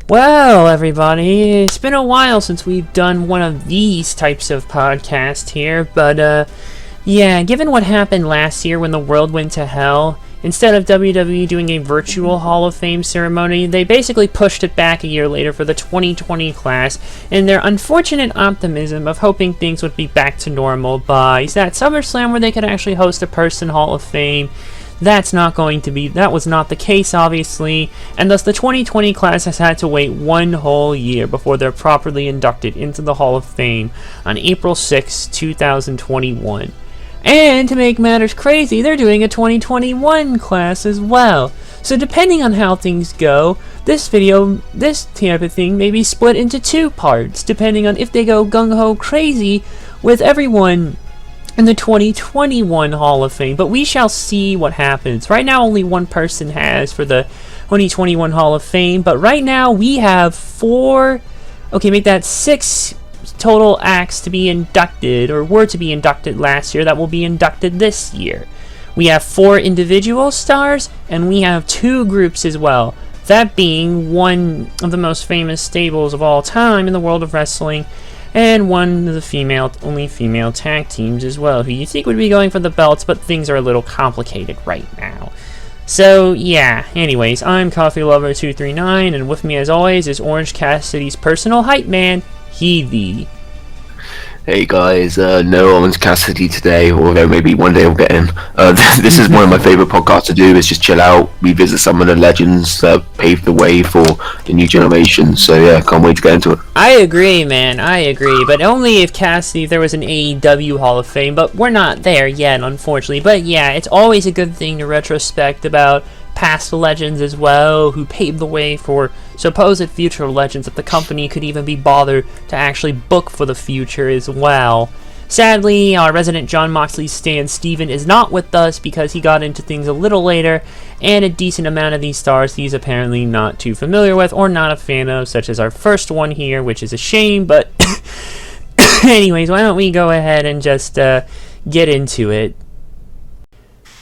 Well, everybody, it's been a while since we've done one of these types of podcasts here, but, yeah, given what happened last year when the world went to hell, instead of WWE doing a virtual Hall of Fame ceremony, they basically pushed it back a year later for the 2020 class, in their unfortunate optimism of hoping things would be back to normal by that SummerSlam where they could actually host a person Hall of Fame. That was not the case, obviously, and thus the 2020 class has had to wait one whole year before they're properly inducted into the Hall of Fame on April 6, 2021. And to make matters crazy, they're doing a 2021 class as well. So depending on how things go, this type of thing may be split into two parts, depending on if they go gung-ho crazy with everyone in the 2021 Hall of Fame, but we shall see what happens. Right now, only one person has for the 2021 Hall of Fame, but right now we have six total acts to be inducted, or were to be inducted last year, that will be inducted this year. We have 4 individual stars, and we have 2 groups as well. That being one of the most famous stables of all time in the world of wrestling, and one of the only female tag teams as well, who you think would be going for the belts, but things are a little complicated right now. So, yeah, anyways, I'm CoffeeLover239, and with me as always is Orange Cassidy's personal hype man, Heathy. Hey guys, no Orange Cassidy today, although maybe one day we'll get in. This is one of my favourite podcasts to do, is just chill out, revisit some of the legends that paved the way for the new generation, so yeah, can't wait to get into it. I agree, man, I agree, but only if there was an AEW Hall of Fame, but we're not there yet, unfortunately. But yeah, it's always a good thing to retrospect about past legends as well, who paved the way for supposed future legends that the company could even be bothered to actually book for the future as well. Sadly, our resident Jon Moxley stan Steven is not with us because he got into things a little later, and a decent amount of these stars he's apparently not too familiar with or not a fan of, such as our first one here, which is a shame, but anyways, why don't we go ahead and just get into it.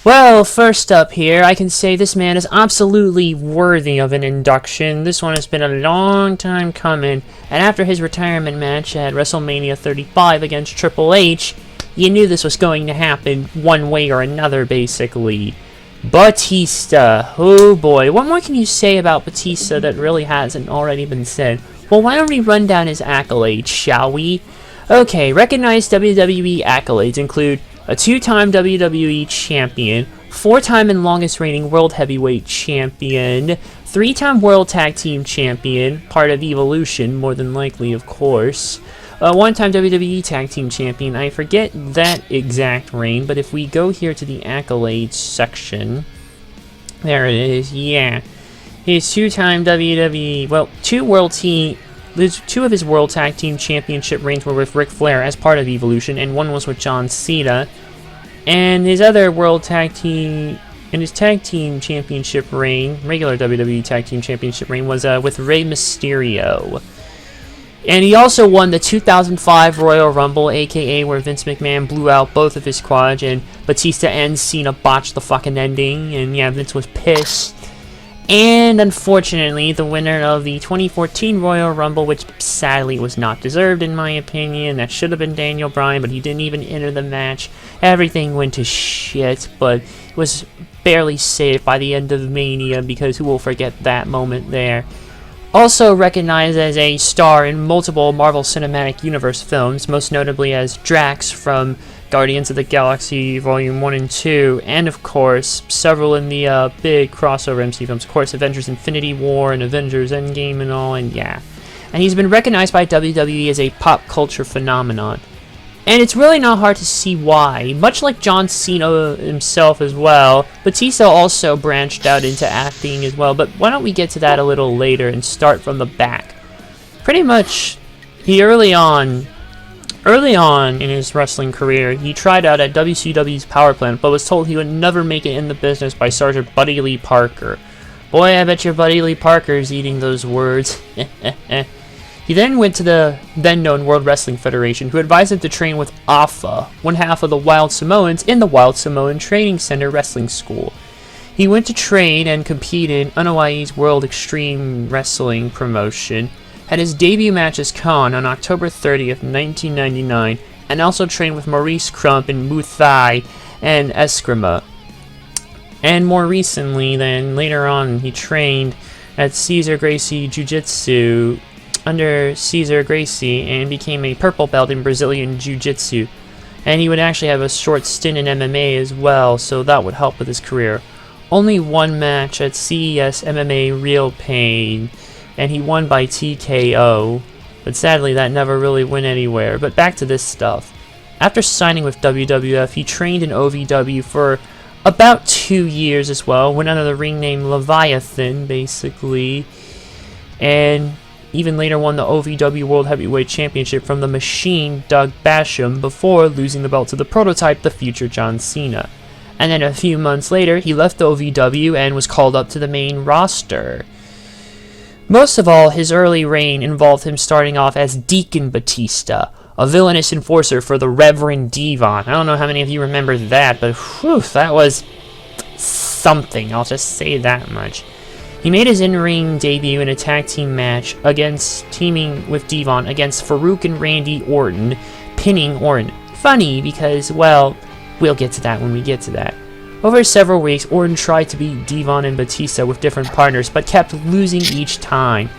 Well, first up here, I can say this man is absolutely worthy of an induction. This one has been a long time coming, and after his retirement match at Wrestlemania 35 against Triple H, you knew this was going to happen one way or another, basically. Batista. Oh boy, what more can you say about Batista that really hasn't already been said? Well, why don't we run down his accolades, shall we? Okay, recognized WWE accolades include a 2-time WWE champion, 4-time and longest reigning World Heavyweight champion, 3-time World Tag Team champion, part of Evolution, more than likely, of course, a 1-time WWE Tag Team champion. I forget that exact reign, but if we go here to the accolades section, there it is, yeah. His 2-time WWE, well, 2 of his World Tag Team Championship reigns were with Ric Flair as part of Evolution, and one was with John Cena. And his other Tag Team Championship reign, regular WWE Tag Team Championship reign, was with Rey Mysterio. And he also won the 2005 Royal Rumble, aka where Vince McMahon blew out both of his quads, and Batista and Cena botched the fucking ending, and yeah, Vince was pissed. And unfortunately, the winner of the 2014 Royal Rumble, which sadly was not deserved in my opinion, that should have been Daniel Bryan, but he didn't even enter the match. Everything went to shit, but it was barely saved by the end of Mania, because who will forget that moment there. Also recognized as a star in multiple Marvel Cinematic Universe films, most notably as Drax from Guardians of the Galaxy Volume 1 and 2, and of course, several in the big crossover MCU films, of course, Avengers Infinity War and Avengers Endgame and all, and yeah. And he's been recognized by WWE as a pop culture phenomenon. And it's really not hard to see why. Much like John Cena himself as well, Batista also branched out into acting as well, but why don't we get to that a little later and start from the back. Pretty much, he early on in his wrestling career, he tried out at WCW's Power Plant, but was told he would never make it in the business by Sergeant Buddy Lee Parker. Boy, I bet your Buddy Lee Parker's eating those words. He then went to the then-known World Wrestling Federation, who advised him to train with AFA, one half of the Wild Samoans, in the Wild Samoan Training Center Wrestling School. He went to train and compete in Unawai's World Extreme Wrestling promotion, had his debut match as Khan on October 30th, 1999, and also trained with Maurice Crump in Muay Thai and Eskrima. And more recently, then later on, he trained at Cesar Gracie Jiu-Jitsu under Cesar Gracie and became a purple belt in Brazilian Jiu-Jitsu. And he would actually have a short stint in MMA as well, so that would help with his career. Only one match at CES MMA Real Pain, and he won by TKO, but sadly that never really went anywhere. But back to this stuff. After signing with WWF, he trained in OVW for about 2 years as well, went under the ring name Leviathan, basically, and even later won the OVW World Heavyweight Championship from the Machine, Doug Basham, before losing the belt to the prototype, the future John Cena. And then a few months later, he left OVW and was called up to the main roster. Most of all, his early reign involved him starting off as Deacon Batista, a villainous enforcer for the Reverend Devon. I don't know how many of you remember that, but whew, that was something, I'll just say that much. He made his in-ring debut in a tag team match teaming with Devon against Farouk and Randy Orton, pinning Orton. Funny because, well, we'll get to that when we get to that. Over several weeks, Orton tried to beat Devon and Batista with different partners, but kept losing each time.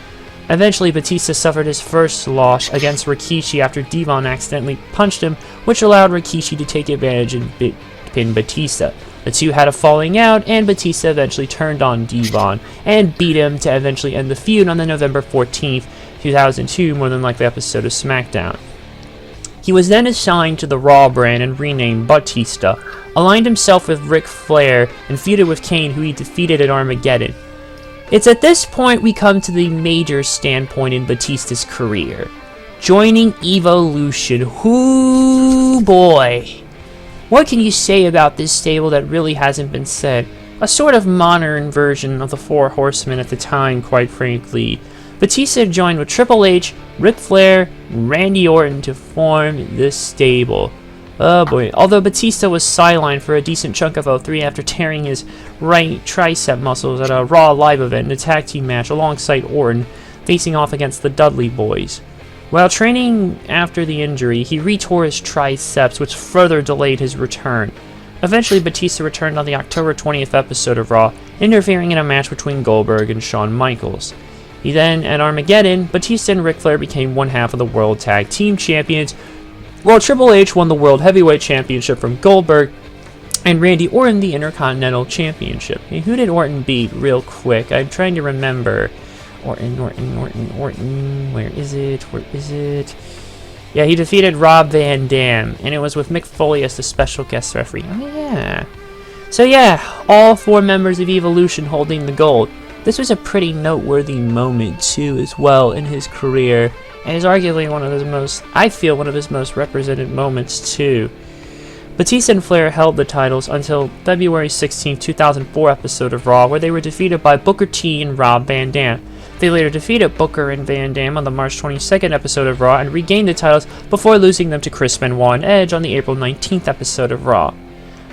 Eventually, Batista suffered his first loss against Rikishi after Devon accidentally punched him, which allowed Rikishi to take advantage and pin Batista. The two had a falling out, and Batista eventually turned on Devon and beat him to eventually end the feud on the November 14th, 2002, more than likely episode of SmackDown. He was then assigned to the Raw brand and renamed Batista, aligned himself with Ric Flair, and feuded with Kane, who he defeated at Armageddon. It's at this point we come to the major standpoint in Batista's career. Joining Evolution. Whoo boy! What can you say about this stable that really hasn't been said? A sort of modern version of the Four Horsemen at the time, quite frankly. Batista joined with Triple H, Ric Flair, Randy Orton to form this stable. Oh boy. Although Batista was sidelined for a decent chunk of 03 after tearing his right tricep muscles at a Raw live event in a tag team match alongside Orton, facing off against the Dudley Boys. While training after the injury, he retore his triceps, which further delayed his return. Eventually, Batista returned on the October 20th episode of Raw, interfering in a match between Goldberg and Shawn Michaels. He then, at Armageddon, Batista and Ric Flair became one half of the World Tag Team Champions, while Triple H won the World Heavyweight Championship from Goldberg, and Randy Orton the Intercontinental Championship. Hey, who did Orton beat real quick? I'm trying to remember. Orton. Where is it? Yeah, he defeated Rob Van Dam, and it was with Mick Foley as the special guest referee. Oh, yeah. So, yeah, all four members of Evolution holding the gold. This was a pretty noteworthy moment, too, as well, in his career, and is arguably one of his most represented moments, too. Batista and Flair held the titles until February 16, 2004 episode of Raw, where they were defeated by Booker T and Rob Van Dam. They later defeated Booker and Van Dam on the March 22nd episode of Raw and regained the titles before losing them to Chris Benoit and Edge on the April 19th episode of Raw.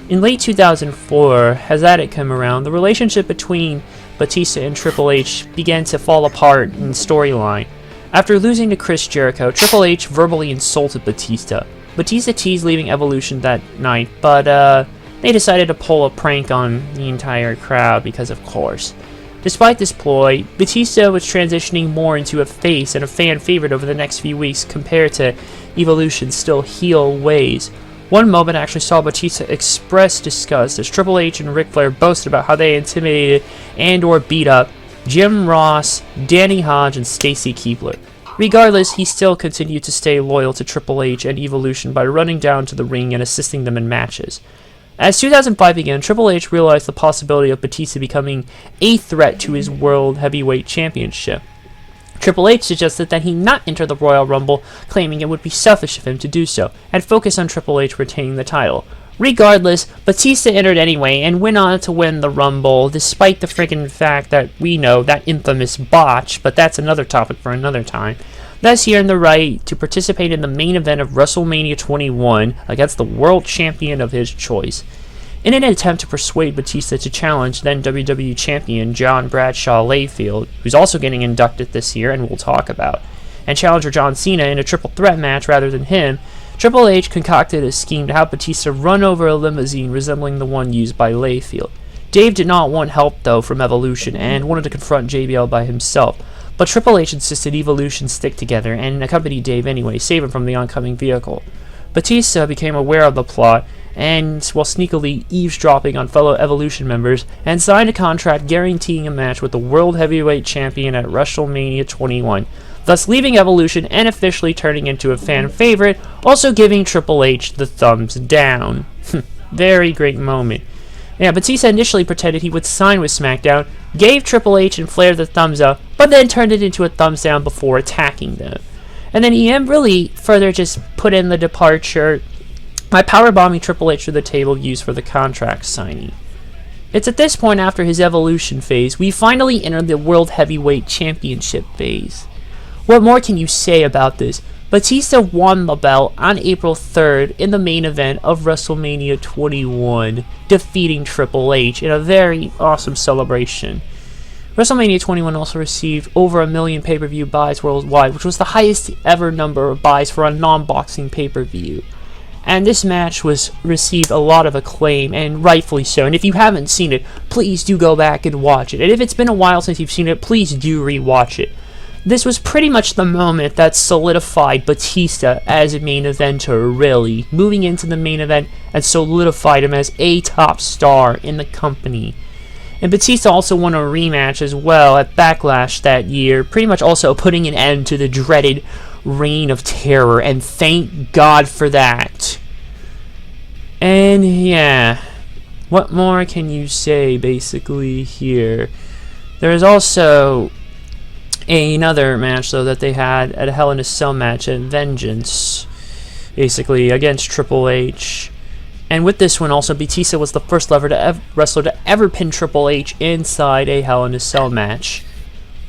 In late 2004, as that had come around, the relationship between Batista and Triple H began to fall apart in storyline. After losing to Chris Jericho, Triple H verbally insulted Batista. Batista teased leaving Evolution that night, but they decided to pull a prank on the entire crowd because, of course. Despite this ploy, Batista was transitioning more into a face and a fan favorite over the next few weeks compared to Evolution's still heel ways. One moment actually saw Batista express disgust as Triple H and Ric Flair boasted about how they intimidated and or beat up Jim Ross, Danny Hodge, and Stacy Keibler. Regardless, he still continued to stay loyal to Triple H and Evolution by running down to the ring and assisting them in matches. As 2005 began, Triple H realized the possibility of Batista becoming a threat to his World Heavyweight Championship. Triple H suggested that he not enter the Royal Rumble, claiming it would be selfish of him to do so, and focus on Triple H retaining the title. Regardless, Batista entered anyway and went on to win the Rumble, despite the friggin' fact that we know that infamous botch, but that's another topic for another time. Thus, he earned the right to participate in the main event of WrestleMania 21 against the world champion of his choice. in an attempt to persuade Batista to challenge then WWE Champion John Bradshaw Layfield, who's also getting inducted this year and we'll talk about, and challenger John Cena in a triple threat match rather than him. Triple H concocted a scheme to have Batista run over a limousine resembling the one used by Layfield. Dave did not want help, though, from Evolution and wanted to confront JBL by himself, but Triple H insisted Evolution stick together and accompany Dave anyway, save him from the oncoming vehicle. Batista became aware of the plot, and while sneakily eavesdropping on fellow Evolution members, and signed a contract guaranteeing a match with the World Heavyweight Champion at WrestleMania 21, thus leaving Evolution and officially turning into a fan favorite, also giving Triple H the thumbs down. Very great moment. Yeah, Batista initially pretended he would sign with SmackDown, gave Triple H and Flair the thumbs up, but then turned it into a thumbs down before attacking them. And then he really further just put in the departure by powerbombing Triple H through the table used for the contract signing. It's at this point after his Evolution phase, we finally enter the World Heavyweight Championship phase. What more can you say about this? Batista won the belt on April 3rd in the main event of WrestleMania 21, defeating Triple H in a very awesome celebration. WrestleMania 21 also received over 1 million pay-per-view buys worldwide, which was the highest ever number of buys for a non-boxing pay-per-view. And this match received a lot of acclaim, and rightfully so. And if you haven't seen it, please do go back and watch it. And if it's been a while since you've seen it, please do rewatch it. This was pretty much the moment that solidified Batista as a main eventer, really, moving into the main event and solidified him as a top star in the company. And Batista also won a rematch as well at Backlash that year, pretty much also putting an end to the dreaded Reign of Terror, and thank God for that. And yeah, what more can you say basically here? There is also another match though that they had at a Hell in a Cell match at Vengeance, basically against Triple H. And with this one also, Batista was the first wrestler to ever pin Triple H inside a Hell in a Cell match.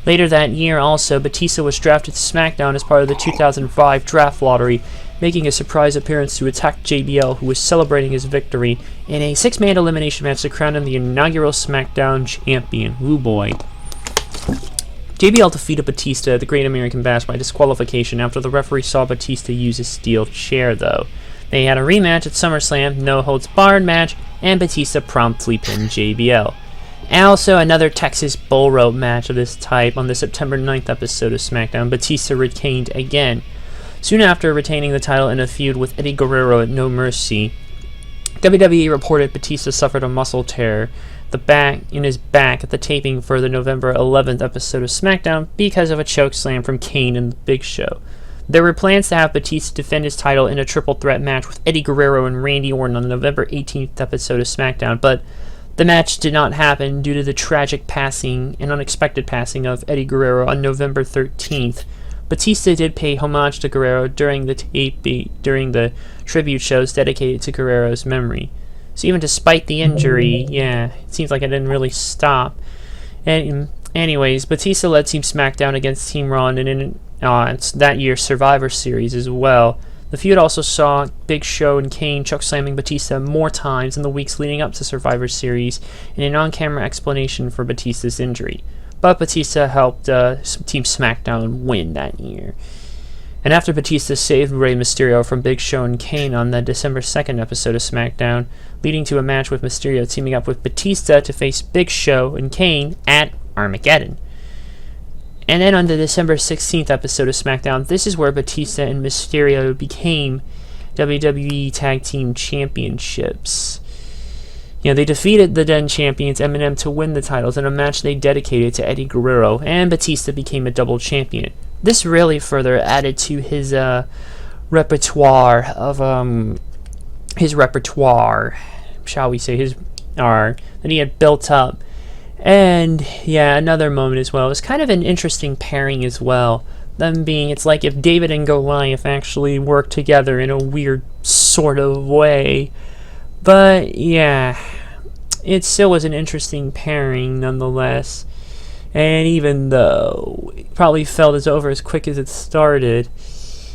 Later that year also, Batista was drafted to SmackDown as part of the 2005 draft lottery, making a surprise appearance to attack JBL, who was celebrating his victory in a 6-man elimination match to crown him the inaugural SmackDown champion. Woo boy. JBL defeated Batista at the Great American Bash by disqualification after the referee saw Batista use a steel chair, though. They had a rematch at SummerSlam, no holds barred match, and Batista promptly pinned JBL. And also another Texas Bull Rope match of this type on the September 9th episode of SmackDown, Batista retained again. Soon after retaining the title in a feud with Eddie Guerrero at No Mercy, WWE reported Batista suffered a muscle tear in his back at the taping for the November 11th episode of SmackDown because of a chokeslam from Kane and the Big Show. There were plans to have Batista defend his title in a triple threat match with Eddie Guerrero and Randy Orton on the November 18th episode of SmackDown, but the match did not happen due to the tragic passing and unexpected passing of Eddie Guerrero on November 13th. Batista did pay homage to Guerrero during the tribute shows dedicated to Guerrero's memory. So even despite the injury, yeah, it seems like it didn't really stop. And anyways, Batista led Team SmackDown against Team Raw in that year's Survivor Series as well. The feud also saw Big Show and Kane chokeslamming Batista more times in the weeks leading up to Survivor Series in an on-camera explanation for Batista's injury. But Batista helped Team SmackDown win that year. And after Batista saved Rey Mysterio from Big Show and Kane on the December 2nd episode of SmackDown, leading to a match with Mysterio teaming up with Batista to face Big Show and Kane at Armageddon. And then on the December 16th episode of SmackDown, this is where Batista and Mysterio became WWE Tag Team Championships. They defeated the then champions Eminem to win the titles in a match they dedicated to Eddie Guerrero, and Batista became a double champion. This really further added to his repertoire, shall we say, that he had built up. And yeah, another moment as well. It's kind of an interesting pairing as well. It's like if David and Goliath actually worked together in a weird sort of way. But yeah, it still was an interesting pairing nonetheless. And even though it probably felt as over as quick as it started,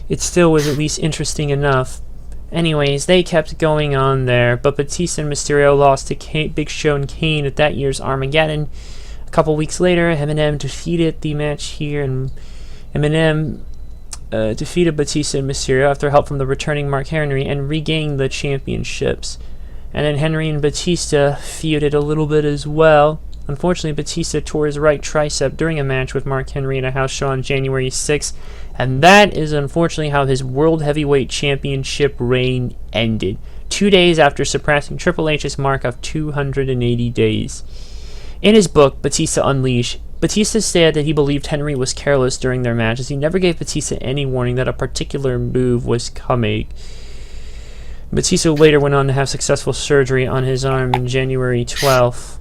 it still was at least interesting enough. Anyways, they kept going on there, but Batista and Mysterio lost to Big Show and Kane at that year's Armageddon. A couple weeks later, Eminem defeated the match here, and Eminem defeated Batista and Mysterio after help from the returning Mark Henry and regained the championships. And then Henry and Batista feuded a little bit as well. Unfortunately, Batista tore his right tricep during a match with Mark Henry in a house show on January 6th, and that is unfortunately how his World Heavyweight Championship reign ended, 2 days after surpassing Triple H's mark of 280 days. In his book, Batista Unleashed, Batista said that he believed Henry was careless during their match, as he never gave Batista any warning that a particular move was coming. Batista later went on to have successful surgery on his arm on January 12th.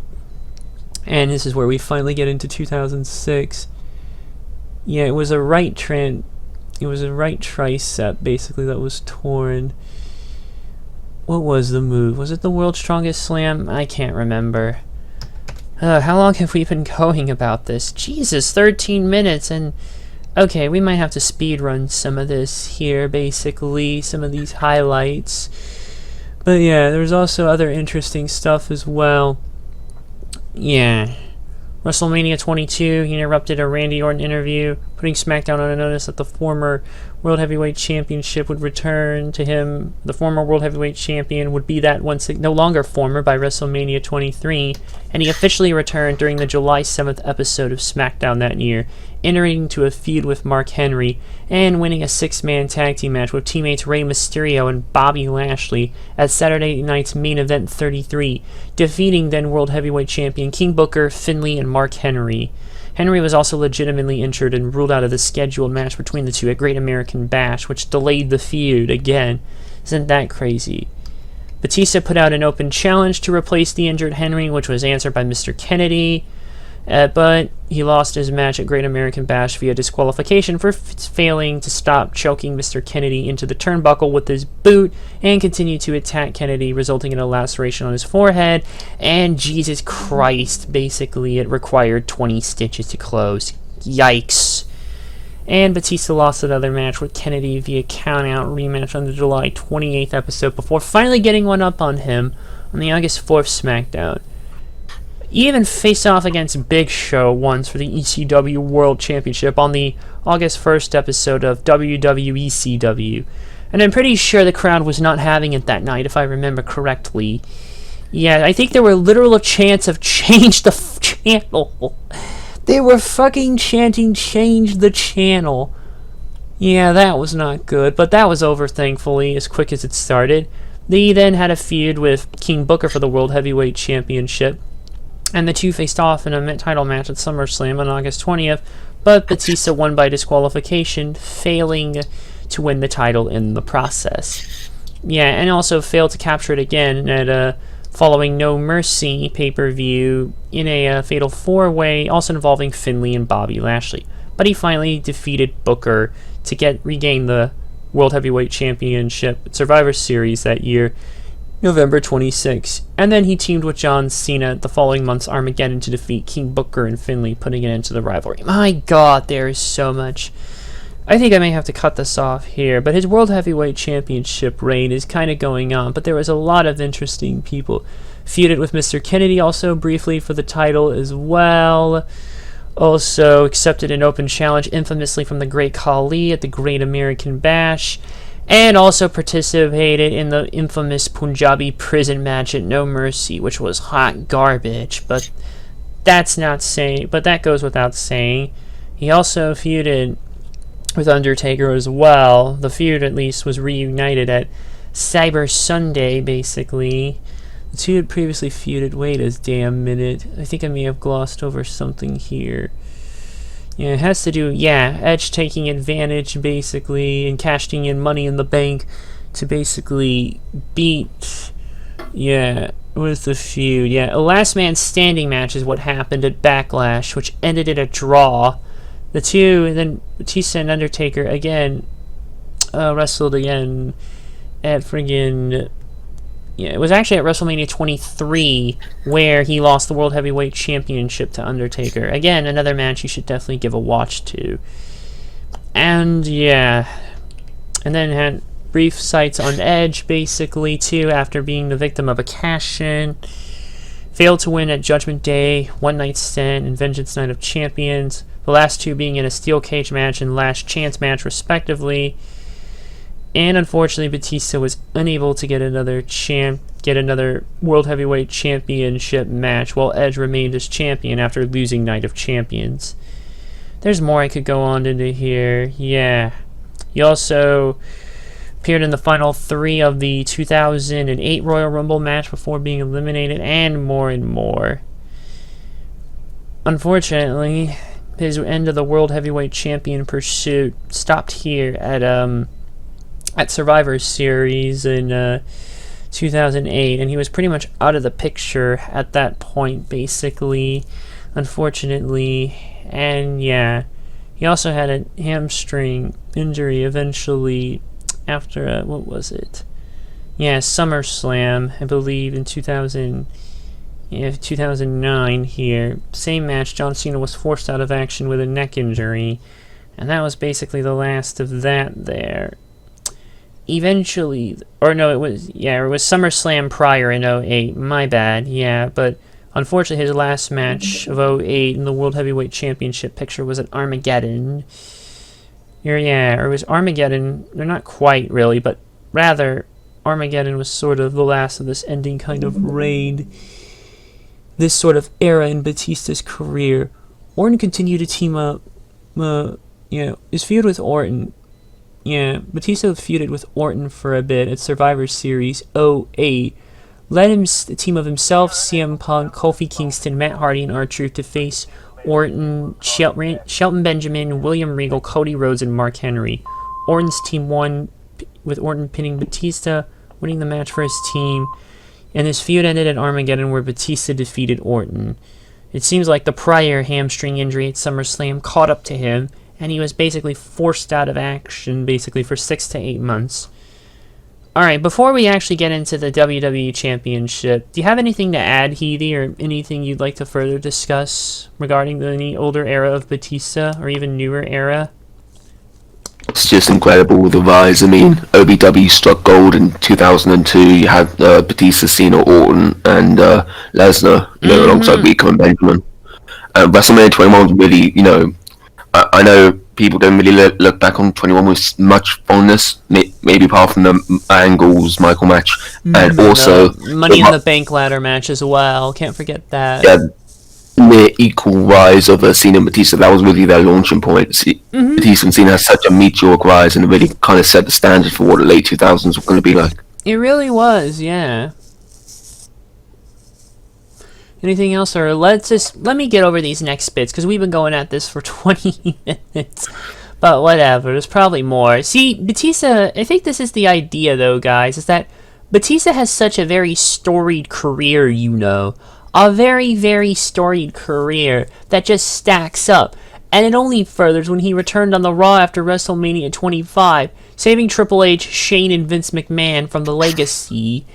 And this is where we finally get into 2006. Yeah, it was a right tricep basically that was torn. What was the move? Was it the World's Strongest Slam? I can't remember. How long have we been going about this? Jesus, 13 minutes, and okay, we might have to speed run some of this here, basically, some of these highlights. But yeah, there's also other interesting stuff as well. Yeah. WrestleMania 22, he interrupted a Randy Orton interview, putting SmackDown on a notice that the former World Heavyweight Championship would return to him. The former World Heavyweight Champion would be that once no longer former by WrestleMania 23, and he officially returned during the July 7th episode of SmackDown that year, entering into a feud with Mark Henry and winning a six-man tag team match with teammates Rey Mysterio and Bobby Lashley at Saturday night's Main Event 33, defeating then World Heavyweight Champion King Booker, Finlay, and Mark Henry. Henry was also legitimately injured and ruled out of the scheduled match between the two at Great American Bash, which delayed the feud again. Isn't that crazy? Batista put out an open challenge to replace the injured Henry, which was answered by Mr. Kennedy, but he lost his match at Great American Bash via disqualification for failing to stop choking Mr. Kennedy into the turnbuckle with his boot and continued to attack Kennedy, resulting in a laceration on his forehead. And Jesus Christ, basically it required 20 stitches to close. Yikes. And Batista lost another match with Kennedy via countout rematch on the July 28th episode before finally getting one up on him on the August 4th SmackDown. He even faced off against Big Show once for the ECW World Championship on the August 1st episode of WWE CW. And I'm pretty sure the crowd was not having it that night, if I remember correctly. Yeah, I think there were literal chants of change the channel. They were fucking chanting change the channel. Yeah, that was not good, but that was over, thankfully, as quick as it started. They then had a feud with King Booker for the World Heavyweight Championship, and the two faced off in a title match at SummerSlam on August 20th, but Batista won by disqualification, failing to win the title in the process. Yeah, and also failed to capture it again at following No Mercy pay-per-view in a fatal four-way, also involving Finlay and Bobby Lashley. But he finally defeated Booker to regain the World Heavyweight Championship at Survivor Series that year, November 26. And then he teamed with John Cena the following month's Armageddon to defeat King Booker and Finlay, putting an end to the rivalry. My God, there is so much. I think I may have to cut this off here, but his World Heavyweight Championship reign is kind of going on, but there was a lot of interesting people. Feuded with Mr. Kennedy also briefly for the title as well. Also accepted an open challenge infamously from the Great Khali at the Great American Bash. And also participated in the infamous Punjabi prison match at No Mercy, which was hot garbage, but that goes without saying. He also feuded with Undertaker as well. The feud, at least, was reunited at Cyber Sunday, basically. The two had previously feuded. Wait a damn minute. I think I may have glossed over something here. Yeah, it has to do, Edge taking advantage, basically, and cashing in Money in the Bank to basically beat, what is the feud? Yeah, a last man standing match is what happened at Backlash, which ended in a draw. The two, and then Batista and Undertaker, again, wrestled again at friggin', it was actually at WrestleMania 23 where he lost the World Heavyweight Championship to Undertaker. Again, another match you should definitely give a watch to. And, and then had brief sights on Edge, basically, too, after being the victim of a cash-in. Failed to win at Judgment Day, One Night Stand, and Vengeance Night of Champions. The last two being in a steel cage match and last chance match, respectively. And unfortunately, Batista was unable to get another World Heavyweight Championship match, while Edge remained as champion after losing Night of Champions. There's more I could go on into here. Yeah. He also appeared in the final 3 of the 2008 Royal Rumble match before being eliminated, and more and more. Unfortunately, his end of the World Heavyweight Champion pursuit stopped here at Survivor Series in 2008, and he was pretty much out of the picture at that point, basically, unfortunately. And yeah, he also had a hamstring injury eventually after what was it? Yeah, SummerSlam, I believe, in 2009 here. Same match, John Cena was forced out of action with a neck injury, and that was basically the last of that there. Eventually, or no, it was SummerSlam prior in 08, my bad, yeah, but unfortunately his last match of 08 in the World Heavyweight Championship picture was at Armageddon. Or it was Armageddon, they're not quite really, but rather Armageddon was sort of the last of this ending kind of reign, this sort of era in Batista's career. Orton continued to team up, his feud with Orton. Yeah, Batista feuded with Orton for a bit at Survivor Series 08. Led him the team of himself, CM Punk, Kofi Kingston, Matt Hardy, and R-Truth to face Orton, Shelton Benjamin, William Regal, Cody Rhodes, and Mark Henry. Orton's team won, with Orton pinning Batista, winning the match for his team. And this feud ended at Armageddon, where Batista defeated Orton. It seems like the prior hamstring injury at SummerSlam caught up to him, and he was basically forced out of action basically for 6 to 8 months. Alright, before we actually get into the WWE Championship, do you have anything to add, Heathie, or anything you'd like to further discuss regarding any older era of Batista, or even newer era? It's just incredible, the rise. I mean, OVW struck gold in 2002. You had Batista, Cena, Orton, and Lesnar, alongside Rico and Benjamin. WrestleMania 21 was really, I know people don't really look back on 21 with much fondness, maybe apart from the Angles Michael match, and also Money in the Bank ladder match as well. Can't forget that. Yeah, near equal rise of Cena and Batista. That was really their launching point. Batista and Cena had such a meteoric rise, and it really kind of set the standard for what the late 2000s were going to be like. It really was, yeah. Anything else, or let me get over these next bits, because we've been going at this for 20 minutes. But whatever, there's probably more. See, Batista, I think this is the idea, though, guys, is that Batista has such a very storied career, a very, very storied career that just stacks up. And it only furthers when he returned on the Raw after WrestleMania 25, saving Triple H, Shane, and Vince McMahon from the legacy.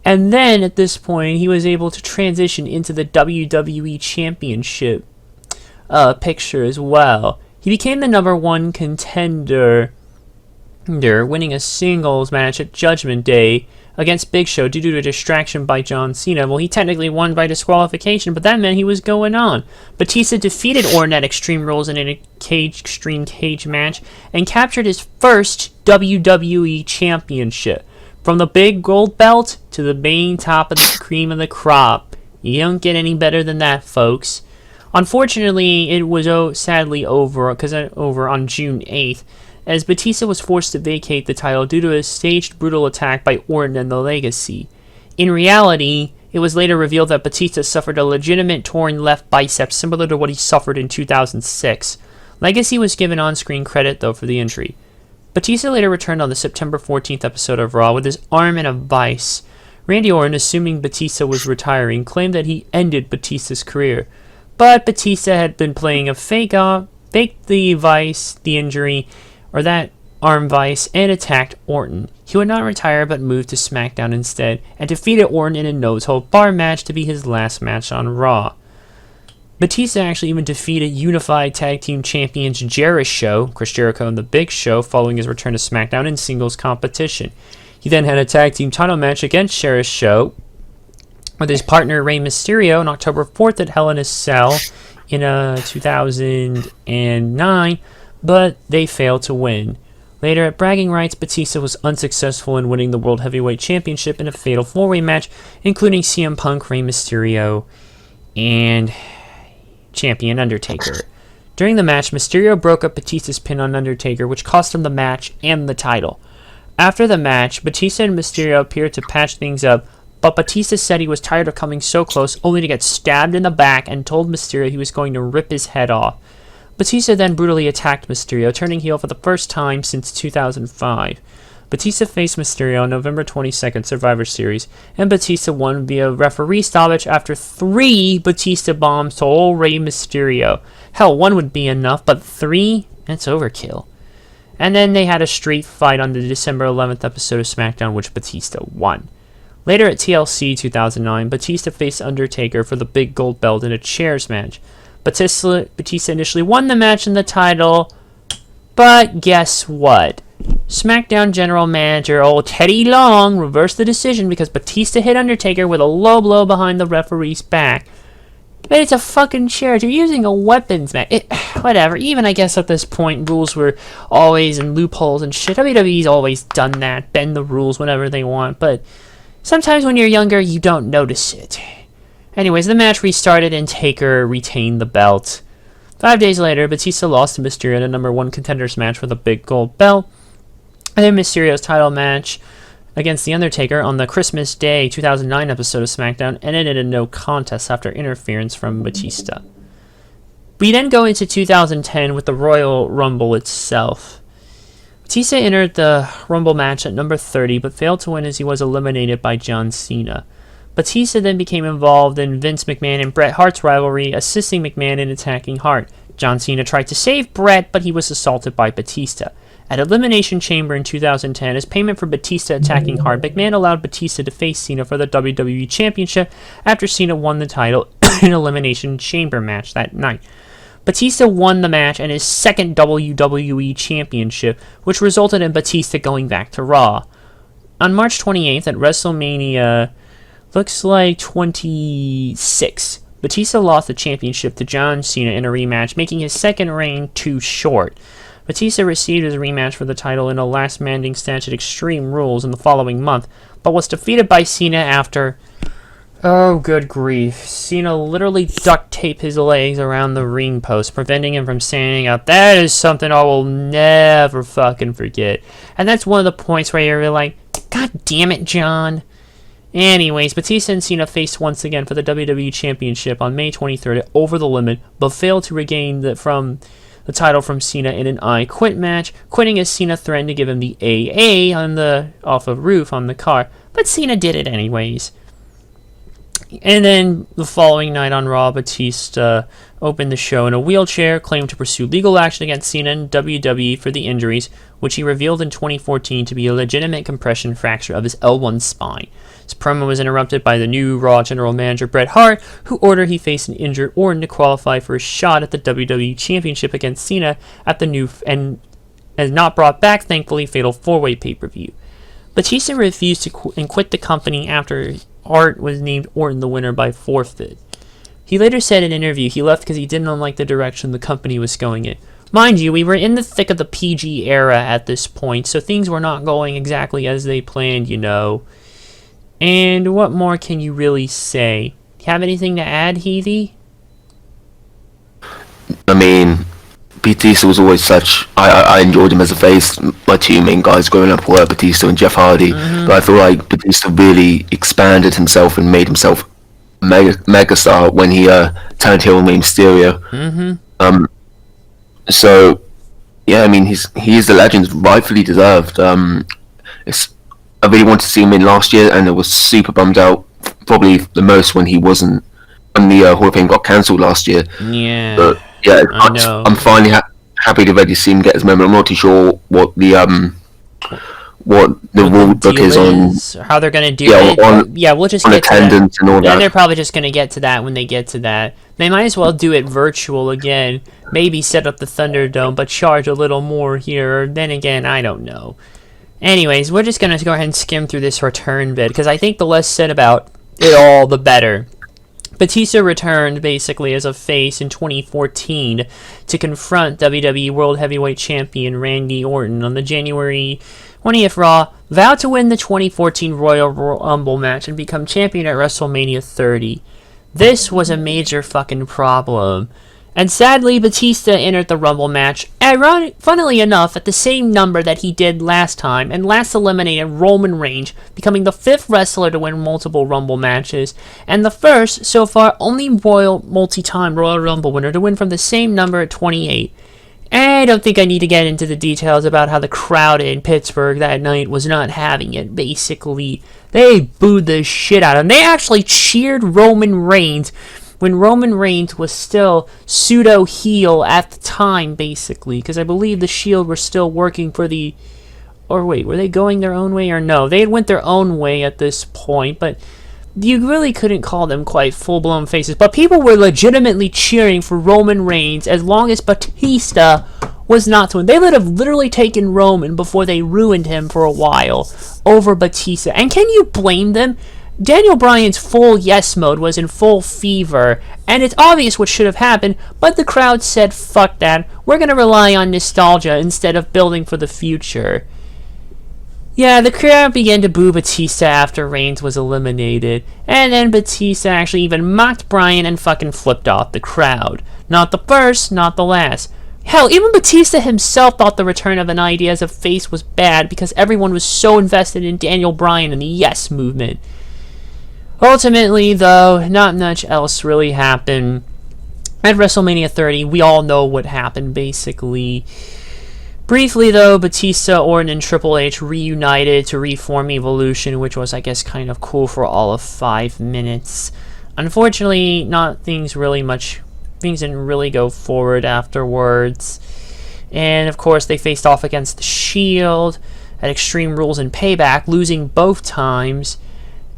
And then, at this point, he was able to transition into the WWE Championship picture as well. He became the #1 contender, winning a singles match at Judgment Day against Big Show due to a distraction by John Cena. Well, he technically won by disqualification, but that meant he was going on. Batista defeated Orton at Extreme Rules in an Extreme Cage match and captured his first WWE Championship. From the big gold belt to the main top of the cream of the crop. You don't get any better than that, folks. Unfortunately, it was sadly over on June 8th, as Batista was forced to vacate the title due to a staged brutal attack by Orton and the Legacy. In reality, it was later revealed that Batista suffered a legitimate torn left bicep similar to what he suffered in 2006. Legacy was given on-screen credit, though, for the injury. Batista later returned on the September 14th episode of Raw with his arm in a vice. Randy Orton, assuming Batista was retiring, claimed that he ended Batista's career. But Batista had been playing a faked the vice, the injury, or that arm vice, and attacked Orton. He would not retire but moved to SmackDown instead, and defeated Orton in a no-hold bar match to be his last match on Raw. Batista actually even defeated Unified Tag Team Champions Chris Jericho and The Big Show following his return to SmackDown in singles competition. He then had a tag team title match against Jericho with his partner Rey Mysterio on October 4th at Hell in a Cell in 2009, but they failed to win. Later at Bragging Rights, Batista was unsuccessful in winning the World Heavyweight Championship in a fatal 4-way match, including CM Punk, Rey Mysterio, and champion Undertaker. During the match, Mysterio broke up Batista's pin on Undertaker, which cost him the match and the title. After the match, Batista and Mysterio appeared to patch things up, but Batista said he was tired of coming so close, only to get stabbed in the back, and told Mysterio he was going to rip his head off. Batista then brutally attacked Mysterio, turning heel for the first time since 2005. Batista faced Mysterio on November 22nd Survivor Series, and Batista won via referee stoppage after 3 Batista bombs to old Rey Mysterio. Hell, 1 would be enough, but 3? That's overkill. And then they had a street fight on the December 11th episode of SmackDown, which Batista won. Later at TLC 2009, Batista faced Undertaker for the big gold belt in a chairs match. Batista initially won the match and the title, but guess what? SmackDown General Manager old Teddy Long reversed the decision because Batista hit Undertaker with a low blow behind the referee's back. But it's a fucking chair. You're using a weapons match. Whatever. Even I guess at this point, rules were always in loopholes and shit. WWE's always done that. Bend the rules whenever they want. But sometimes when you're younger, you don't notice it. Anyways, the match restarted and Taker retained the belt. 5 days later, Batista lost to Mysterio in a number 1 contenders match for the big gold belt. And then Mysterio's title match against The Undertaker on the Christmas Day 2009 episode of SmackDown ended in a no contest after interference from Batista. We then go into 2010 with the Royal Rumble itself. Batista entered the Rumble match at number 30 but failed to win as he was eliminated by John Cena. Batista then became involved in Vince McMahon and Bret Hart's rivalry, assisting McMahon in attacking Hart. John Cena tried to save Bret, but he was assaulted by Batista. At Elimination Chamber in 2010, as payment for Batista attacking Hart, McMahon allowed Batista to face Cena for the WWE Championship after Cena won the title in Elimination Chamber match that night. Batista won the match and his second WWE Championship, which resulted in Batista going back to Raw. On March 28th at Wrestlemania, looks like 26, Batista lost the championship to John Cena in a rematch, making his second reign too short. Batista received his rematch for the title in a last man standing at Extreme Rules in the following month, but was defeated by Cena after... Oh, good grief. Cena literally duct taped his legs around the ring post, preventing him from standing up. That is something I will never fucking forget. And that's one of the points where you're like, God damn it, John. Anyways, Batista and Cena faced once again for the WWE Championship on May 23rd at Over the Limit, but failed to regain the title from Cena in an I Quit match, quitting as Cena threatened to give him the AA off a roof on the car, but Cena did it anyways. And then the following night on Raw, Batista opened the show in a wheelchair, claimed to pursue legal action against Cena and WWE for the injuries, which he revealed in 2014 to be a legitimate compression fracture of his L1 spine. His promo was interrupted by the new Raw General Manager Bret Hart, who ordered he face an injured Orton to qualify for a shot at the WWE Championship against Cena at the new and has not brought back, thankfully, fatal 4-way pay-per-view. Batista refused to quit the company after Hart was named Orton the winner by forfeit. He later said in an interview he left because he didn't like the direction the company was going in. Mind you, we were in the thick of the PG era at this point, so things were not going exactly as they planned, you know. And what more can you really say? Have anything to add, Heathy? I mean, Batista was always such... I enjoyed him as a face. My two main guys growing up were Batista and Jeff Hardy. Mm-hmm. But I feel like Batista really expanded himself and made himself a megastar when he turned heel and made Mysterio. Mm-hmm. So, yeah, I mean, he is the legend, rightfully deserved. I really wanted to see him in last year, and I was super bummed out, probably the most when he wasn't, when the Hall of Fame got cancelled last year. Yeah. But yeah, I'm finally happy to ready to see him get his moment. I'm not too sure what the what the rule book is on. How they're gonna do Yeah, it. on Yeah, we'll just on get to that. attendance and all Yeah, that. they're probably just gonna get to that when they get to that. They might as well do it virtual again. Maybe set up the Thunderdome, but charge a little more here. Or then again, I don't know. Anyways, we're just gonna go ahead and skim through this return bit because I think the less said about it all, the better. Batista returned basically as a face in 2014 to confront WWE World Heavyweight Champion Randy Orton on the January 20th Raw, vowed to win the 2014 Royal Rumble match and become champion at WrestleMania 30. This was a major fucking problem. And sadly, Batista entered the Rumble match, funnily enough, at the same number that he did last time, and last eliminated Roman Reigns, becoming the 5th wrestler to win multiple Rumble matches, and the first, so far, only multi-time Royal Rumble winner to win from the same number at 28. I don't think I need to get into the details about how the crowd in Pittsburgh that night was not having it. Basically, they booed the shit out of him. They actually cheered Roman Reigns when Roman Reigns was still pseudo-heel at the time, basically, because I believe the Shield were still working for the... Or wait, were they going their own way or no? They had went their own way at this point, but you really couldn't call them quite full-blown faces. But people were legitimately cheering for Roman Reigns as long as Batista was not to win. They would have literally taken Roman before they ruined him for a while over Batista. And can you blame them? Daniel Bryan's full yes mode was in full fever, and it's obvious what should have happened, but the crowd said, fuck that, we're going to rely on nostalgia instead of building for the future. Yeah, the crowd began to boo Batista after Reigns was eliminated, and then Batista actually even mocked Bryan and fucking flipped off the crowd. Not the first, not the last. Hell, even Batista himself thought the return of an idea as a face was bad because everyone was so invested in Daniel Bryan and the yes movement. Ultimately, though, not much else really happened. At WrestleMania 30, we all know what happened, basically. Briefly, though, Batista, Orton, and Triple H reunited to reform Evolution, which was, I guess, kind of cool for all of 5 minutes. Unfortunately, things didn't really go forward afterwards. And, of course, they faced off against the Shield at Extreme Rules and Payback, losing both times.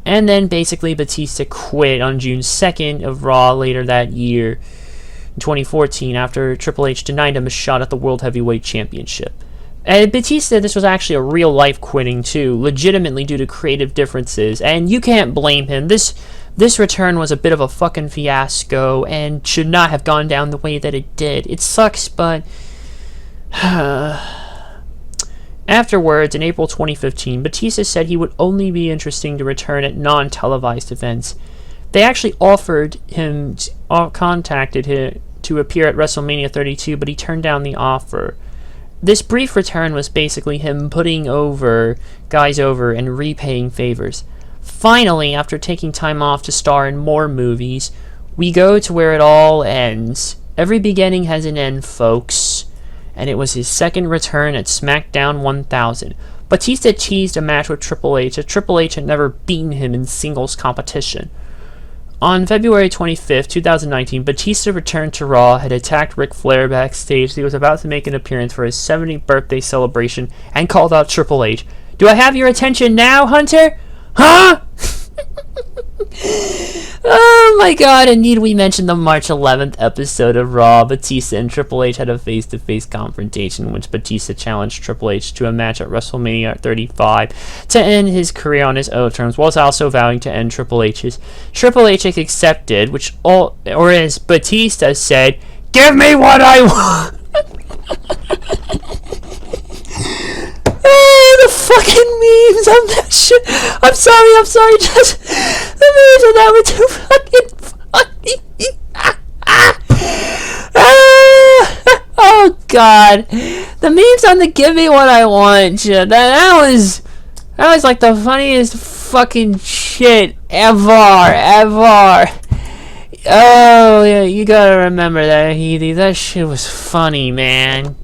And then basically Batista quit on June 2nd of Raw later that year, in 2014, after Triple H denied him a shot at the World Heavyweight Championship. And Batista, this was actually a real life quitting too, legitimately due to creative differences, and you can't blame him. This return was a bit of a fucking fiasco and should not have gone down the way that it did. It sucks, but... Afterwards, in April 2015, Batista said he would only be interested to return at non-televised events. They actually contacted him to appear at WrestleMania 32, but he turned down the offer. This brief return was basically him putting guys over and repaying favors. Finally, after taking time off to star in more movies, we go to where it all ends. Every beginning has an end, folks. And it was his second return at SmackDown 1000. Batista teased a match with Triple H, as Triple H had never beaten him in singles competition. On February 25th, 2019, Batista returned to Raw, had attacked Ric Flair backstage. He was about to make an appearance for his 70th birthday celebration, and called out Triple H. "Do I have your attention now, Hunter? Huh?" Oh my god, and need we mention the March 11th episode of Raw? Batista and Triple H had a face-to-face confrontation in which Batista challenged Triple H to a match at WrestleMania 35 to end his career on his own terms, whilst also vowing to end Triple H's. Triple H accepted, or as Batista said, "Give me what I want!" Oh, the fucking memes on that shit. I'm sorry, just the memes on that were too fucking funny. Oh god. The memes on the "Give Me What I Want" shit. That was like the funniest fucking shit ever. Oh yeah, you gotta remember that, Heathie. That shit was funny, man.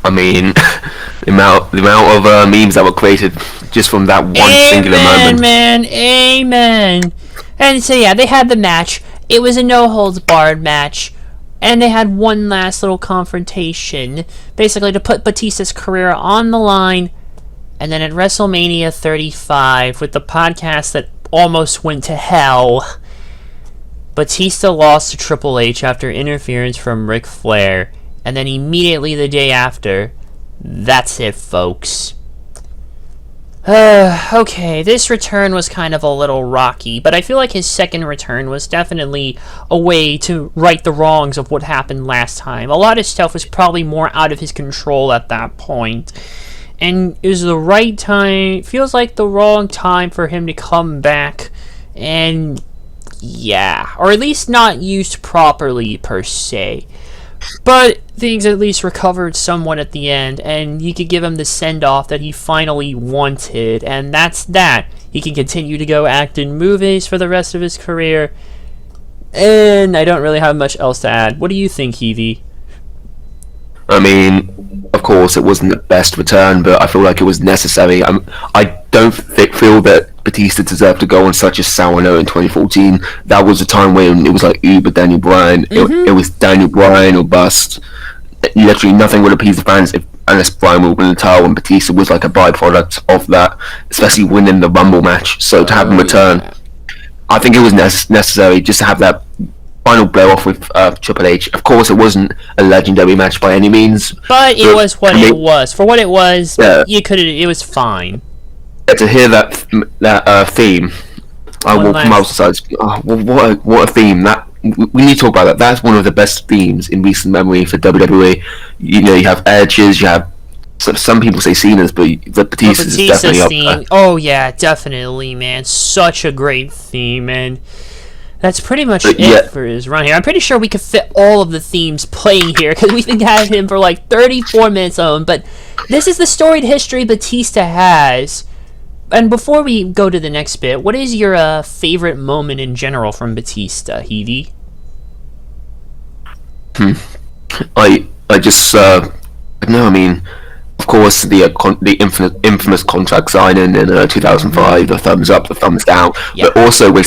I mean, the amount of memes that were created just from that one singular moment. Amen. And so yeah, they had the match. It was a no-holds-barred match. And they had one last little confrontation, basically to put Batista's career on the line. And then at WrestleMania 35, with the podcast that almost went to hell, Batista lost to Triple H after interference from Ric Flair. And then immediately the day after, that's it, folks. Okay, this return was kind of a little rocky, but I feel like his second return was definitely a way to right the wrongs of what happened last time. A lot of stuff was probably more out of his control at that point. And it was the right time, feels like the wrong time for him to come back. And yeah, or at least not used properly per se. But things at least recovered somewhat at the end, and you could give him the send-off that he finally wanted, and that's that. He can continue to go act in movies for the rest of his career, and I don't really have much else to add. What do you think, Heavey? I mean, of course, it wasn't the best return, but I feel like it was necessary. I don't feel that Batista deserved to go on such a sour note in 2014. That was a time when it was like Uber Daniel Bryan. It was Daniel Bryan or bust. Literally nothing would appease the fans unless Bryan would win the title, and Batista was like a byproduct of that, especially winning the Rumble match. So to have him return, I think it was necessary just to have that final blow off with Triple H. Of course, it wasn't a legendary match by any means, but it was what it was. For what it was, it was fine. To hear that theme, I walk from outside. Oh, what a theme! That we need to talk about that. That's one of the best themes in recent memory for WWE. You know, you have Edge's, you have some people say Cena's, but the Batista's definitely up there. Oh yeah, definitely, man. Such a great theme, and that's pretty much it for his run here. I'm pretty sure we could fit all of the themes playing here because we've been having him for like 34 minutes on. But this is the storied history Batista has. And before we go to the next bit, what is your favorite moment in general from Batista, Heavey? I just don't know. I mean, of course, the infamous contract signing in 2005, the thumbs up, the thumbs down, but also with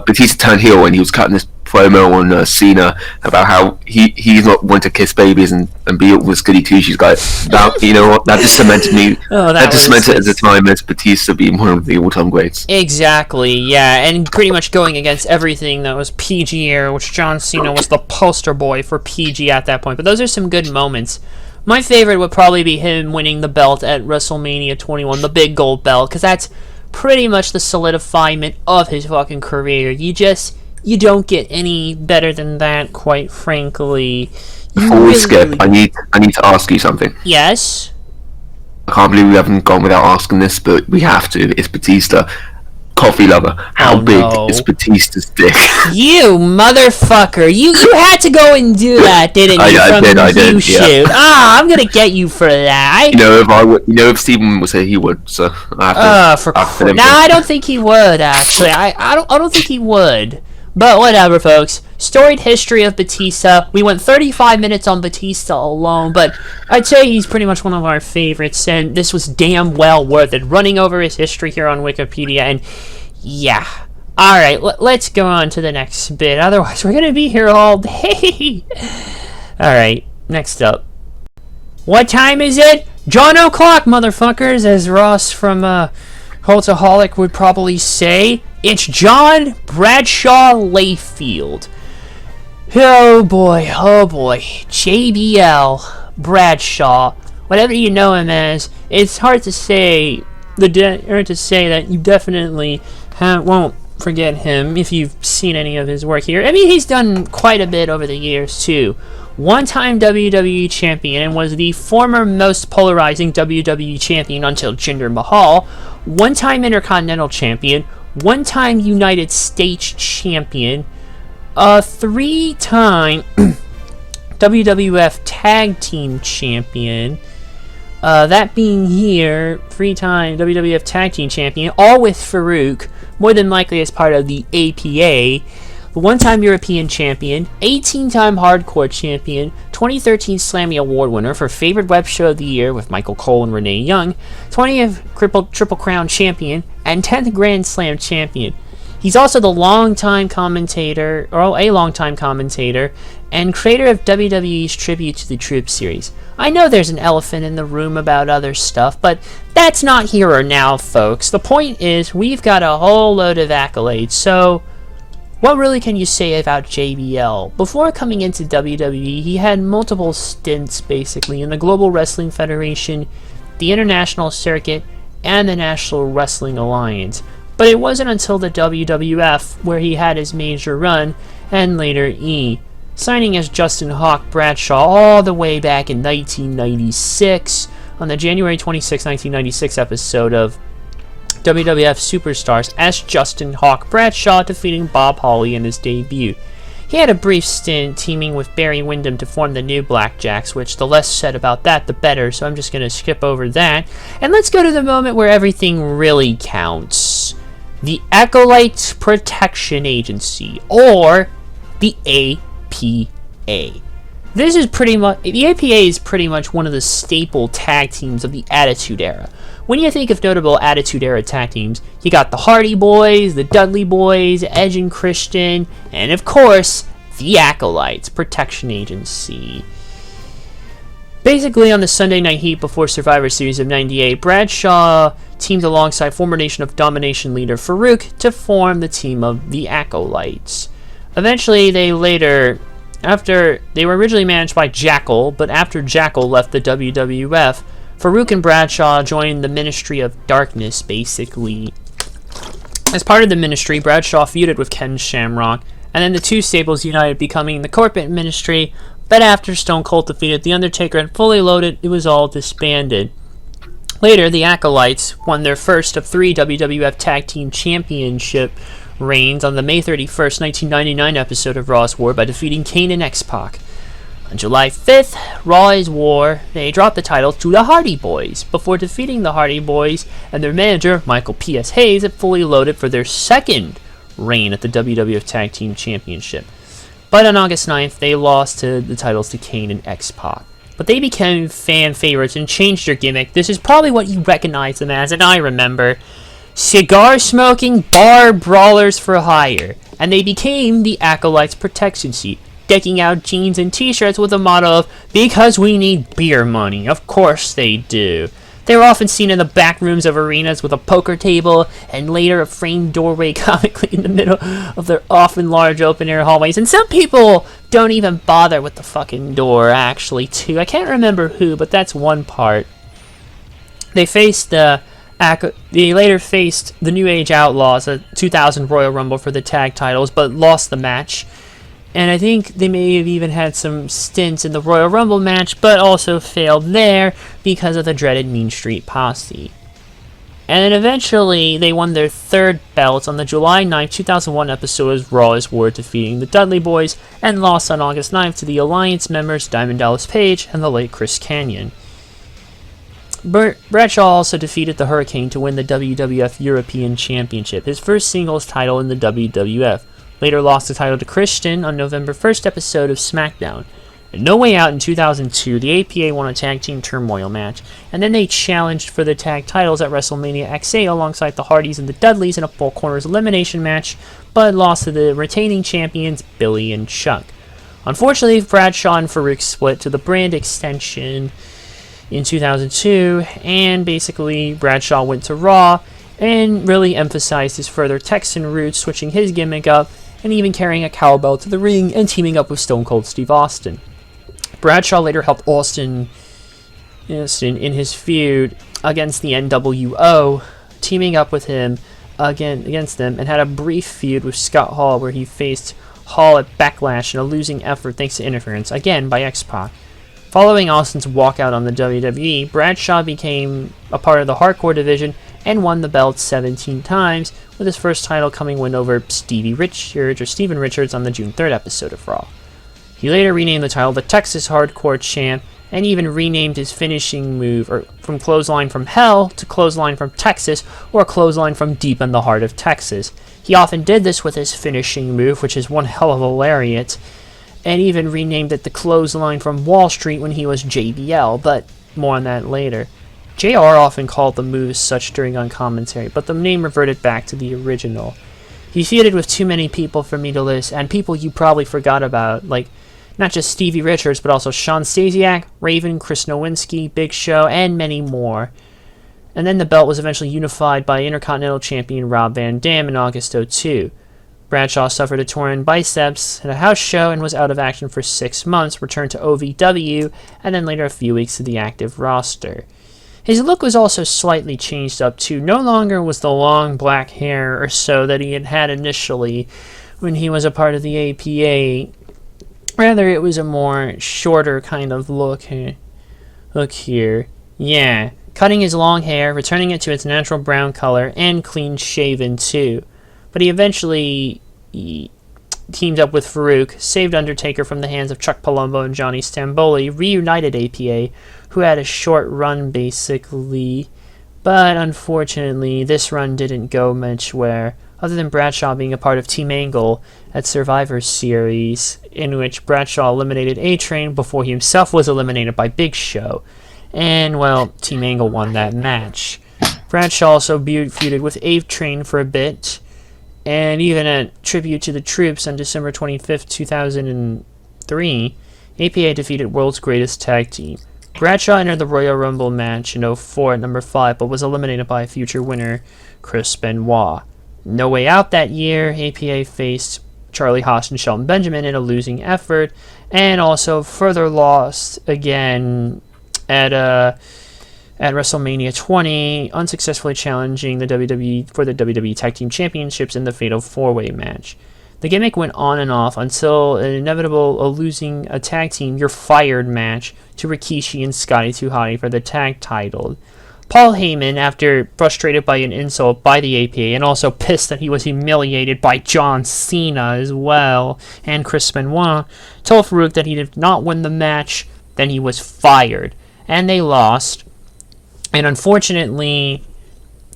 Batista turned heel and he was cutting this promo on Cena about how he's not one to kiss babies and be with goody two shoes guys. That, you know what, that just cemented me. That just cemented at the time as Batista being one of the all-time greats. Exactly, yeah, and pretty much going against everything that was PG era, which John Cena was the poster boy for PG at that point. But those are some good moments. My favorite would probably be him winning the belt at WrestleMania 21, the big gold belt, because that's pretty much the solidifiement of his fucking career. You don't get any better than that, quite frankly. Before we skip, I need to ask you something. Yes? I can't believe we haven't gone without asking this, but we have to. It's Batista. Coffee lover. How big is Batista's dick? You motherfucker. You had to go and do that, didn't you? I did. Shoot. I'm gonna get you for that. If Steven would say he would, so I have to. I don't think he would, actually. I don't think he would. But whatever, folks. Storied history of Batista. We went 35 minutes on Batista alone, but I'd say he's pretty much one of our favorites, and this was damn well worth it. Running over his history here on Wikipedia, and yeah. Alright, let's go on to the next bit. Otherwise, we're gonna be here all day. Alright, next up. What time is it? John O'Clock, motherfuckers, as Ross from Cultaholic would probably say. It's John Bradshaw Layfield. Oh boy. JBL Bradshaw. Whatever you know him as, it's hard to say that you definitely won't forget him if you've seen any of his work here. I mean, he's done quite a bit over the years too. One-time WWE champion and was the former most polarizing WWE champion until Jinder Mahal. One-time Intercontinental champion. One-time United States champion, a three-time WWF Tag Team champion, that being here, three-time WWF Tag Team champion, all with Farouk, more than likely as part of the APA, the one-time European champion, 18-time Hardcore champion, 2013 Slammy Award winner for Favorite Web Show of the Year with Michael Cole and Renee Young, 20th Triple Crown champion, and 10th Grand Slam champion. He's also the longtime commentator, or a longtime commentator, and creator of WWE's Tribute to the Troops series. I know there's an elephant in the room about other stuff, but that's not here or now, folks. The point is, we've got a whole load of accolades, so what really can you say about JBL? Before coming into WWE, he had multiple stints, basically, in the Global Wrestling Federation, the International Circuit, and the National Wrestling Alliance. But it wasn't until the WWF where he had his major run, and later E, signing as Justin Hawk Bradshaw all the way back in 1996 on the January 26, 1996 episode of WWF Superstars as Justin Hawk Bradshaw, defeating Bob Holly in his debut. He had a brief stint teaming with Barry Windham to form the New Blackjacks, which the less said about that, the better, so I'm just going to skip over that. And let's go to the moment where everything really counts. The Acolyte Protection Agency, or the APA. This is pretty much, the APA is pretty much one of the staple tag teams of the Attitude Era. When you think of notable Attitude Era tag teams, you got the Hardy Boys, the Dudley Boys, Edge and Christian, and of course, the Acolytes Protection Agency. Basically, on the Sunday Night Heat before Survivor Series of '98, Bradshaw teamed alongside former Nation of Domination leader Farouk to form the team of the Acolytes. Eventually, after they were originally managed by Jackal, but after Jackal left the WWF, Farouk and Bradshaw joined the Ministry of Darkness, basically. As part of the Ministry, Bradshaw feuded with Ken Shamrock, and then the two stables united, becoming the Corporate Ministry. But after Stone Cold defeated The Undertaker and Fully Loaded, it was all disbanded. Later, the Acolytes won their first of 3 WWF Tag Team Championship reigns on the May 31st, 1999 episode of Raw's War by defeating Kane and X-Pac. On July 5th, Raw is War, they dropped the title to the Hardy Boys, before defeating the Hardy Boys and their manager, Michael P.S. Hayes, at Fully Loaded for their second reign at the WWF Tag Team Championship. But on August 9th, they lost the titles to Kane and X-Pac. But they became fan favorites and changed their gimmick. This is probably what you recognize them as, and I remember. Cigar-smoking bar brawlers for hire. And they became the Acolytes Protection Seat, decking out jeans and t-shirts with the motto of, "Because we need beer money." Of course they do. They were often seen in the back rooms of arenas with a poker table, and later a framed doorway comically in the middle of their often large open-air hallways. And some people don't even bother with the fucking door, actually, too. I can't remember who, but that's one part. They later faced the New Age Outlaws at 2000 Royal Rumble for the tag titles, but lost the match. And I think they may have even had some stints in the Royal Rumble match, but also failed there because of the dreaded Mean Street Posse. And then eventually, they won their third belts on the July 9, 2001 episode of Raw is War, defeating the Dudley Boys, and lost on August 9th to the Alliance members Diamond Dallas Page and the late Chris Kanyon. Bradshaw also defeated the Hurricane to win the WWF European Championship, his first singles title in the WWF. Later lost the title to Christian on November 1st episode of SmackDown. And No Way Out in 2002, the APA won a tag team turmoil match, and then they challenged for the tag titles at WrestleMania XA alongside the Hardys and the Dudleys in a Four Corners elimination match, but lost to the retaining champions Billy and Chuck. Unfortunately, Bradshaw and Farouk split to the brand extension in 2002, and basically Bradshaw went to Raw and really emphasized his further Texan roots, switching his gimmick up and even carrying a cowbell to the ring and teaming up with Stone Cold Steve Austin. Bradshaw later helped Austin in his feud against the NWO, teaming up with him against them, and had a brief feud with Scott Hall where he faced Hall at Backlash in a losing effort thanks to interference, again by X-Pac. Following Austin's walkout on the WWE, Bradshaw became a part of the Hardcore division and won the belt 17 times, with his first title coming win over Steven Richards on the June 3rd episode of Raw. He later renamed the title the Texas Hardcore Champ, and even renamed his finishing move from Clothesline from Hell to Clothesline from Texas, or Clothesline from Deep in the Heart of Texas. He often did this with his finishing move, which is one hell of a lariat, and even renamed it the Clothesline from Wall Street when he was JBL, but more on that later. JR often called the moves such during on commentary, but the name reverted back to the original. He feuded with too many people for me to list, and people you probably forgot about, like not just Stevie Richards, but also Shawn Stasiak, Raven, Chris Nowinski, Big Show, and many more. And then the belt was eventually unified by Intercontinental Champion Rob Van Dam in August '02. Bradshaw suffered a torn biceps at a house show and was out of action for 6 months, returned to OVW, and then later a few weeks to the active roster. His look was also slightly changed up too. No longer was the long black hair or so that he had had initially when he was a part of the APA. Rather, it was a more shorter kind of look here. Look here. Yeah. Cutting his long hair, returning it to its natural brown color, and clean shaven too. But he eventually teamed up with Farouk, saved Undertaker from the hands of Chuck Palumbo and Johnny Stamboli, reunited APA, who had a short run basically. But unfortunately, this run didn't go much where, other than Bradshaw being a part of Team Angle at Survivor Series, in which Bradshaw eliminated A-Train before he himself was eliminated by Big Show. And, well, Team Angle won that match. Bradshaw also feuded with A-Train for a bit, and even a tribute to the troops on December 25th, 2003, APA defeated World's Greatest Tag Team. Bradshaw entered the Royal Rumble match in '04 at number 5, but was eliminated by a future winner, Chris Benoit. No Way Out that year, APA faced Charlie Haas and Shelton Benjamin in a losing effort, and also further lost again at WrestleMania 20, unsuccessfully challenging the WWE for the WWE Tag Team Championships in the Fatal 4-Way match. The gimmick went on and off until an inevitable losing a tag team "You're Fired" match to Rikishi and Scotty 2 Hotty for the tag title. Paul Heyman, after frustrated by an insult by the APA and also pissed that he was humiliated by John Cena as well and Chris Benoit, told Farouk that he did not win the match, then he was fired. And they lost. And unfortunately,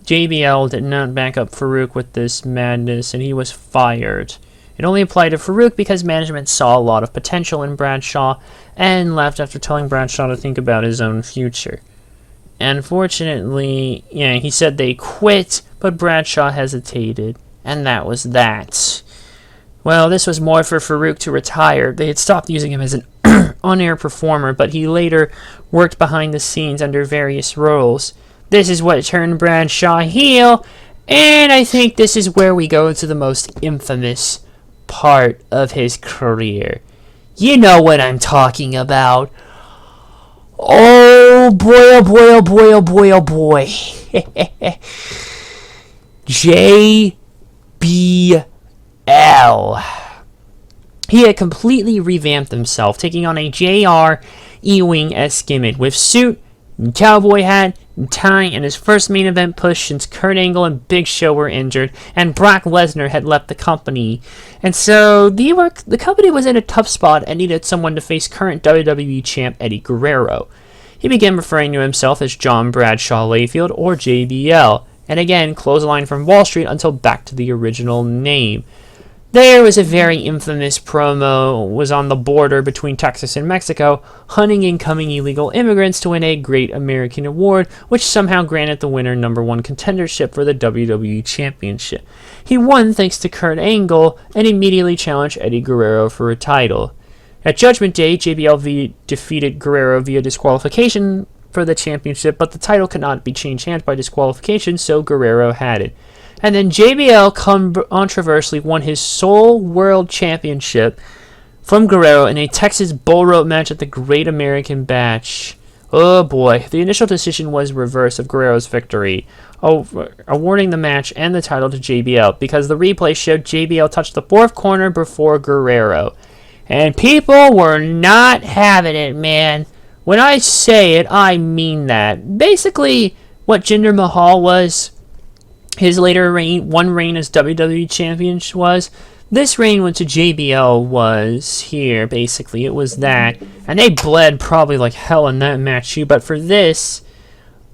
JBL did not back up Farouk with this madness, and he was fired. It only applied to Farouk because management saw a lot of potential in Bradshaw and left after telling Bradshaw to think about his own future. Unfortunately, he said they quit, but Bradshaw hesitated, and that was that. Well, this was more for Farouk to retire. They had stopped using him as an on-air performer, but he later worked behind the scenes under various roles. This is what turned Bradshaw heel, and I think this is where we go to the most infamous part of his career. You know what I'm talking about. Oh boy, oh boy, oh boy, oh boy, oh boy. JBL. He had completely revamped himself, taking on a J.R. Ewing-esque gimmick with suit, and cowboy hat, and tie, and his first main event push since Kurt Angle and Big Show were injured, and Brock Lesnar had left the company. And so the company was in a tough spot and needed someone to face current WWE champ Eddie Guerrero. He began referring to himself as John Bradshaw Layfield, or JBL, and again clothesline from Wall Street until back to the original name. There was a very infamous promo, was on the border between Texas and Mexico, hunting incoming illegal immigrants to win a Great American Award, which somehow granted the winner #1 contendership for the WWE Championship. He won thanks to Kurt Angle, and immediately challenged Eddie Guerrero for a title. At Judgment Day, JBL defeated Guerrero via disqualification for the championship, but the title could not be changed hands by disqualification, so Guerrero had it. And then JBL controversially won his sole world championship from Guerrero in a Texas Bull Rope match at the Great American Bash. Oh boy, the initial decision was reverse of Guerrero's victory, awarding the match and the title to JBL because the replay showed JBL touched the fourth corner before Guerrero. And people were not having it, man. When I say it, I mean that. Basically, what Jinder Mahal was, his later reign as WWE Champion was, this reign went to JBL was here, basically. It was that. And they bled probably like hell in that match too. But for this,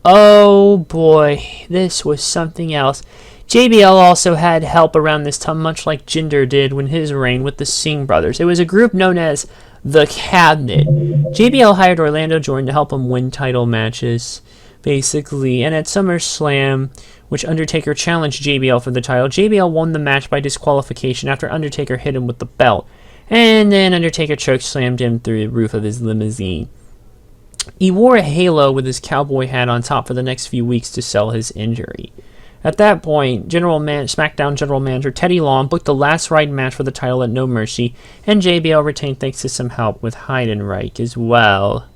oh boy, this was something else. JBL also had help around this time, much like Jinder did when his reign with the Singh brothers. It was a group known as The Cabinet. JBL hired Orlando Jordan to help him win title matches. basically. And at SummerSlam, which Undertaker challenged JBL for the title, JBL won the match by disqualification after Undertaker hit him with the belt. And then Undertaker chokeslammed him through the roof of his limousine. He wore a halo with his cowboy hat on top for the next few weeks to sell his injury. At that point, SmackDown General Manager Teddy Long booked the last ride match for the title at No Mercy, and JBL retained thanks to some help with Heidenreich as well.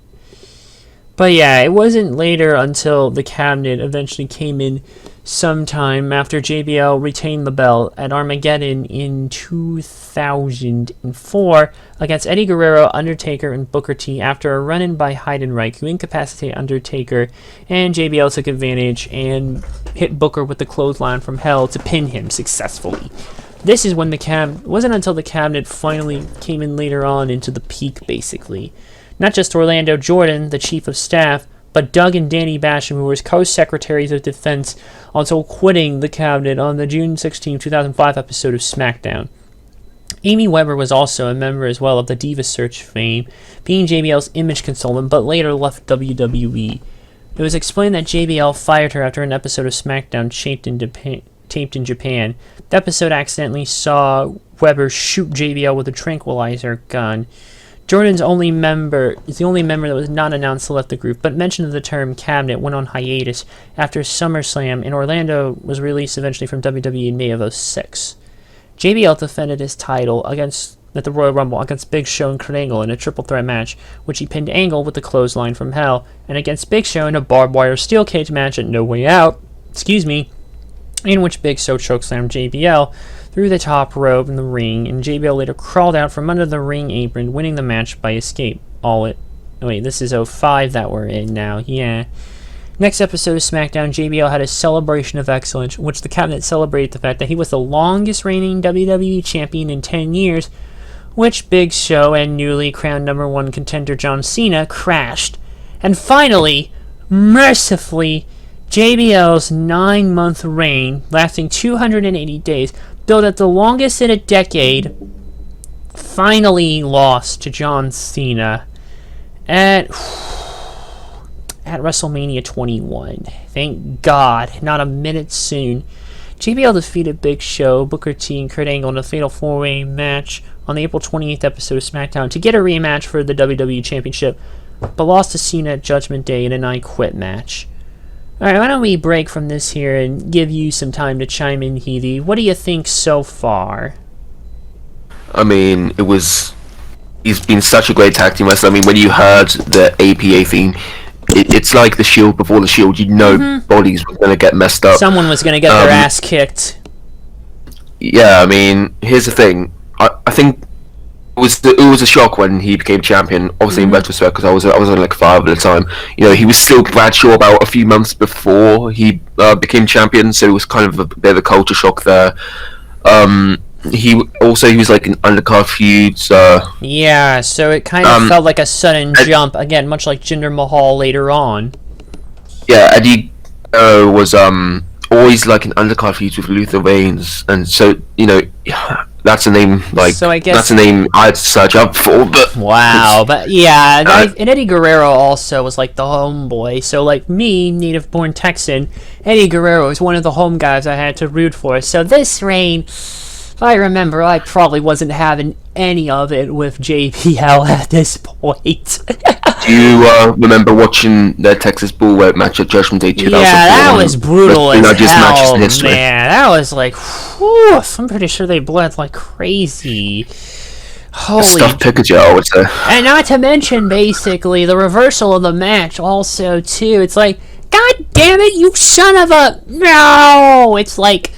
But yeah, it wasn't later until the Cabinet eventually came in sometime after JBL retained the belt at Armageddon in 2004 against Eddie Guerrero, Undertaker, and Booker T after a run-in by Heidenreich, who incapacitated Undertaker, and JBL took advantage and hit Booker with the clothesline from hell to pin him successfully. This is when it wasn't until the Cabinet finally came in later on into the peak, basically. Not just Orlando Jordan, the chief of staff, but Doug and Danny Basham, who were his co-secretaries of defense until quitting the Cabinet on the June 16, 2005 episode of SmackDown. Amy Weber was also a member as well of the Diva Search fame, being JBL's image consultant, but later left WWE. It was explained that JBL fired her after an episode of SmackDown taped in Japan. The episode accidentally saw Weber shoot JBL with a tranquilizer gun. Jordan's the only member that was not announced to left the group, but mention of the term Cabinet went on hiatus after SummerSlam, and Orlando was released eventually from WWE in May of 2006. JBL defended his title at the Royal Rumble against Big Show and Kurt Angle in a triple threat match, which he pinned Angle with the clothesline from hell, and against Big Show in a barbed wire steel cage match at No Way Out, in which Big Show chokeslammed JBL through the top rope in the ring, and JBL later crawled out from under the ring apron, winning the match by escape. This is 05 that we're in now, yeah. Next episode of SmackDown, JBL had a celebration of excellence, in which the Cabinet celebrated the fact that he was the longest reigning WWE champion in 10 years, which Big Show and newly crowned #1 contender John Cena crashed. And finally, mercifully, JBL's 9-month reign, lasting 280 days, billed at the longest in a decade, finally lost to John Cena at WrestleMania 21. Thank God, not a minute soon. JBL defeated Big Show, Booker T, and Kurt Angle in a fatal 4-way match on the April 28th episode of SmackDown to get a rematch for the WWE Championship, but lost to Cena at Judgment Day in an I Quit match. Alright, why don't we break from this here and give you some time to chime in, Heathy. What do you think so far? I mean, he's been such a great tag team wrestler. I mean, when you heard the APA theme, it's like the Shield before the Shield. You know, bodies were going to get messed up. Someone was going to get their ass kicked. Yeah, I mean, here's the thing. I think it was a shock when he became champion. Obviously, in retrospect, because I was only like 5 at the time. You know, he was still Bradshaw about a few months before he became champion, so it was kind of a bit of a culture shock there. He was like an undercard feud. Yeah, so it kind of felt like a sudden jump again, much like Jinder Mahal later on. Yeah, Eddie was always like an undercard feud with Luther Reigns, and so you know. That's a name, that's a name I had to search up for, but... Wow, but yeah, and Eddie Guerrero also was like the homeboy, so like me, native-born Texan, Eddie Guerrero was one of the home guys I had to root for, so this reign, if I remember, I probably wasn't having any of it with JBL at this point. Do you remember watching the Texas Bullrope match at Judgment Day 2004? Yeah, that was brutal as hell, man. That was like, whew, I'm pretty sure they bled like crazy. Holy... Stuffed Pikachu, I would say. And not to mention, basically, the reversal of the match also, too. It's like, God damn it, you son of a... No! It's like,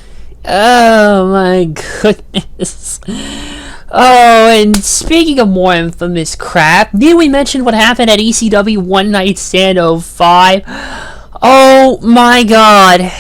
oh my goodness. Oh, and speaking of more infamous crap, did we mention what happened at ECW One Night Stand 05? Oh my god.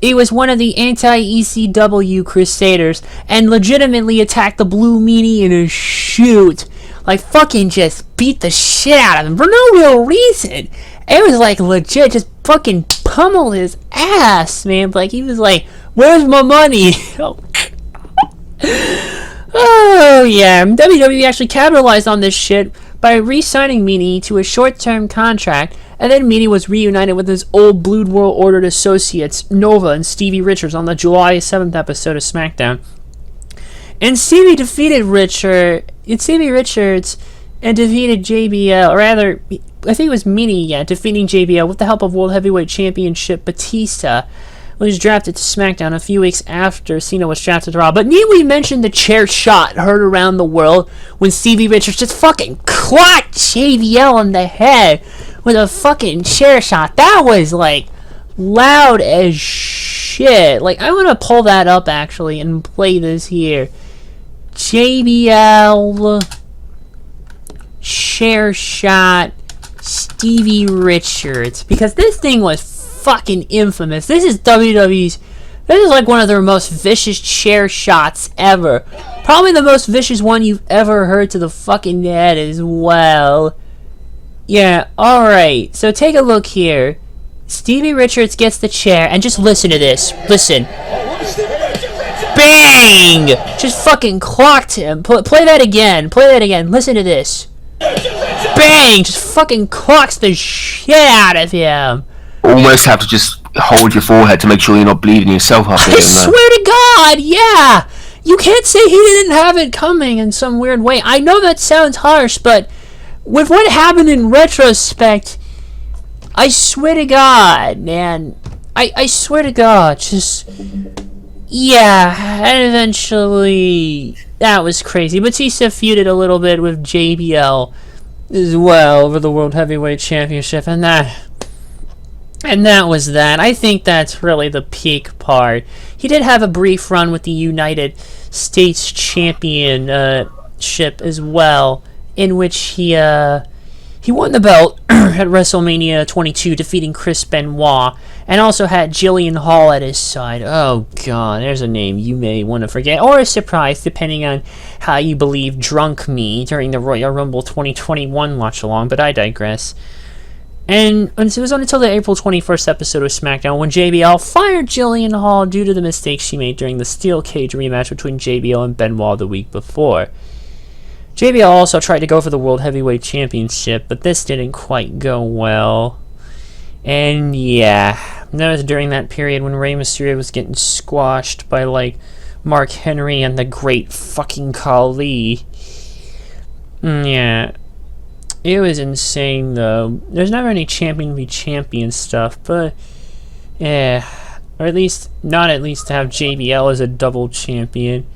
It was one of the anti-ECW Crusaders and legitimately attacked the Blue Meanie in a shoot. Like, fucking just beat the shit out of him for no real reason. It was like legit, just fucking pummel his ass, man. Like, he was like, where's my money? Oh yeah, WWE actually capitalized on this shit by re-signing Meanie to a short-term contract, and then Meanie was reunited with his old Blue World Order associates, Nova and Stevie Richards, on the July 7th episode of SmackDown. And Stevie Richards and defeated JBL, or rather, I think it was Meanie, defeating JBL with the help of World Heavyweight Championship Batista, was drafted to SmackDown a few weeks after Cena was drafted to Raw. But need we mention the chair shot heard around the world when Stevie Richards just fucking clocked JBL in the head with a fucking chair shot? That was, like, loud as shit. Like, I want to pull that up, actually, and play this here. JBL chair shot Stevie Richards, because this thing was fucking infamous. This is WWE's, this is like one of their most vicious chair shots ever. Probably the most vicious one you've ever heard to the fucking head as well. Yeah, alright, so take a look here. Stevie Richards gets the chair, and just listen to this. Listen. Bang! Just fucking clocked him. Play that again. Play that again. Listen to this. Bang! Just fucking clocks the shit out of him. Almost have to just hold your forehead to make sure you're not bleeding yourself up. I swear to God, yeah! You can't say he didn't have it coming in some weird way. I know that sounds harsh, but with what happened in retrospect, I swear to God, man. I swear to God, just... Yeah, and eventually, that was crazy. Batista feuded a little bit with JBL as well over the World Heavyweight Championship, and that was that. I think that's really the peak part. He did have a brief run with the United States Championship as well, in which he won the belt at WrestleMania 22, defeating Chris Benoit, and also had Jillian Hall at his side. Oh god, there's a name you may want to forget, or a surprise, depending on how you believe Drunk Me during the Royal Rumble 2021 watch-along, but I digress. And it was until the April 21st episode of SmackDown when JBL fired Jillian Hall due to the mistake she made during the Steel Cage rematch between JBL and Benoit the week before. JBL also tried to go for the World Heavyweight Championship, but this didn't quite go well. And yeah, that was during that period when Rey Mysterio was getting squashed by, like, Mark Henry and the Great fucking Khali. Yeah. It was insane, though. There's never any champion v champion stuff, but yeah, or at least not to have JBL as a double champion.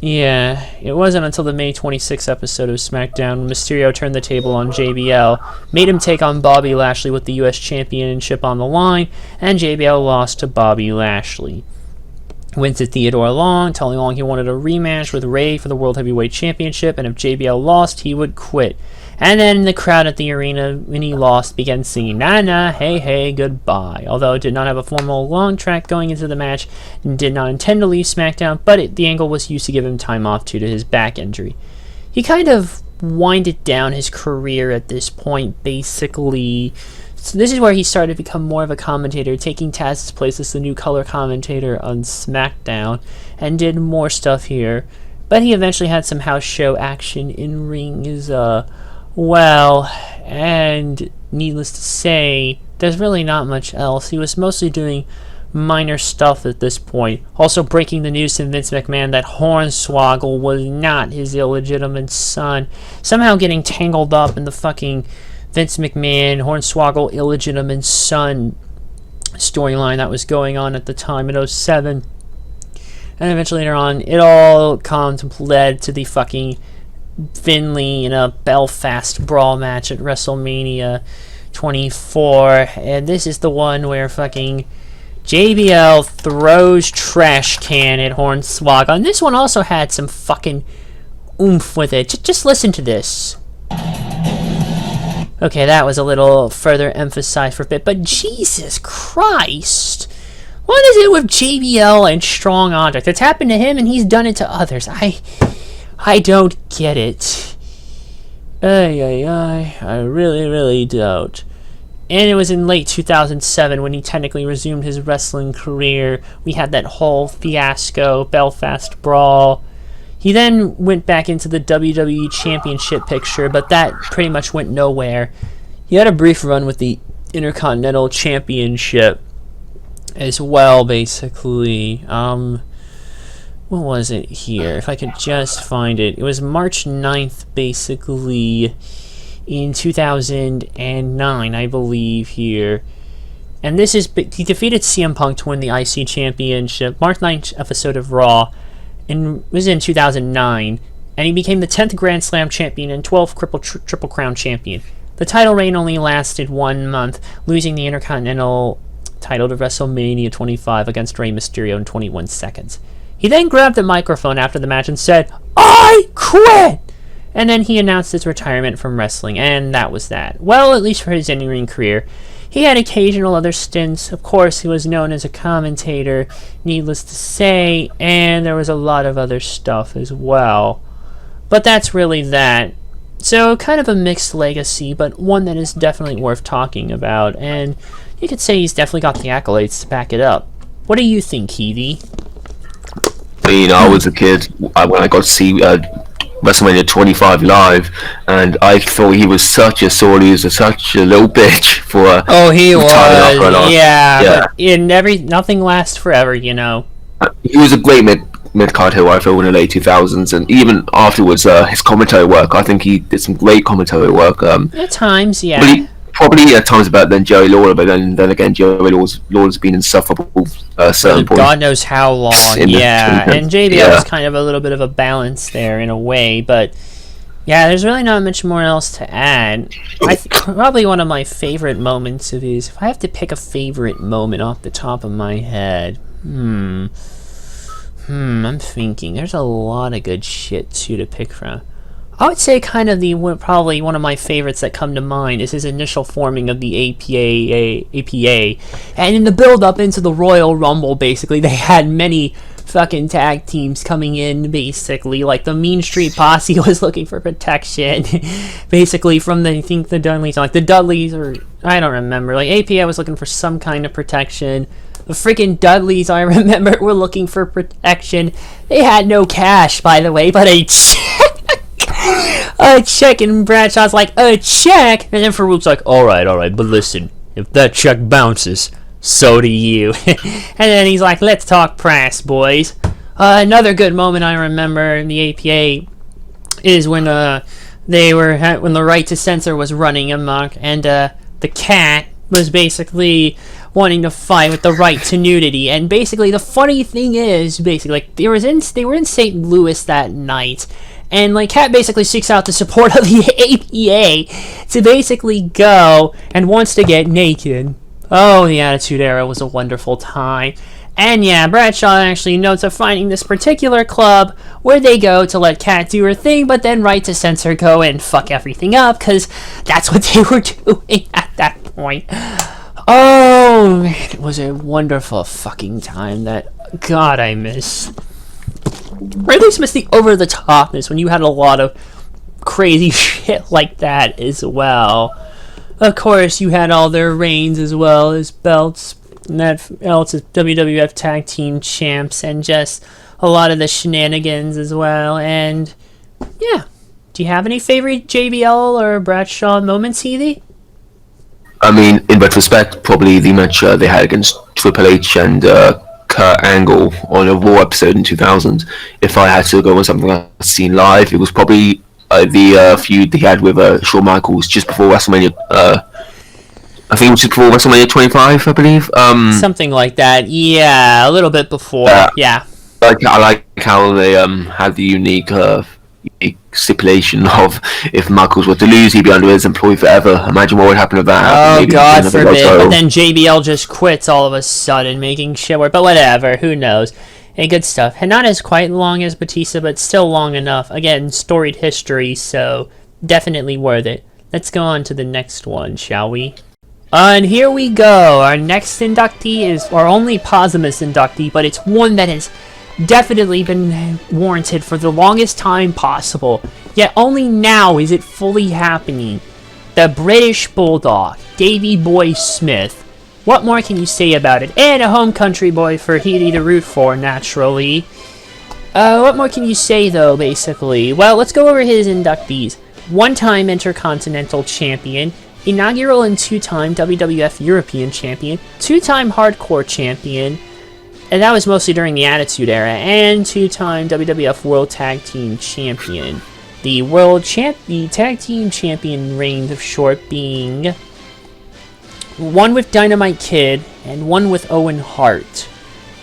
Yeah, it wasn't until the May 26th episode of SmackDown when Mysterio turned the table on JBL, made him take on Bobby Lashley with the US Championship on the line, and JBL lost to Bobby Lashley. Went to Theodore Long, telling Long he wanted a rematch with Ray for the World Heavyweight Championship, and if JBL lost, he would quit. And then the crowd at the arena, when he lost, began singing, "Nah, nah, hey, hey, goodbye." Although it did not have a formal long track going into the match, and did not intend to leave SmackDown, but the angle was used to give him time off due to his back injury. He kind of winded down his career at this point, basically. So this is where he started to become more of a commentator, taking Taz's place as the new color commentator on SmackDown, and did more stuff here. But he eventually had some house show action in ring as well, and needless to say, there's really not much else. He was mostly doing minor stuff at this point. Also breaking the news to Vince McMahon that Hornswoggle was not his illegitimate son. Somehow getting tangled up in the fucking Vince McMahon, Hornswoggle, illegitimate son storyline that was going on at the time in 07. And eventually later on, it all led to the fucking Finley in a Belfast brawl match at WrestleMania 24. And this is the one where fucking JBL throws trash can at Hornswoggle. And this one also had some fucking oomph with it. Just listen to this. Okay, that was a little further emphasized for a bit, but Jesus Christ! What is it with JBL and Strong Object? It's happened to him and he's done it to others. I don't get it. I really don't. And it was in late 2007 when he technically resumed his wrestling career. We had that whole fiasco, Belfast Brawl. He then went back into the WWE Championship picture, but that pretty much went nowhere. He had a brief run with the Intercontinental Championship as well, basically. What was it here? If I could just find it. It was March 9th, basically, in 2009, I believe, here. And this is... He defeated CM Punk to win the IC Championship. March 9th episode of Raw. And it was in 2009. And he became the 10th Grand Slam champion and 12th Triple Crown champion. The title reign only lasted 1 month, losing the Intercontinental title to WrestleMania 25 against Rey Mysterio in 21 seconds. He then grabbed the microphone after the match and said, "I quit!" And then he announced his retirement from wrestling, and that was that. Well, at least for his in-ring career. He had occasional other stints. Of course, he was known as a commentator, needless to say, and there was a lot of other stuff as well. But that's really that. So, kind of a mixed legacy, but one that is definitely worth talking about, and you could say he's definitely got the accolades to back it up. What do you think, Heavey? I was a kid when I got to see WrestleMania 25 live, and I thought he was such a such a little bitch for. Oh, he was. Yeah. Yeah. Nothing lasts forever, you know. He was a great mid-card hero, I feel, in the late 2000s, and even afterwards, his commentary work. I think he did some great commentary work. At times, yeah. Probably at times better than Jerry Lawler, but then again, Jerry Lawler's been insufferable certain points. God knows how long, yeah. And JBL was kind of a little bit of a balance there in a way, but yeah, there's really not much more else to add. Probably one of my favorite moments of his, if I have to pick a favorite moment off the top of my head, I'm thinking. There's a lot of good shit, too, to pick from. I would say kind of probably one of my favorites that come to mind is his initial forming of the APA, and in the build-up into the Royal Rumble, basically, they had many fucking tag teams coming in, basically, like the Mean Street Posse was looking for protection, basically, from I think the Dudleys, like the Dudleys, or I don't remember, like APA was looking for some kind of protection. The freaking Dudleys, I remember, were looking for protection. They had no cash, by the way, but a check, and Bradshaw's like, a check? And then Farouk's like, alright, but listen, if that check bounces, so do you. And then he's like, let's talk price, boys. Another good moment I remember in the APA is when when the Right to Censor was running amok, and the cat was basically wanting to fight with the Right to Nudity. And basically, the funny thing is, basically, like, they were in St. Louis that night, and like Cat basically seeks out the support of the APA to basically go and wants to get naked. Oh, the Attitude Era was a wonderful time. And yeah, Bradshaw actually notes of finding this particular club where they go to let Cat do her thing, but then Right to Censor go and fuck everything up, because that's what they were doing at that point. Oh, man, it was a wonderful fucking time that, God, I miss. Or at least miss the over-the-topness when you had a lot of crazy shit like that as well. Of course, you had all their reigns as well as belts, and that else is WWF Tag Team Champs, and just a lot of the shenanigans as well. And yeah, do you have any favorite JBL or Bradshaw moments, Healy? I mean, in retrospect, probably the match they had against Triple H and Kurt Angle on a Raw episode in 2000. If I had to go on something I've seen live, it was probably the feud he had with Shawn Michaels just before WrestleMania. I think it was just before WrestleMania 25, I believe. Something like that. Yeah, a little bit before. Yeah. I like how they had the unique stipulation of if Michaels were to lose, he'd be under his employ forever. Imagine what would happen if that happened. Oh, God forbid. But then JBL just quits all of a sudden, making shit work. But whatever, who knows? Hey, good stuff. And not as quite long as Batista, but still long enough. Again, storied history, so definitely worth it. Let's go on to the next one, shall we? And here we go. Our next inductee is our only posthumous inductee, but it's one that has definitely been warranted for the longest time possible. Yet only now is it fully happening. The British Bulldog, Davey Boy Smith. What more can you say about it? And a home country boy for Healy to root for, naturally. What more can you say, though, basically? Well, let's go over his inductees. One-time Intercontinental Champion, inaugural and two-time WWF European Champion, two-time Hardcore Champion, and that was mostly during the Attitude Era, and two-time WWF World Tag Team Champion. The Tag Team Champion reigned of short, being one with Dynamite Kid and one with Owen Hart.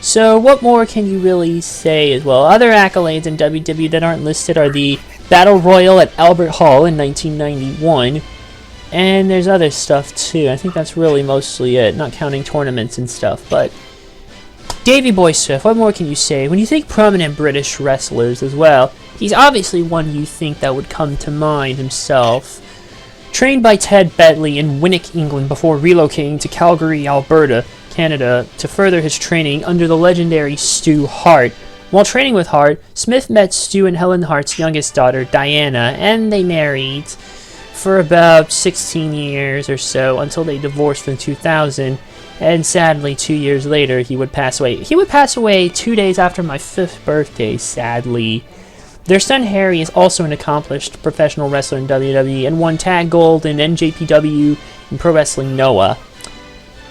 So what more can you really say as well? Other accolades in WWE that aren't listed are the Battle Royal at Albert Hall in 1991, and there's other stuff too. I think that's really mostly it, not counting tournaments and stuff. But Davey Boy Swift, what more can you say? When you think prominent British wrestlers as well, he's obviously one you think that would come to mind himself. Trained by Ted Bentley in Winnick, England, before relocating to Calgary, Alberta, Canada, to further his training under the legendary Stu Hart. While training with Hart, Smith met Stu and Helen Hart's youngest daughter, Diana, and they married for about 16 years or so until they divorced in 2000, and sadly 2 years later he would pass away. He would pass away 2 days after my 5th birthday, sadly. Their son Harry is also an accomplished professional wrestler in WWE and won Tag Gold in NJPW and Pro Wrestling Noah.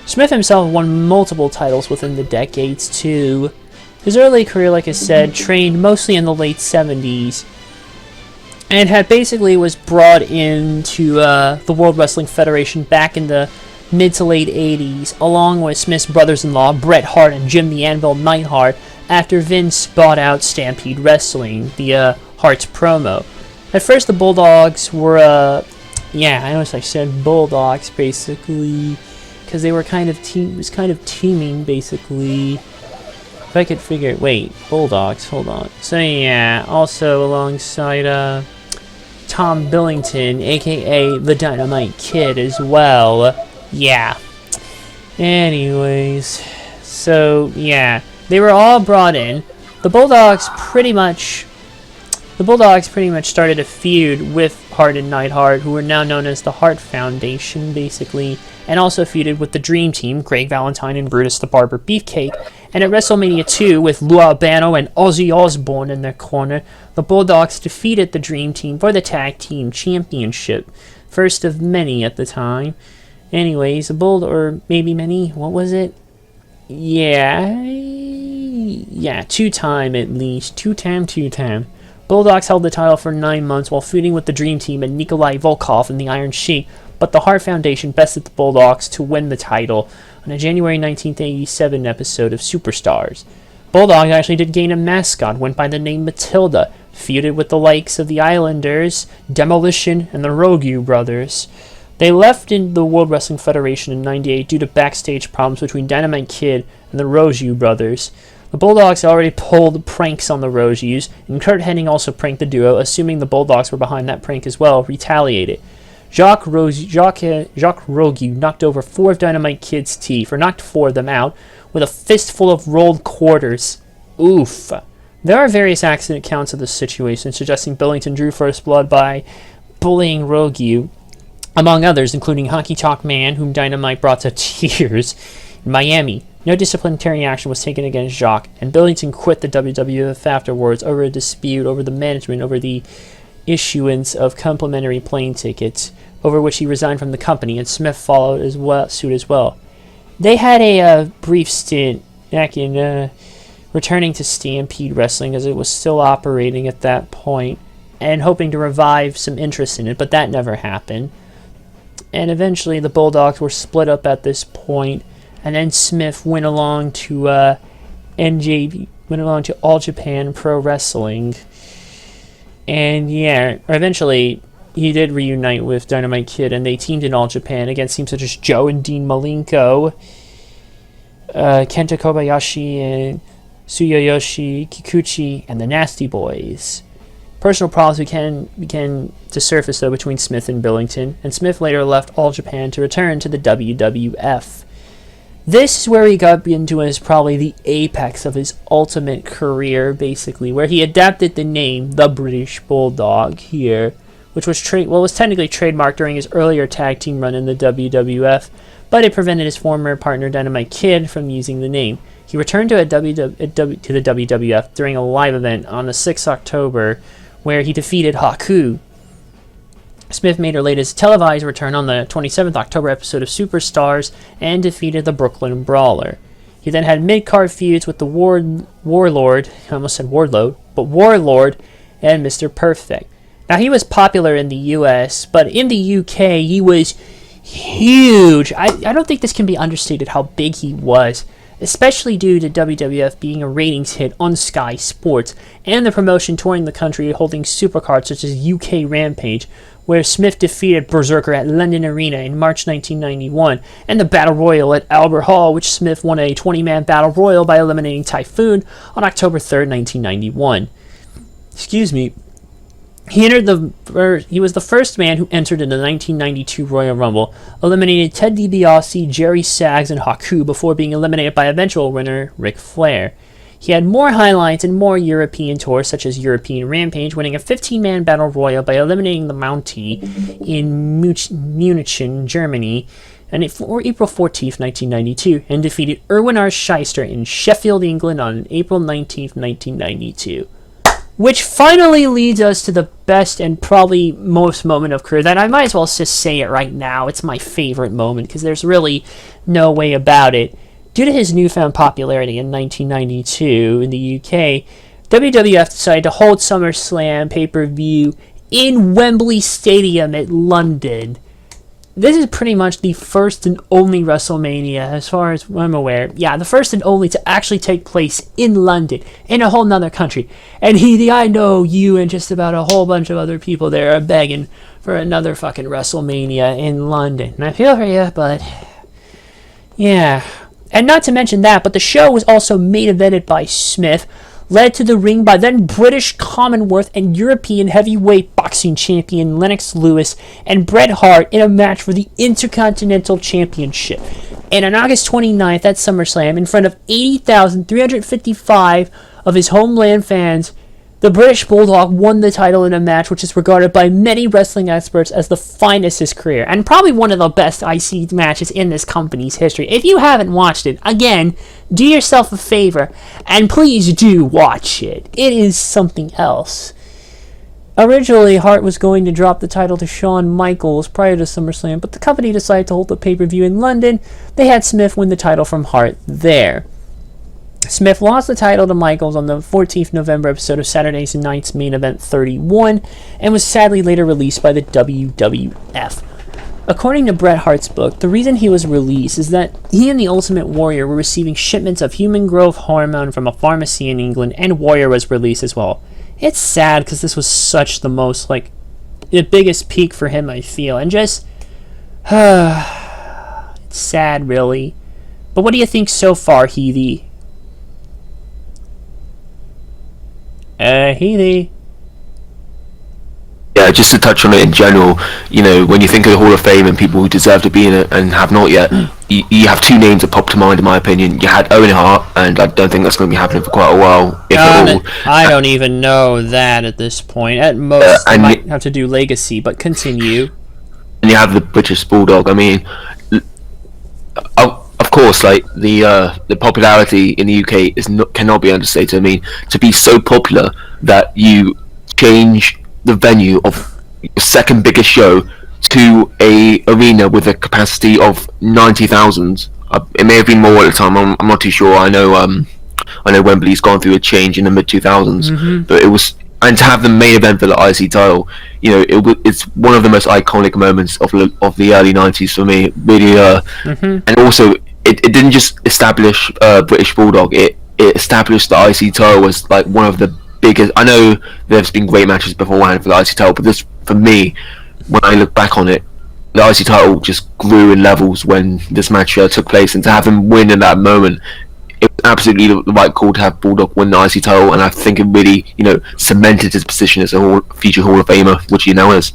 Smith himself won multiple titles within the decades too. His early career, like I said, trained mostly in the late 70s and was brought into the World Wrestling Federation back in the mid to late 80s, along with Smith's brothers-in-law Bret Hart and Jim the Anvil Neidhart, after Vince bought out Stampede Wrestling, the Hart's promo. At first, the Bulldogs were, I noticed I said Bulldogs, basically, because they were kind of teaming, basically. If I could figure, Bulldogs, hold on. So yeah, also alongside, Tom Billington, aka the Dynamite Kid, as well. Yeah. Anyways, so yeah, they were all brought in. The Bulldogs pretty much started a feud with Hart and Neidhart, who are now known as the Hart Foundation, basically, and also feuded with the Dream Team, Greg Valentine and Brutus the Barber Beefcake. And at WrestleMania 2, with Lou Albano and Ozzy Osbourne in their corner, the Bulldogs defeated the Dream Team for the Tag Team Championship, first of many at the time. Anyways, or maybe many, what was it? Yeah, 2-time at least, two-time. Bulldogs held the title for 9 months while feuding with the Dream Team and Nikolai Volkov in the Iron Sheik, but the Hart Foundation bested the Bulldogs to win the title on a January 1987 episode of Superstars. Bulldog actually did gain a mascot, went by the name Matilda, feuded with the likes of the Islanders, Demolition, and the Rogue brothers. They left in the World Wrestling Federation in '98 due to backstage problems between Dynamite Kid and the Rogue brothers. The Bulldogs already pulled pranks on the Rogues, and Kurt Hennig also pranked the duo, assuming the Bulldogs were behind that prank as well, retaliated. Jacques Rogue knocked over 4 of Dynamite Kid's teeth, or knocked 4 of them out, with a fistful of rolled quarters. Oof. There are various accident accounts of this situation, suggesting Billington drew first blood by bullying Rogue, among others, including Honky Tonk Man, whom Dynamite brought to tears. In Miami, no disciplinary action was taken against Jacques, and Billington quit the WWF afterwards over a dispute over the management over the issuance of complimentary plane tickets, over which he resigned from the company, and Smith followed suit as well. They had a brief stint back in returning to Stampede Wrestling, as it was still operating at that point, and hoping to revive some interest in it, but that never happened. And eventually the Bulldogs were split up at this point, and then Smith went along to All Japan Pro Wrestling. And yeah, eventually he did reunite with Dynamite Kid, and they teamed in All Japan against teams such as Joe and Dean Malenko, Kenta Kobayashi and Tsuyoyoshi Kikuchi, and the Nasty Boys. Personal problems began to surface, though, between Smith and Billington, and Smith later left All Japan to return to the WWF. This is where he got into as probably the apex of his ultimate career, basically, where he adapted the name, the British Bulldog, here, which was technically trademarked during his earlier tag team run in the WWF, but it prevented his former partner Dynamite Kid from using the name. He returned to the WWF during a live event on the 6th October, where he defeated Haku. Smith made her latest televised return on the 27th October episode of Superstars and defeated the Brooklyn Brawler. He then had mid-card feuds with the Warlord, I almost said Wardlow, but Warlord and Mr. Perfect. Now, he was popular in the US, but in the UK, he was huge. I don't think this can be understated how big he was, especially due to WWF being a ratings hit on Sky Sports, and the promotion touring the country holding supercards such as UK Rampage, where Smith defeated Berserker at London Arena in March 1991, and the Battle Royal at Albert Hall, which Smith won a 20-man Battle Royal by eliminating Typhoon on October 3rd, 1991. Excuse me. He was the first man who entered in the 1992 Royal Rumble, eliminated Ted DiBiase, Jerry Saggs, and Haku before being eliminated by eventual winner Ric Flair. He had more highlights and more European tours, such as European Rampage, winning a 15-man Battle Royal by eliminating the Mountie in Munich, Germany, and April 14th, 1992, and defeated Erwin R. Shyster in Sheffield, England on April 19th, 1992. Which finally leads us to the best and probably most moment of career that I might as well just say it right now. It's my favorite moment because there's really no way about it. Due to his newfound popularity in 1992 in the UK, WWF decided to hold SummerSlam pay-per-view in Wembley Stadium at London. This is pretty much the first and only WrestleMania, as far as I'm aware. Yeah, the first and only to actually take place in London, in a whole nother country. And I know you and just about a whole bunch of other people there are begging for another fucking WrestleMania in London. And I feel for you, but yeah. And not to mention that, but the show was also main evented by Smith, led to the ring by then British Commonwealth and European heavyweight boxing champion Lennox Lewis and Bret Hart in a match for the Intercontinental Championship. And on August 29th at SummerSlam, in front of 80,355 of his homeland fans, the British Bulldog won the title in a match which is regarded by many wrestling experts as the finest of his career, and probably one of the best IC matches in this company's history. If you haven't watched it, again, do yourself a favor, and please do watch it. It is something else. Originally, Hart was going to drop the title to Shawn Michaels prior to SummerSlam, but the company decided to hold the pay-per-view in London. They had Smith win the title from Hart there. Smith lost the title to Michaels on the 14th November episode of Saturday Night's Main Event 31 and was sadly later released by the WWF. According to Bret Hart's book, the reason he was released is that he and the Ultimate Warrior were receiving shipments of human growth hormone from a pharmacy in England, and Warrior was released as well. It's sad because this was such the biggest peak for him, I feel, and just, it's sad really. But what do you think so far, Heathy? Heathy. Yeah, just to touch on it in general, when you think of the Hall of Fame and people who deserve to be in it and have not yet, you have two names that pop to mind in my opinion. You had Owen Hart, and I don't think that's going to be happening for quite a while, if at all. I don't even know that at this point. At most, I might have to do Legacy, but continue. And you have the British Bulldog. I mean, of course, like the popularity in the UK cannot be understated. I mean, to be so popular that you change the venue of the second biggest show to a arena with a capacity of 90,000. It may have been more at the time. I'm not too sure. I know Wembley's gone through a change in the mid 2000s, but it was, and to have the main event for the IC title, it's one of the most iconic moments of the early 90s for me. Really, and also it didn't just establish British Bulldog. It established the IC title as like one of the biggest. I know there's been great matches beforehand for the IC title, but this, for me, when I look back on it, the IC title just grew in levels when this match took place, and to have him win in that moment, it was absolutely the right call to have Bulldog win the IC title, and I think it really, cemented his position as a future Hall of Famer, which he now is.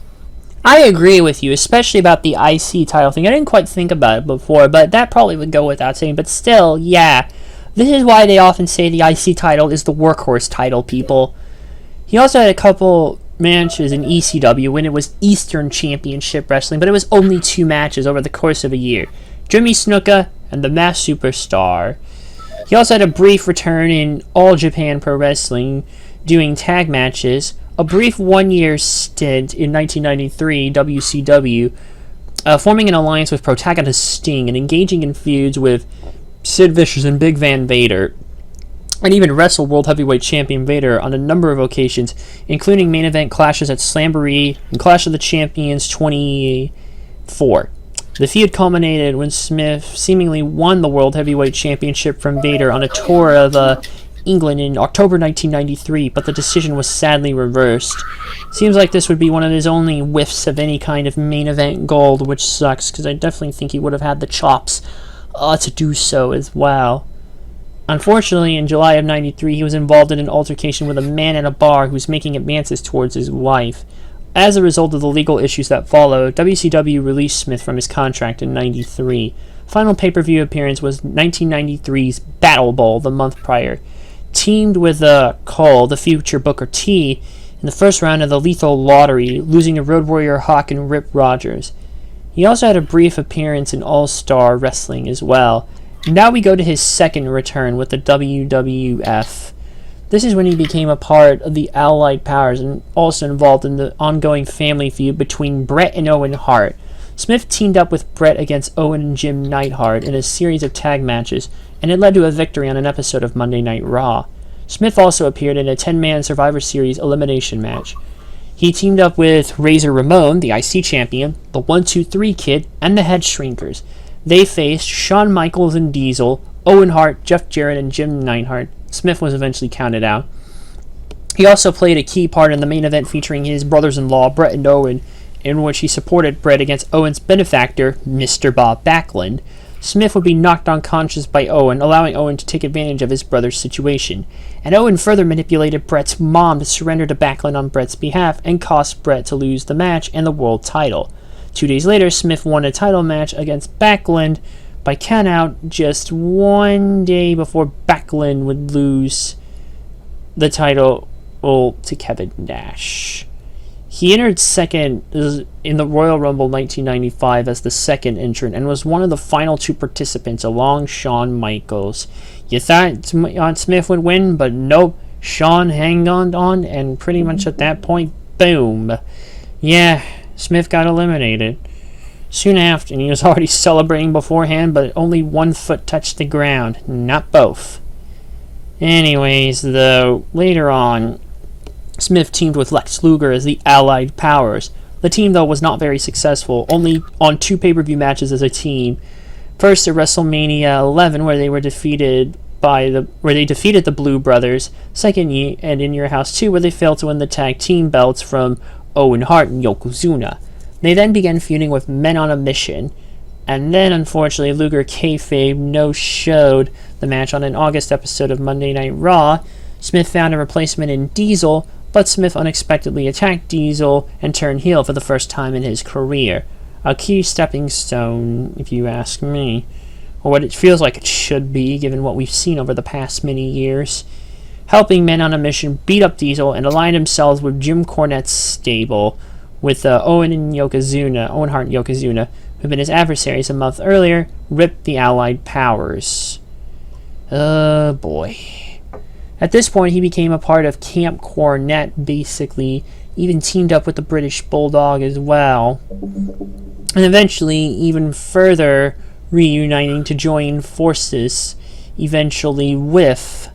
I agree with you, especially about the IC title thing. I didn't quite think about it before, but that probably would go without saying. But still, yeah, this is why they often say the IC title is the workhorse title, people. He also had a couple matches in ECW when it was Eastern Championship Wrestling, but it was only 2 matches over the course of a year. Jimmy Snuka and the Masked Superstar. He also had a brief return in All Japan Pro Wrestling, doing tag matches, a brief 1-year stint in 1993 WCW, forming an alliance with protagonist Sting and engaging in feuds with Sid Vicious and Big Van Vader, and even wrestled World Heavyweight Champion Vader on a number of occasions, including main event clashes at Slamboree and Clash of the Champions 24. The feud culminated when Smith seemingly won the World Heavyweight Championship from Vader on a tour of England in October 1993, but the decision was sadly reversed. Seems like this would be one of his only whiffs of any kind of main event gold, which sucks, because I definitely think he would have had the chops to do so as well. Unfortunately, in July of 93, he was involved in an altercation with a man at a bar who was making advances towards his wife. As a result of the legal issues that followed, WCW released Smith from his contract in 93. Final pay-per-view appearance was 1993's Battle Bowl the month prior. Teamed with Cole, the future Booker T, in the first round of the Lethal Lottery, losing to Road Warrior Hawk and Rip Rogers. He also had a brief appearance in All-Star Wrestling as well. Now we go to his second return with the WWF. This is when he became a part of the Allied Powers and also involved in the ongoing family feud between Bret and Owen Hart. Smith teamed up with Bret against Owen and Jim Neidhart in a series of tag matches, and it led to a victory on an episode of Monday Night Raw. Smith also appeared in a 10-man Survivor Series elimination match. He teamed up with Razor Ramon, the IC champion, the 1-2-3 Kid, and the Head Shrinkers. They faced Shawn Michaels and Diesel, Owen Hart, Jeff Jarrett, and Jim Neidhart. Smith was eventually counted out. He also played a key part in the main event featuring his brothers-in-law, Bret and Owen, in which he supported Bret against Owen's benefactor, Mr. Bob Backlund. Smith would be knocked unconscious by Owen, allowing Owen to take advantage of his brother's situation. And Owen further manipulated Bret's mom to surrender to Backlund on Bret's behalf and caused Bret to lose the match and the world title. 2 days later, Smith won a title match against Backlund by countout just 1 day before Backlund would lose the title to Kevin Nash. He entered second in the Royal Rumble 1995 as the second entrant and was one of the final 2 participants along Shawn Michaels. You thought Smith would win, but nope. Shawn hung on, and pretty much at that point, boom. Yeah, Smith got eliminated. Soon after, and he was already celebrating beforehand, but only 1 foot touched the ground, not both. Anyways, though, later on, Smith teamed with Lex Luger as the Allied Powers. The team, though, was not very successful, only on 2 pay-per-view matches as a team. First at WrestleMania 11, where they defeated the Blue Brothers. Second, and In Your House 2, where they failed to win the tag team belts from Owen Hart and Yokozuna. They then began feuding with Men on a Mission, and then, unfortunately, Luger kayfabe no-showed the match on an August episode of Monday Night Raw. Smith found a replacement in Diesel, but Smith unexpectedly attacked Diesel and turned heel for the first time in his career. A key stepping stone, if you ask me, or what it feels like it should be, given what we've seen over the past many years. Helping Men on a Mission beat up Diesel and align themselves with Jim Cornette's stable, with Owen Hart and Yokozuna, who had been his adversaries a month earlier, ripped the Allied Powers. Oh boy. At this point, he became a part of Camp Cornette, basically, even teamed up with the British Bulldog as well, and eventually even further reuniting to join forces, eventually with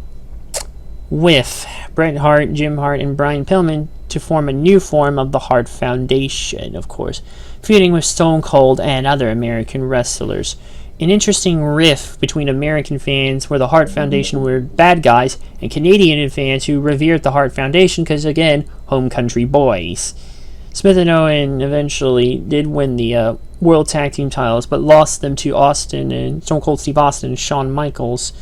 Bret Hart, Jim Hart, and Brian Pillman to form a new form of the Hart Foundation, of course, feuding with Stone Cold and other American wrestlers. An interesting riff between American fans where the Hart Foundation were bad guys and Canadian fans who revered the Hart Foundation because, again, home country boys. Smith and Owen eventually did win the World Tag Team titles, but lost them to Austin and Stone Cold Steve Austin and Shawn Michaels,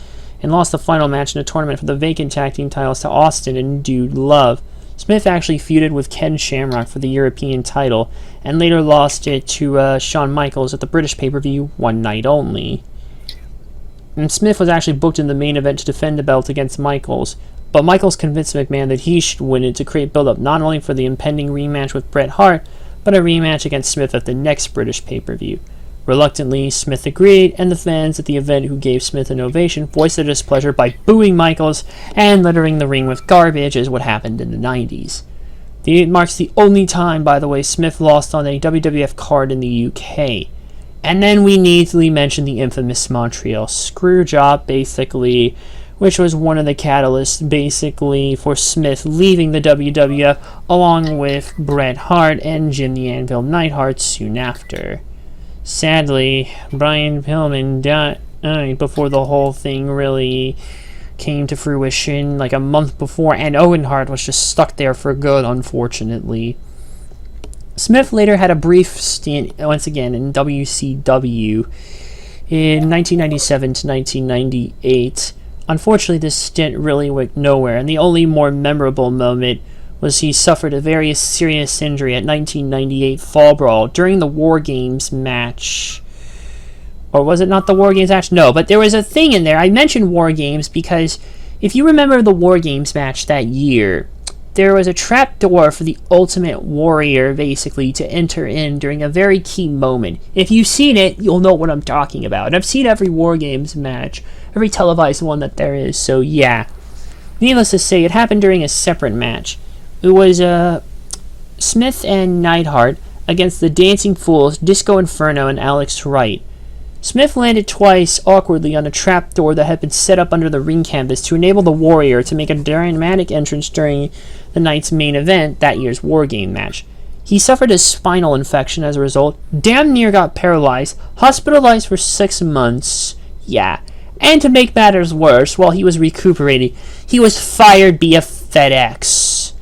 and lost the final match in a tournament for the vacant tag team titles to Austin and Dude Love. Smith actually feuded with Ken Shamrock for the European title, and later lost it to Shawn Michaels at the British pay-per-view one night only. And Smith was actually booked in the main event to defend the belt against Michaels, but Michaels convinced McMahon that he should win it to create build-up not only for the impending rematch with Bret Hart, but a rematch against Smith at the next British pay-per-view. Reluctantly, Smith agreed, and the fans at the event who gave Smith an ovation voiced their displeasure by booing Michaels and littering the ring with garbage, as what happened in the 90s. It marks the only time, by the way, Smith lost on a WWF card in the UK. And then we need to mention the infamous Montreal Screwjob, basically, which was one of the catalysts, basically, for Smith leaving the WWF, along with Bret Hart and Jim the Anvil Neidhart soon after. Sadly, Brian Pillman died before the whole thing really came to fruition, like a month before, and Owen Hart was just stuck there for good, unfortunately. Smith later had a brief stint, once again, in WCW in 1997 to 1998. Unfortunately, this stint really went nowhere, and the only more memorable moment was he suffered a very serious injury at 1998 Fall Brawl during the War Games match. Or was it not the War Games match? No, but there was a thing in there. I mentioned War Games because if you remember the War Games match that year, there was a trap door for the Ultimate Warrior, basically, to enter in during a very key moment. If you've seen it, you'll know what I'm talking about. And I've seen every War Games match, every televised one that there is, so yeah. Needless to say, it happened during a separate match. It was Smith and Neidhart against the Dancing Fools, Disco Inferno, and Alex Wright. Smith landed twice awkwardly on a trapdoor that had been set up under the ring canvas to enable the Warrior to make a dramatic entrance during the night's main event, that year's War Game match. He suffered a spinal infection as a result, damn near got paralyzed, hospitalized for 6 months, yeah. And to make matters worse, while he was recuperating, he was fired via FedEx.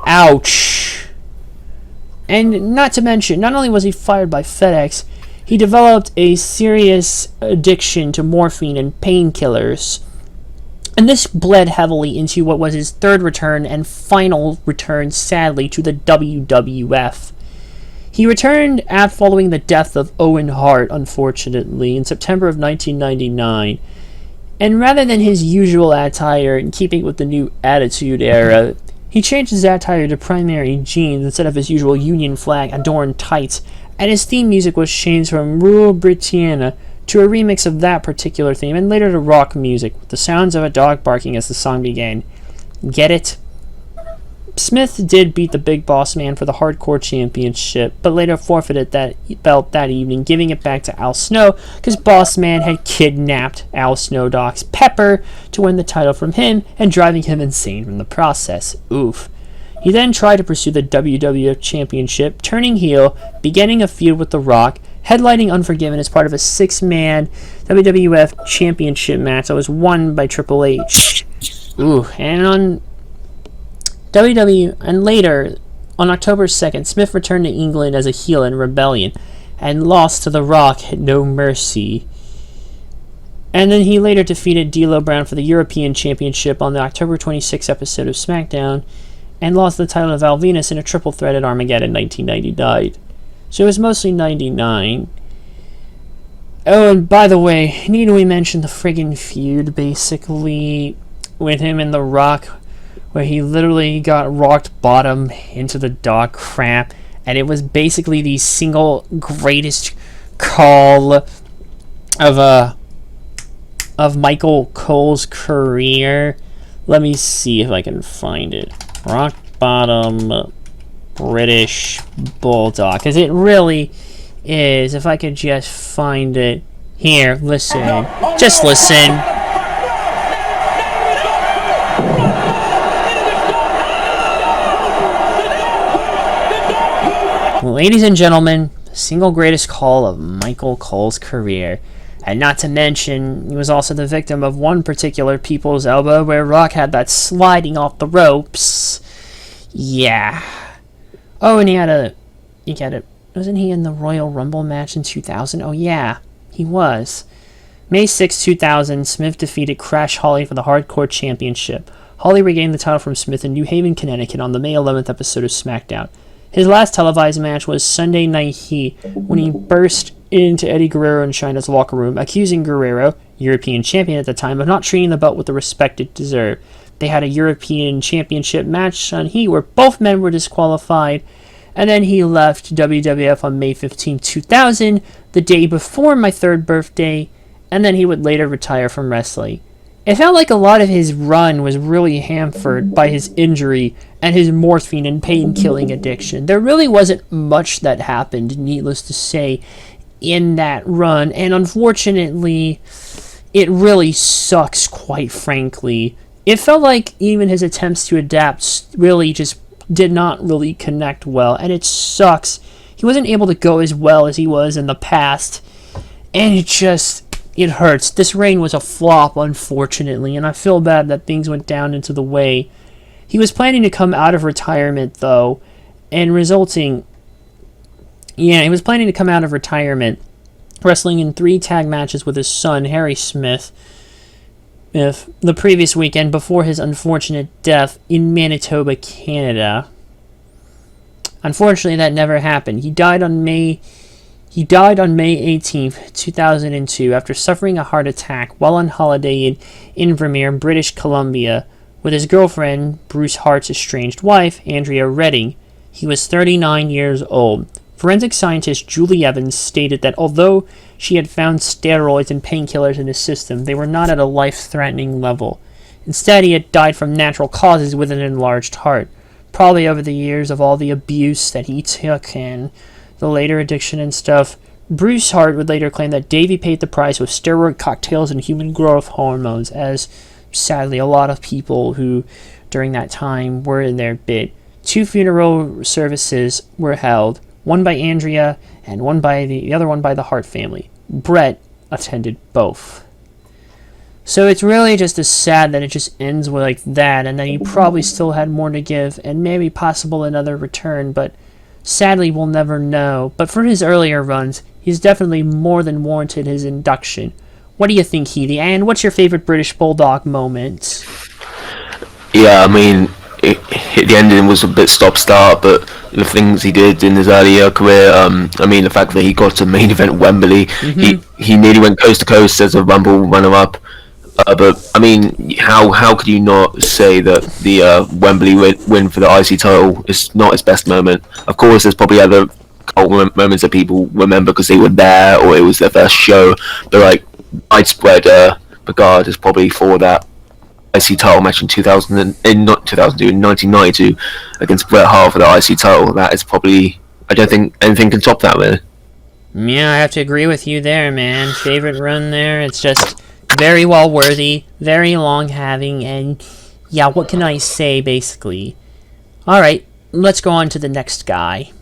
Ouch. And not to mention, not only was he fired by FedEx, he developed a serious addiction to morphine and painkillers. And this bled heavily into what was his third return and final return, sadly, to the WWF. He returned after following the death of Owen Hart, unfortunately, in September of 1999. And rather than his usual attire, in keeping with the new Attitude Era, he changed his attire to primary jeans instead of his usual Union flag adorned tights, and his theme music was changed from Rule Britannia to a remix of that particular theme, and later to rock music, with the sounds of a dog barking as the song began. Get it? Smith did beat the Big Boss Man for the Hardcore Championship, but later forfeited that belt that evening, giving it back to Al Snow, because Boss Man had kidnapped Al Snow Doc's Pepper to win the title from him, and driving him insane from the process. Oof. He then tried to pursue the WWF Championship, turning heel, beginning a feud with The Rock, headlining Unforgiven as part of a 6-man WWF Championship match that was won by Triple H. Ooh, and later, on October 2nd, Smith returned to England as a heel in Rebellion, and lost to The Rock at No Mercy. And then he later defeated D'Lo Brown for the European Championship on the October 26th episode of SmackDown, and lost the title to Val Venus in a triple threat at Armageddon 1999. So it was mostly 99. Oh, and by the way, need we mention the friggin' feud, basically, with him and The Rock, where he literally got rocked bottom into the dog crap, and it was basically the single greatest call of Michael Cole's career. Let me see if I can find it. Rock bottom British Bulldog, because it really is. If I could just find it here, listen, just listen. Ladies and gentlemen, the single greatest call of Michael Cole's career. And not to mention, he was also the victim of one particular people's elbow where Rock had that sliding off the ropes. Yeah. Oh, and he had a, wasn't he in the Royal Rumble match in 2000? Oh yeah, he was. May 6, 2000, Smith defeated Crash Holly for the Hardcore Championship. Holly regained the title from Smith in New Haven, Connecticut on the May 11th episode of SmackDown. His last televised match was Sunday Night Heat, when he burst into Eddie Guerrero and Chyna's locker room, accusing Guerrero, European champion at the time, of not treating the belt with the respect it deserved. They had a European Championship match on Heat where both men were disqualified. And then he left WWF on May 15, 2000, the day before my 3rd birthday, and then he would later retire from wrestling. It felt like a lot of his run was really hampered by his injury and his morphine and pain-killing addiction. There really wasn't much that happened, needless to say, in that run, and unfortunately, it really sucks, quite frankly. It felt like even his attempts to adapt really just did not really connect well, and it sucks. He wasn't able to go as well as he was in the past, and it hurts. This reign was a flop, unfortunately, and I feel bad that things went down into the way. He was planning to come out of retirement, though, he was planning to come out of retirement, wrestling in 3 tag matches with his son, Harry Smith, the previous weekend before his unfortunate death in Manitoba, Canada. Unfortunately, that never happened. He died on May 18th, 2002, after suffering a heart attack while on holiday in Invermere, British Columbia, with his girlfriend, Bruce Hart's estranged wife, Andrea Redding. He was 39 years old. Forensic scientist Julie Evans stated that although she had found steroids and painkillers in his system, they were not at a life-threatening level. Instead, he had died from natural causes with an enlarged heart, probably over the years of all the abuse that he took and the later addiction and stuff. Bruce Hart would later claim that Davey paid the price with steroid cocktails and human growth hormones, as sadly a lot of people who during that time were in their bit. 2 funeral services were held, one by Andrea and the other one by the Hart family. Brett attended both. So it's really just as sad that it just ends with like that, and that he probably still had more to give and maybe possible another return, but sadly we'll never know. But for his earlier runs, he's definitely more than warranted his induction. What do you think, Healy? And what's your favorite British Bulldog moment? Yeah, I mean, the ending was a bit stop-start, but the things he did in his earlier career, I mean, the fact that he got to main event Wembley, he nearly went coast to coast as a Rumble runner-up. But I mean, how could you not say that the Wembley win for the IC title is not his best moment? Of course, there's probably other cult moments that people remember because they were there or it was their first show. But like widespread regard is probably for that IC title match in 1992 against Bret Hart for the IC title. That is probably, I don't think anything can top that, really. Yeah, I have to agree with you there, man. Favorite run there. It's just very well worthy, very long having, and yeah, what can I say, basically? Alright, let's go on to the next guy.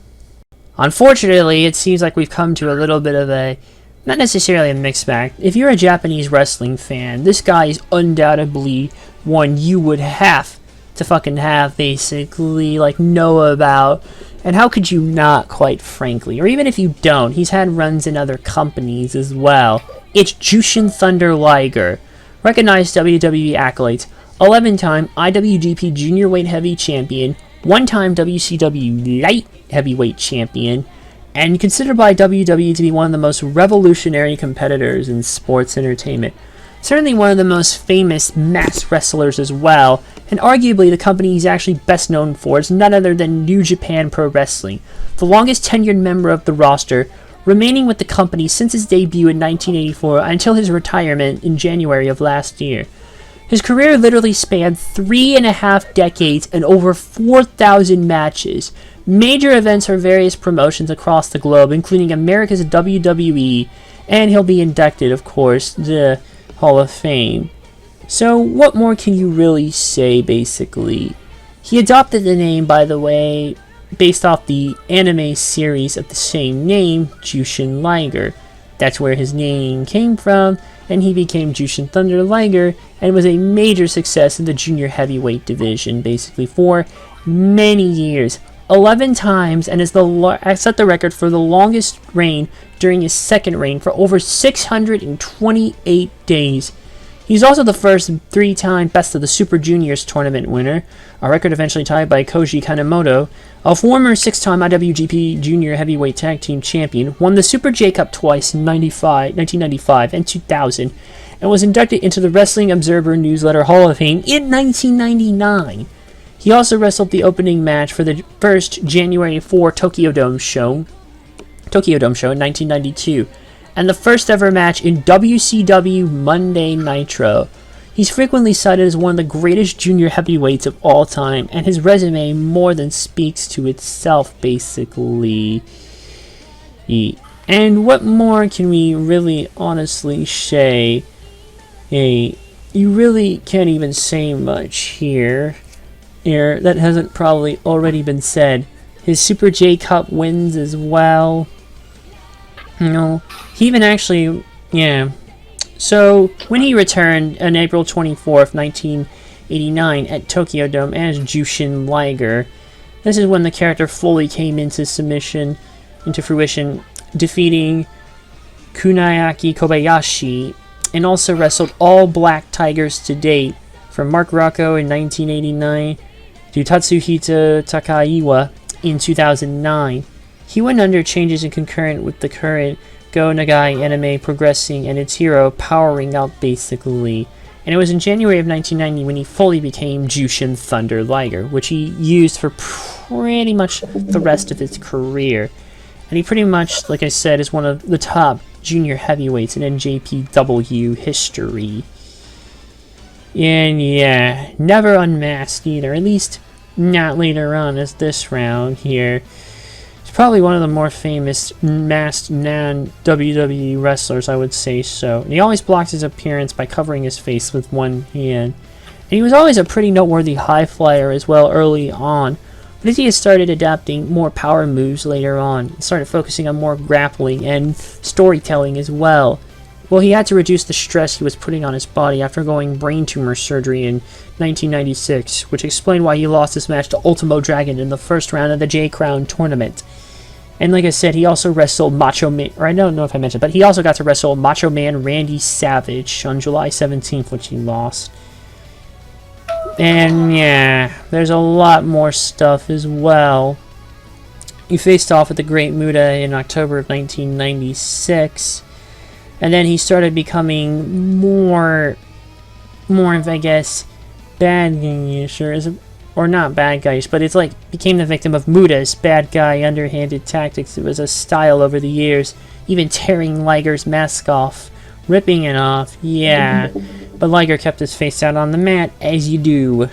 Unfortunately, it seems like we've come to a little bit of a, not necessarily a mixed bag. If you're a Japanese wrestling fan, this guy is undoubtedly one you would have to fucking have, basically, like, know about. And how could you not, quite frankly? Or even if you don't, he's had runs in other companies as well. It's Jushin Thunder Liger, recognized WWE Accolades, 11-time IWGP Junior Weight Heavy Champion, 1-time WCW Light Heavyweight Champion, and considered by WWE to be one of the most revolutionary competitors in sports entertainment. Certainly one of the most famous mass wrestlers as well, and arguably the company he's actually best known for is none other than New Japan Pro Wrestling, the longest tenured member of the roster, remaining with the company since his debut in 1984 until his retirement in January of last year. His career literally spanned 3.5 decades and over 4,000 matches, major events for various promotions across the globe, including America's WWE, and he'll be inducted, of course, the Hall of Fame. So what more can you really say, basically? He adopted the name, by the way, based off the anime series of the same name, Jushin Liger. That's where his name came from, and he became Jushin Thunder Liger, and was a major success in the junior heavyweight division, basically, for many years. 11 times, and is set the record for the longest reign during his second reign for over 628 days. He's also the first 3-time Best of the Super Juniors tournament winner, a record eventually tied by Koji Kanemoto, a former 6-time IWGP Junior Heavyweight Tag Team Champion, won the Super J Cup twice in 1995 and 2000, and was inducted into the Wrestling Observer Newsletter Hall of Fame in 1999. He also wrestled the opening match for the first January 4 Tokyo Dome show in 1992, and the first ever match in WCW Monday Nitro. He's frequently cited as one of the greatest junior heavyweights of all time, and his resume more than speaks to itself, basically. And what more can we really honestly say? You really can't even say much here that hasn't probably already been said. His Super J Cup wins as well. He even actually, So, when he returned on April 24th, 1989 at Tokyo Dome as Jushin Liger, this is when the character fully came into fruition, defeating Kunayaki Kobayashi, and also wrestled all Black Tigers to date, from Mark Rocco in 1989 to Tatsuhito Takaiwa in 2009. He went under changes in concurrent with the current Go Nagai anime progressing and its hero powering up, basically. And it was in January of 1990 when he fully became Jushin Thunder Liger, which he used for pretty much the rest of his career. And he pretty much, like I said, is one of the top junior heavyweights in NJPW history. And never unmasked either, at least not later on as this round here. He's probably one of the more famous masked non-WWE wrestlers, I would say so. And he always blocked his appearance by covering his face with one hand. And he was always a pretty noteworthy high flyer as well early on. But as he has started adapting more power moves later on, started focusing on more grappling and storytelling as well. Well, he had to reduce the stress he was putting on his body after going brain tumor surgery in 1996, which explained why he lost his match to Ultimo Dragon in the first round of the J-Crown tournament. And like I said, he also wrestled Macho Man, or I don't know if I mentioned, but he also got to wrestle Macho Man Randy Savage on July 17th, which he lost. And there's a lot more stuff as well. He faced off with the Great Muta in October of 1996. And then he started becoming more of, I guess, bad guy-ish, or not bad guyish, but it's like became the victim of Muta's bad guy underhanded tactics. It was a style over the years, even tearing Liger's mask off, ripping it off, But Liger kept his face out on the mat, as you do.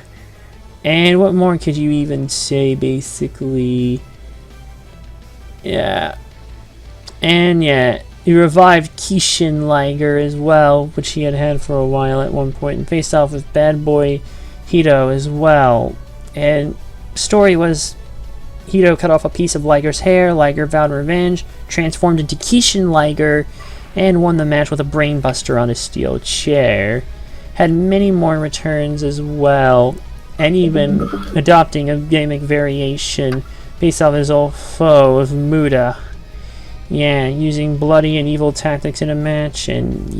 And what more could you even say, basically? And he revived Kishin Liger as well, which he had for a while at one point, and faced off with Bad Boy Hito as well. And story was Hito cut off a piece of Liger's hair, Liger vowed revenge, transformed into Kishin Liger, and won the match with a brainbuster on a steel chair. Had many more returns as well, and even adopting a gimmick variation based off his old foe of Muta. Using bloody and evil tactics in a match, and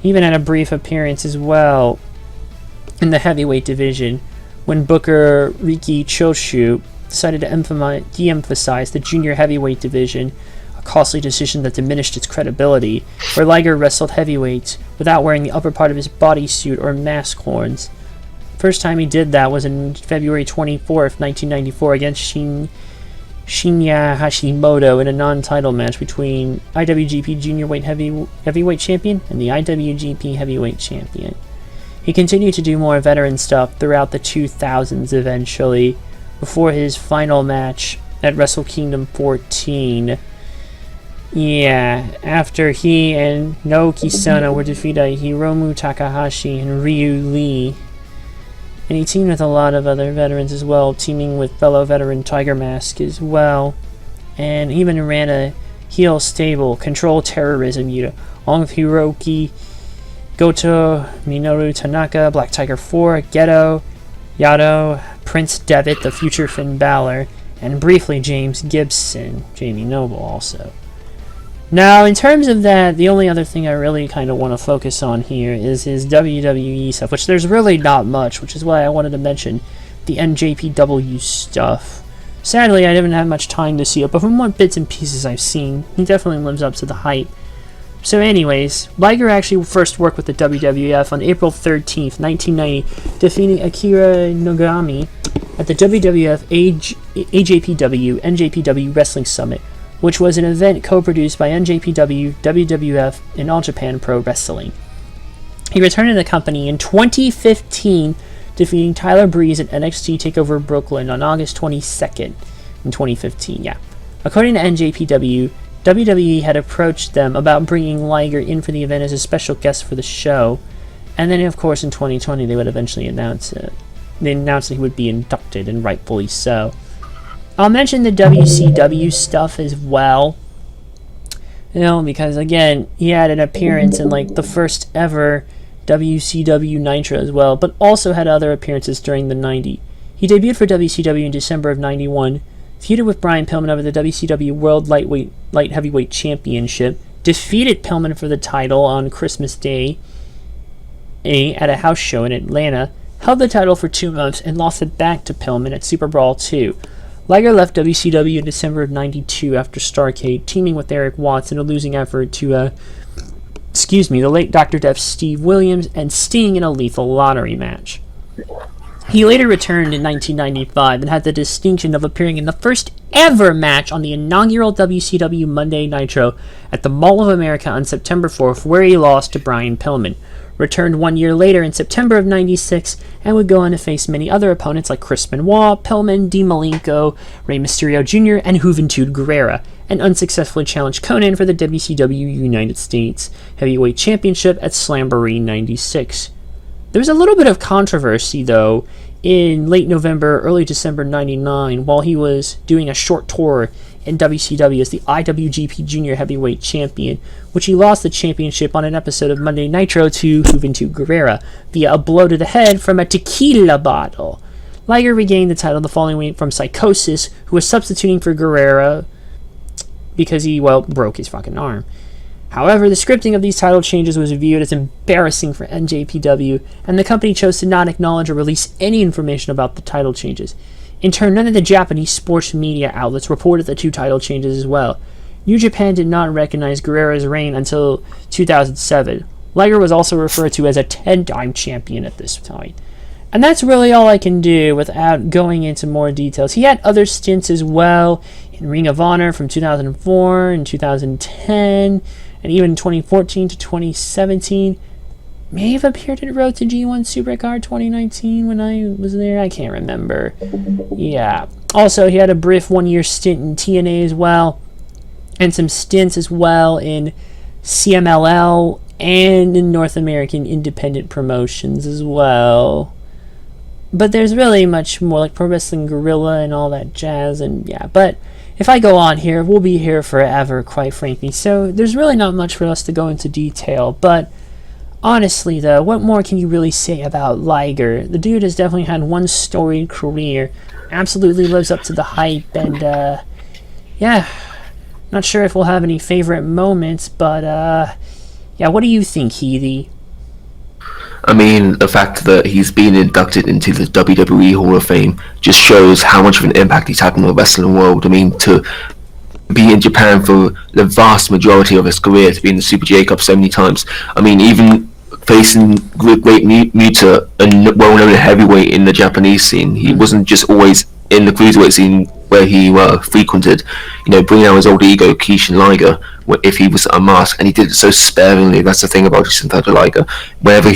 even had a brief appearance as well in the heavyweight division when Booker Riki Choshu decided to de-emphasize the junior heavyweight division, a costly decision that diminished its credibility, where Liger wrestled heavyweights without wearing the upper part of his bodysuit or mask horns. First time he did that was in February 24th, 1994 against Shinya Hashimoto in a non-title match between IWGP Junior Heavyweight Champion and the IWGP Heavyweight Champion. He continued to do more veteran stuff throughout the 2000s eventually, before his final match at Wrestle Kingdom 14. After he and Naoki Sana were defeated by Hiromu Takahashi and Ryu Lee. And he teamed with a lot of other veterans as well, teaming with fellow veteran Tiger Mask as well. And even ran a heel stable, Control Terrorism unit, along with Hiroki Goto, Minoru Tanaka, Black Tiger 4, Geto, Yado, Prince Devitt, the future Finn Balor, and briefly James Gibson, Jamie Noble also. Now, in terms of that, the only other thing I really kind of want to focus on here is his WWE stuff, which there's really not much, which is why I wanted to mention the NJPW stuff. Sadly, I didn't have much time to see it, but from what bits and pieces I've seen, he definitely lives up to the hype. So anyways, Liger actually first worked with the WWF on April 13th, 1990, defeating Akira Nogami at the WWF AJPW NJPW Wrestling Summit, which was an event co-produced by NJPW, WWF, and All Japan Pro Wrestling. He returned to the company in 2015, defeating Tyler Breeze at NXT TakeOver Brooklyn on August 22nd in 2015, According to NJPW, WWE had approached them about bringing Liger in for the event as a special guest for the show, and then of course in 2020 they would eventually announce it. They announced that he would be inducted, and rightfully so. I'll mention the WCW stuff as well, because again, he had an appearance in like the first ever WCW Nitro as well, but also had other appearances during the 90s. He debuted for WCW in December of 91, feuded with Brian Pillman over the WCW World Light Heavyweight Championship, defeated Pillman for the title on Christmas Day at a house show in Atlanta, held the title for 2 months, and lost it back to Pillman at Super Brawl 2. Liger left WCW in December of 92 after Starrcade, teaming with Eric Watts in a losing effort to, the late Dr. Death Steve Williams and Sting in a lethal lottery match. He later returned in 1995 and had the distinction of appearing in the first ever match on the inaugural WCW Monday Nitro at the Mall of America on September 4th, where he lost to Brian Pillman. Returned 1 year later in September of 96 and would go on to face many other opponents like Chris Benoit, Pillman, Dean Malenko, Rey Mysterio Jr., and Juventud Guerrera, and unsuccessfully challenged Conan for the WCW United States Heavyweight Championship at Slamboree 96. There was a little bit of controversy, though, in late November, early December 99, while he was doing a short tour in WCW as the IWGP Junior Heavyweight Champion, which he lost the championship on an episode of Monday Nitro to Juventud Guerrera via a blow to the head from a tequila bottle. Liger regained the title the following week from Psychosis, who was substituting for Guerrera because he, broke his fucking arm. However, the scripting of these title changes was viewed as embarrassing for NJPW, and the company chose to not acknowledge or release any information about the title changes. In turn, none of the Japanese sports media outlets reported the 2 title changes as well. New Japan did not recognize Guerrera's reign until 2007. Liger was also referred to as a 10-time champion at this time. And that's really all I can do without going into more details. He had other stints as well in Ring of Honor from 2004 and 2010, and even 2014 to 2017. May have appeared at Road to G1 Supercard 2019 when I was there. I can't remember. Yeah. Also, he had a brief 1-year stint in TNA as well, and some stints as well in CMLL and in North American independent promotions as well. But there's really much more, like Pro Wrestling Guerrilla and all that jazz, and yeah. But if I go on here, we'll be here forever, quite frankly. So there's really not much for us to go into detail, but honestly, though, what more can you really say about Liger? The dude has definitely had one storied career, absolutely lives up to the hype, and, yeah, not sure if we'll have any favorite moments, but, yeah, what do you think, Healy? I mean, the fact that he's been inducted into the WWE Hall of Fame just shows how much of an impact he's had in the wrestling world. I mean, to be in Japan for the vast majority of his career, to be in the Super J Cup so many times. I mean, even facing Great Muta, a well-known heavyweight in the Japanese scene, he wasn't just always in the cruiserweight scene where he frequented, bringing out his old ego, Keishin Liger, if he was unmasked, and he did it so sparingly. That's the thing about Jushin Thunder Liger. Whenever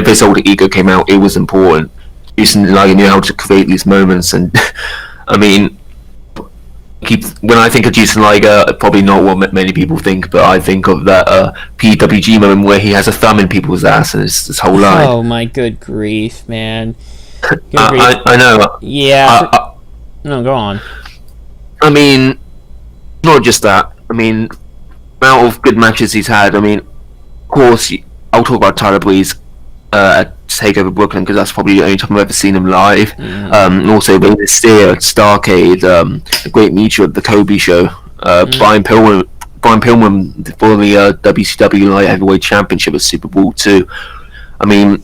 his old ego came out, it was important. Jushin Liger knew how to create these moments, and I mean, when I think of Jushin Liger, probably not what many people think, but I think of that PWG moment where he has a thumb in people's ass and it's this whole line. Oh my good grief, man. I know. Yeah. No, go on. I mean, not just that. I mean, amount of good matches he's had. I mean, of course, I'll talk about Tyler Breeze at TakeOver Brooklyn because that's probably the only time I've ever seen him live. And also Rey Mysterio at Starrcade, the Great Mutual at the Kobe show, Brian Pillman Brian Pillman for the WCW Light Heavyweight Championship at Super Bowl II. I mean,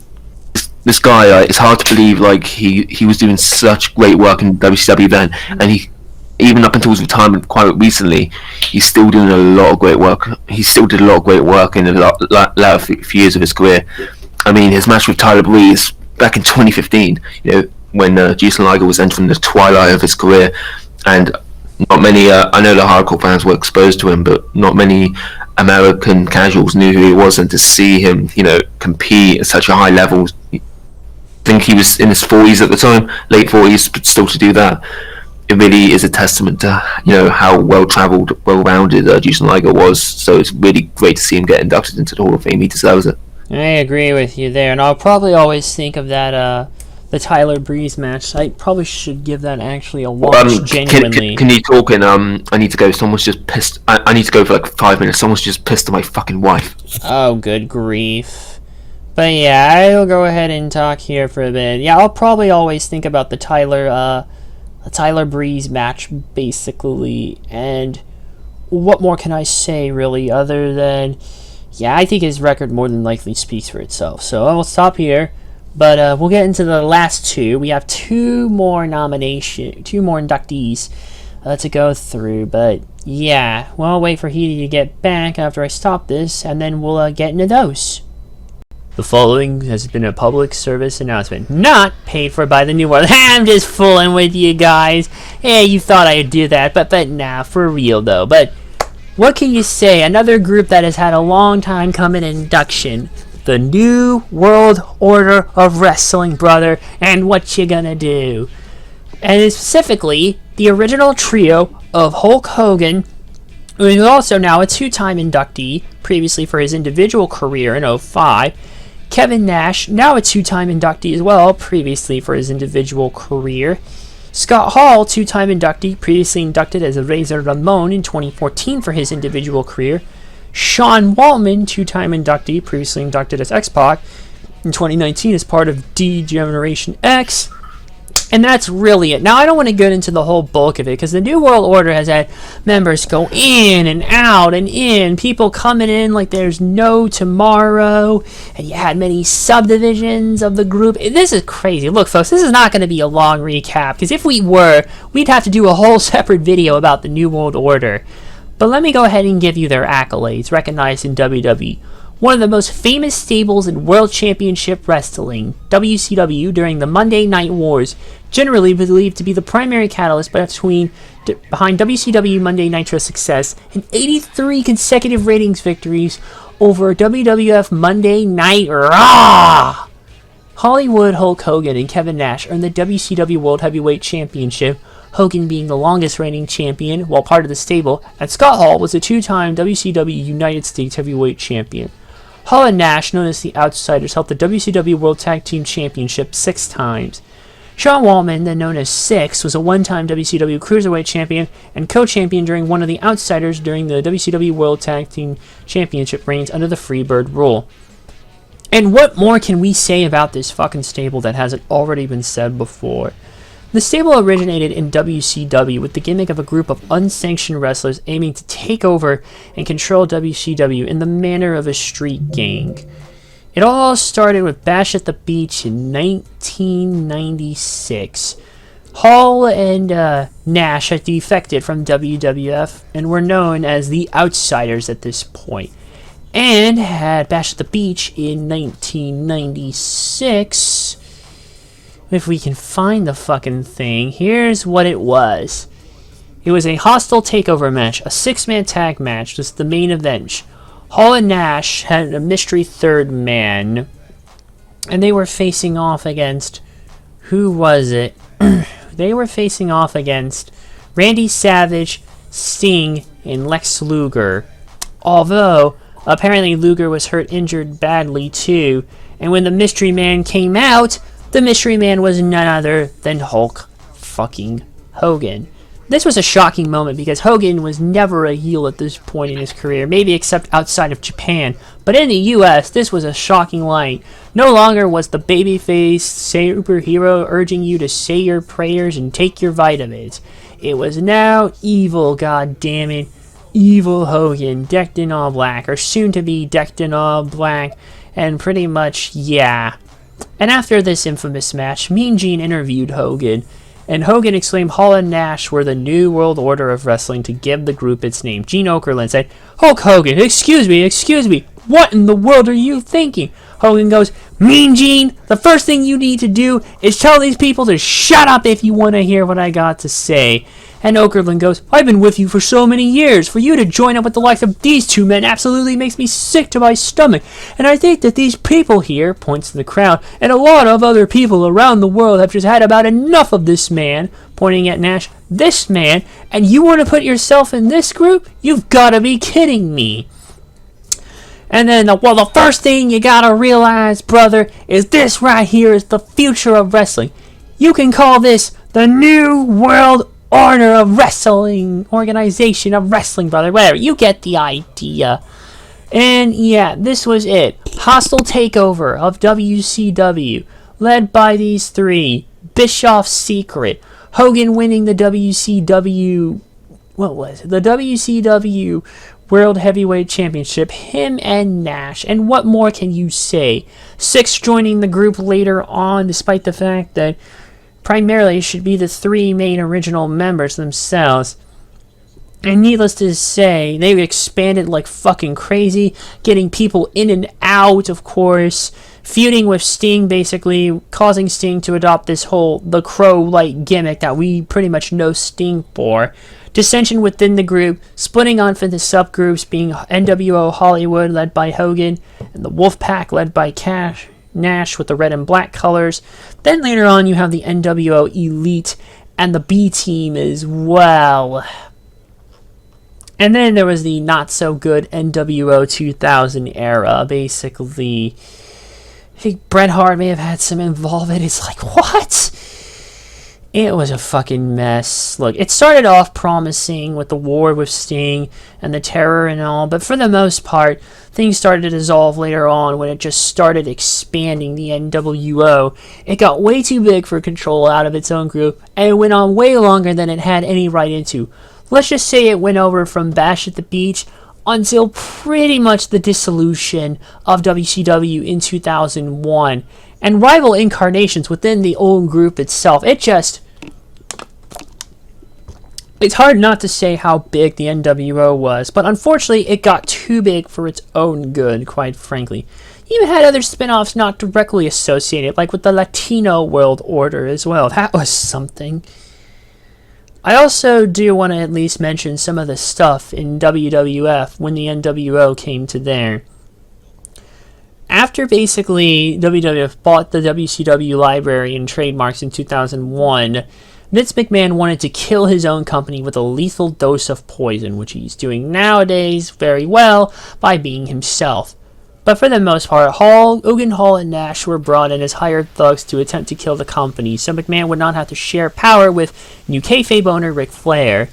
this guy, it's hard to believe like he was doing such great work in WCW then, and he, even up until his retirement quite recently, he's still doing a lot of great work. He still did a lot of great work in the latter few years of his career. I mean, his match with Tyler Breeze back in 2015, when Jushin Liger was entering the twilight of his career, and not many, I know the hardcore fans were exposed to him, but not many American casuals knew who he was, and to see him, compete at such a high level, I think he was in his 40s at the time, late 40s, but still to do that, it really is a testament to, how well-travelled, well-rounded Jushin Liger was. So it's really great to see him get inducted into the Hall of Fame. He deserves it. I agree with you there, and I'll probably always think of that, the Tyler Breeze match. I probably should give that actually a watch, genuinely. Can you talk in, I need to go, someone's just pissed, I need to go for like 5 minutes, someone's just pissed at my fucking wife. Oh, good grief. But yeah, I'll go ahead and talk here for a bit. Yeah, I'll probably always think about the Tyler Breeze match, basically, and what more can I say, really, other than, yeah, I think his record more than likely speaks for itself. So I will stop here, but we'll get into the last two. We have two more inductees to go through, but yeah, well, I'll wait for Heaty to get back after I stop this, and then we'll get into those. The following has been a public service announcement, not paid for by the New World. I'm just fooling with you guys. Yeah, you thought I'd do that, but nah, for real though. But what can you say? Another group that has had a long time coming induction, the New World Order of Wrestling, brother. And what you gonna do? And specifically, the original trio of Hulk Hogan, who is also now a two-time inductee, previously for his individual career in 2005. Kevin Nash, now a two-time inductee as well, previously for his individual career. Scott Hall, two-time inductee, previously inducted as a Razor Ramon in 2014 for his individual career. Sean Waldman, two-time inductee, previously inducted as X-Pac in 2019 as part of D-Generation X. And that's really it. Now, I don't want to get into the whole bulk of it, because the New World Order has had members go in and out and in, people coming in like there's no tomorrow, and you had many subdivisions of the group. This is crazy. Look, folks, this is not going to be a long recap, because if we were, we'd have to do a whole separate video about the New World Order. But let me go ahead and give you their accolades, recognized in WWE. One of the most famous stables in World Championship Wrestling, WCW, during the Monday Night Wars, generally believed to be the primary catalyst behind WCW Monday Nitro's success, and 83 consecutive ratings victories over WWF Monday Night Raw. Hollywood Hulk Hogan and Kevin Nash earned the WCW World Heavyweight Championship, Hogan being the longest reigning champion while part of the stable, and Scott Hall was a two-time WCW United States Heavyweight Champion. Hall and Nash, known as the Outsiders, held the WCW World Tag Team Championship 6 times. Sean Waldman, then known as Six, was a one-time WCW Cruiserweight Champion and co-champion during one of the Outsiders during the WCW World Tag Team Championship reigns under the Freebird rule. And what more can we say about this fucking stable that hasn't already been said before? The stable originated in WCW with the gimmick of a group of unsanctioned wrestlers aiming to take over and control WCW in the manner of a street gang. It all started with Bash at the Beach in 1996. Hall and Nash had defected from WWF and were known as the Outsiders at this point, and had Bash at the Beach in 1996. If we can find the fucking thing, here's what it was. It was a hostile takeover match, a 6-man tag match, was the main event. Hall and Nash had a mystery third man, and they were facing off against, who was it? They were facing off against Randy Savage, Sting, and Lex Luger. Although, apparently Luger was injured badly too, and when the mystery man came out, the mystery man was none other than Hulk fucking Hogan. This was a shocking moment because Hogan was never a heel at this point in his career, maybe except outside of Japan. But in the US, this was a shocking light. No longer was the babyface superhero urging you to say your prayers and take your vitamins. It was now evil, goddammit, evil Hogan, decked in all black, or soon to be decked in all black, and pretty much, yeah. And after this infamous match, Mean Gene interviewed Hogan, and Hogan exclaimed Hall and Nash were the new world order of wrestling to give the group its name. Gene Okerlund said, "Hulk Hogan, excuse me, what in the world are you thinking?" Hogan goes, "Mean Gene, the first thing you need to do is tell these people to shut up if you want to hear what I got to say." And Okerlund goes, "I've been with you for so many years. For you to join up with the likes of these two men absolutely makes me sick to my stomach. And I think that these people here," points to the crowd, "and a lot of other people around the world have just had about enough of this man," pointing at Nash, "this man, and you want to put yourself in this group? You've got to be kidding me." And then, the first thing you gotta realize, brother, is this right here is the future of wrestling. You can call this the New World Order of Wrestling, Organization of Wrestling, brother, whatever. You get the idea. And yeah, this was it. Hostile takeover of WCW, led by these three. Bischoff's Secret. Hogan winning the WCW, the WCW World Heavyweight Championship, him and Nash, and what more can you say? Syxx joining the group later on, despite the fact that primarily it should be the three main original members themselves. And needless to say, they expanded like fucking crazy, getting people in and out, of course, feuding with Sting, basically causing Sting to adopt this whole the Crow-like gimmick that we pretty much know Sting for. Dissension within the group, splitting off into subgroups, being NWO Hollywood led by Hogan, and the Wolfpack led by Nash with the red and black colors. Then later on you have the NWO Elite and the B Team as well. And then there was the not so good NWO 2000 era, basically. I think Bret Hart may have had some involvement. It's like, what? It was a fucking mess. Look, it started off promising with the war with Sting and the terror and all, but for the most part, things started to dissolve later on when it just started expanding the NWO. It got way too big for control out of its own group, and it went on way longer than it had any right into. Let's just say it went over from Bash at the Beach until pretty much the dissolution of WCW in 2001. And rival incarnations within the old group itself. It's hard not to say how big the NWO was, but unfortunately it got too big for its own good, quite frankly. You even had other spin-offs not directly associated, like with the Latino World Order as well. That was something. I also do want to at least mention some of the stuff in WWF when the NWO came to there. After basically WWF bought the WCW library and trademarks in 2001, Vince McMahon wanted to kill his own company with a lethal dose of poison, which he's doing nowadays very well by being himself. But for the most part, Hogan, Hall, and Nash were brought in as hired thugs to attempt to kill the company, so McMahon would not have to share power with new kayfabe owner Ric Flair.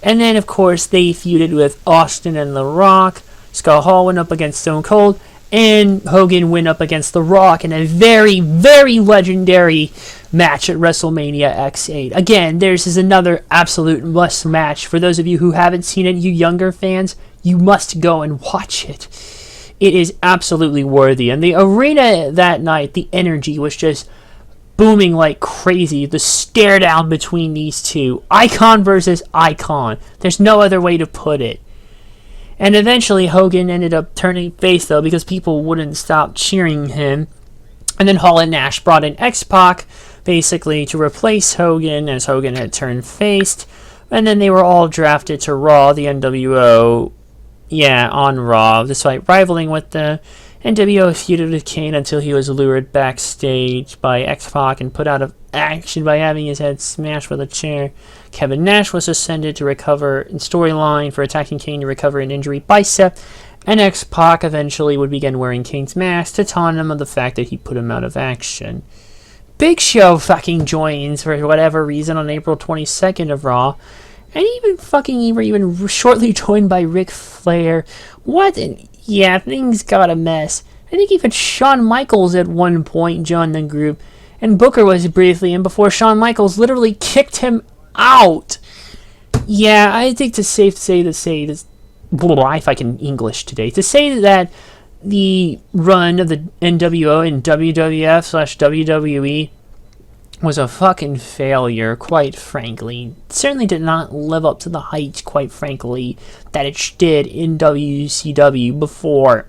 And then, of course, they feuded with Austin and The Rock. Scott Hall went up against Stone Cold, and Hogan went up against The Rock in a very, very legendary match at WrestleMania X8. Again, this is another absolute must match. For those of you who haven't seen it, you younger fans, you must go and watch it. It is absolutely worthy. And the arena that night, the energy was just booming like crazy. The stare down between these two. Icon versus icon. There's no other way to put it. And eventually Hogan ended up turning face, though, because people wouldn't stop cheering him. And then Hall and Nash brought in X-Pac, basically, to replace Hogan, as Hogan had turned face. And then they were all drafted to Raw, the NWO, on Raw, despite rivaling with the NWO feuded with Kane until he was lured backstage by X-Pac and put out of action by having his head smashed with a chair. Kevin Nash was suspended to recover in storyline for attacking Kane to recover an injured bicep, and X-Pac eventually would begin wearing Kane's mask to taunt him of the fact that he put him out of action. Big Show fucking joins for whatever reason on April 22nd of Raw, and even shortly joined by Ric Flair. What? Yeah, things got a mess. I think even Shawn Michaels at one point joined the group, and Booker was briefly in before Shawn Michaels literally kicked him out. Yeah, I think it's safe to say if I can English today, to say that the run of the NWO and WWF/WWE was a fucking failure, quite frankly. Certainly did not live up to the heights, quite frankly, that it did in WCW before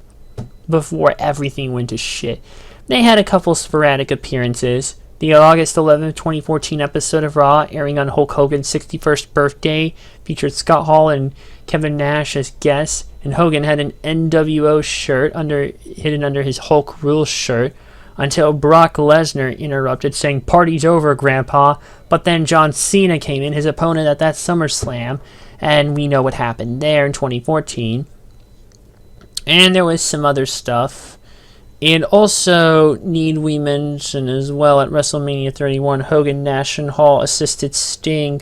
everything went to shit. They had a couple sporadic appearances. The August 11th, 2014 episode of Raw, airing on Hulk Hogan's 61st birthday, featured Scott Hall and Kevin Nash as guests, and Hogan had an NWO shirt hidden under his Hulk Rules shirt, until Brock Lesnar interrupted, saying, "Party's over, Grandpa." But then John Cena came in, his opponent at that SummerSlam, and we know what happened there in 2014. And there was some other stuff. And also, need we mention as well, at WrestleMania 31, Hogan, Nash, and Hall assisted Sting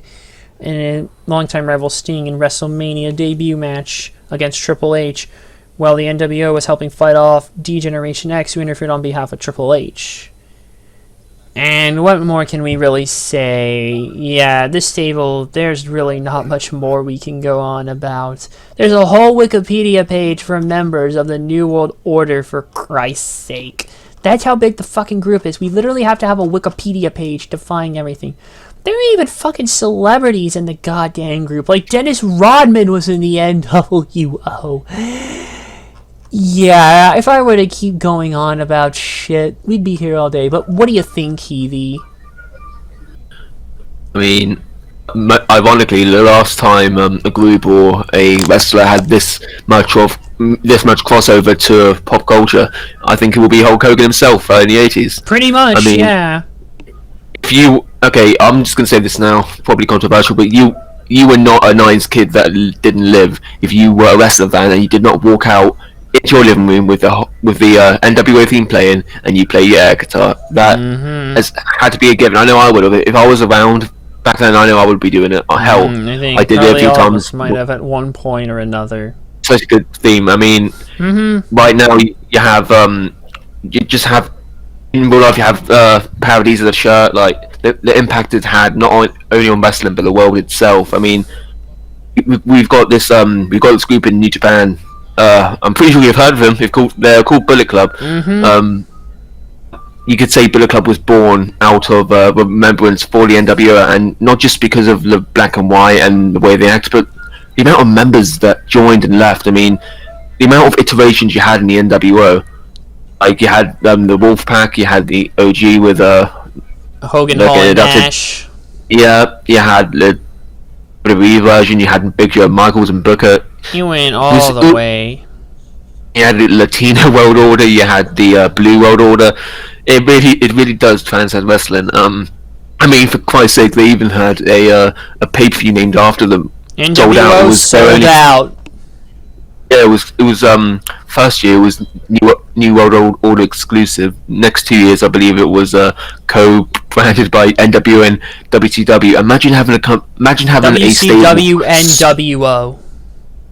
in a longtime rival Sting in WrestleMania debut match against Triple H, while the NWO was helping fight off D-Generation X, who interfered on behalf of Triple H. And what more can we really say? Yeah, this stable, there's really not much more we can go on about. There's a whole Wikipedia page for members of the New World Order, for Christ's sake. That's how big the fucking group is. We literally have to have a Wikipedia page defining everything. There are even fucking celebrities in the goddamn group. Like Dennis Rodman was in the NWO. Yeah, if I were to keep going on about shit, we'd be here all day. But what do you think, Heavey? I mean, ironically, the last time a group or a wrestler had this much crossover to pop culture, I think it will be Hulk Hogan himself in the 80s. Pretty much, I mean, yeah. I'm just gonna say this now, probably controversial, but you were not a nice kid that didn't live. If you were a wrestler fan and you did not walk out into your living room with the NWO theme playing and you play your air guitar, that has had to be a given. I know I would have. If I was around back then, I know I would be doing it. Hell, I did it a few times. Might have at one point or another. Such a good theme. I mean, right now you have you just have in real life you have parodies of the shirt, like the impact it had not only on wrestling but the world itself. I mean, we've got this group in New Japan. I'm pretty sure you've heard of them. They're called Bullet Club. You could say Bullet Club was born out of remembrance for the NWO, and not just because of the black and white and the way they act, but the amount of members that joined and left. I mean, the amount of iterations you had in the NWO. Like you had the Wolfpack, you had the OG with Hogan, Hall, and Nash. Yeah, you had the WWE version. You had Big Show, Michaels, and Booker. You went all the way. You had the Latino World Order. You had the Blue World Order. It really does transcend wrestling. I mean, for Christ's sake, they even had a pay-per-view named after them. NWO sold out. Yeah, it was first year it was New World Order exclusive. Next 2 years, I believe it was co-branded by NWO and WCW. Imagine having a stable. WCW NWO.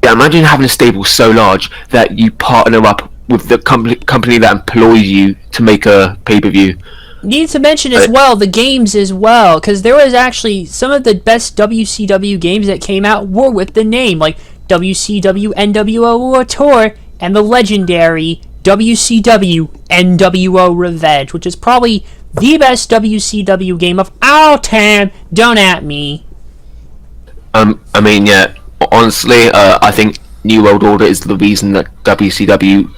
Yeah, imagine having a stable so large that you partner up with the company that employs you to make a pay-per-view. Need to mention as well the games as well, because there was actually some of the best WCW games that came out were with the name, like WCW NWO Tour and the legendary WCW NWO Revenge, which is probably the best WCW game of all time. Don't at me. I mean, yeah. Honestly, I think New World Order is the reason that WCW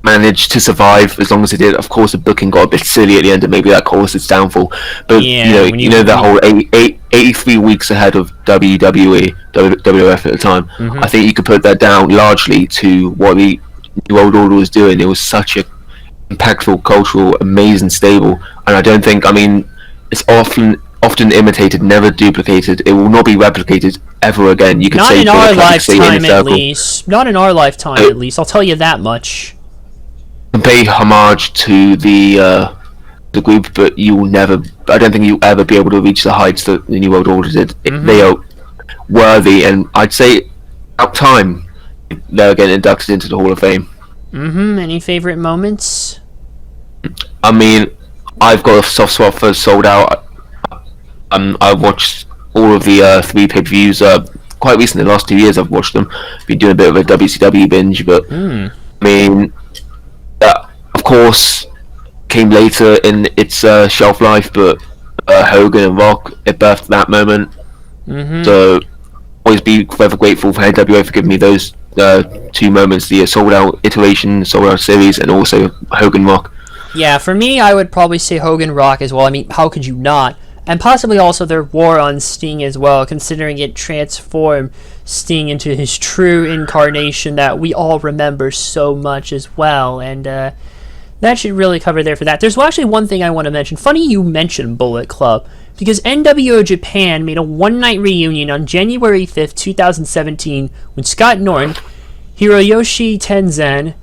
managed to survive as long as it did. Of course, the booking got a bit silly at the end, and maybe that caused its downfall. But yeah, you know the whole 83 weeks ahead of WWF at the time. I think you could put that down largely to what the New World Order was doing. It was such a impactful, cultural, amazing stable, and I don't think. I mean, it's often imitated, never duplicated. It will not be replicated ever again. You could not say in our lifetime, at least. Not in our lifetime, at least. I'll tell you that much. And pay homage to the group, but you will never. I don't think you'll ever be able to reach the heights that the New World Order did. They are worthy, and I'd say, about time they're getting inducted into the Hall of Fame. Any favorite moments? I mean, I've got a soft spot for Sold Out. I watched all of the 3 pay-per-views quite recently, the last 2 years I've watched them. Been doing a bit of a WCW binge, but I mean, that of course came later in its shelf life, but Hogan and Rock, it birthed that moment. So always be forever grateful for NWA for giving me those 2 moments, the sold out iteration, sold out series, and also Hogan Rock. Yeah, for me, I would probably say Hogan Rock as well. I mean, how could you not? And possibly also their war on Sting as well, considering it transformed Sting into his true incarnation that we all remember so much as well. And that should really cover there for that. There's actually one thing I want to mention. Funny you mentioned Bullet Club, because NWO Japan made a one-night reunion on January 5th, 2017, when Scott Norton, Hiroyoshi Tenzan,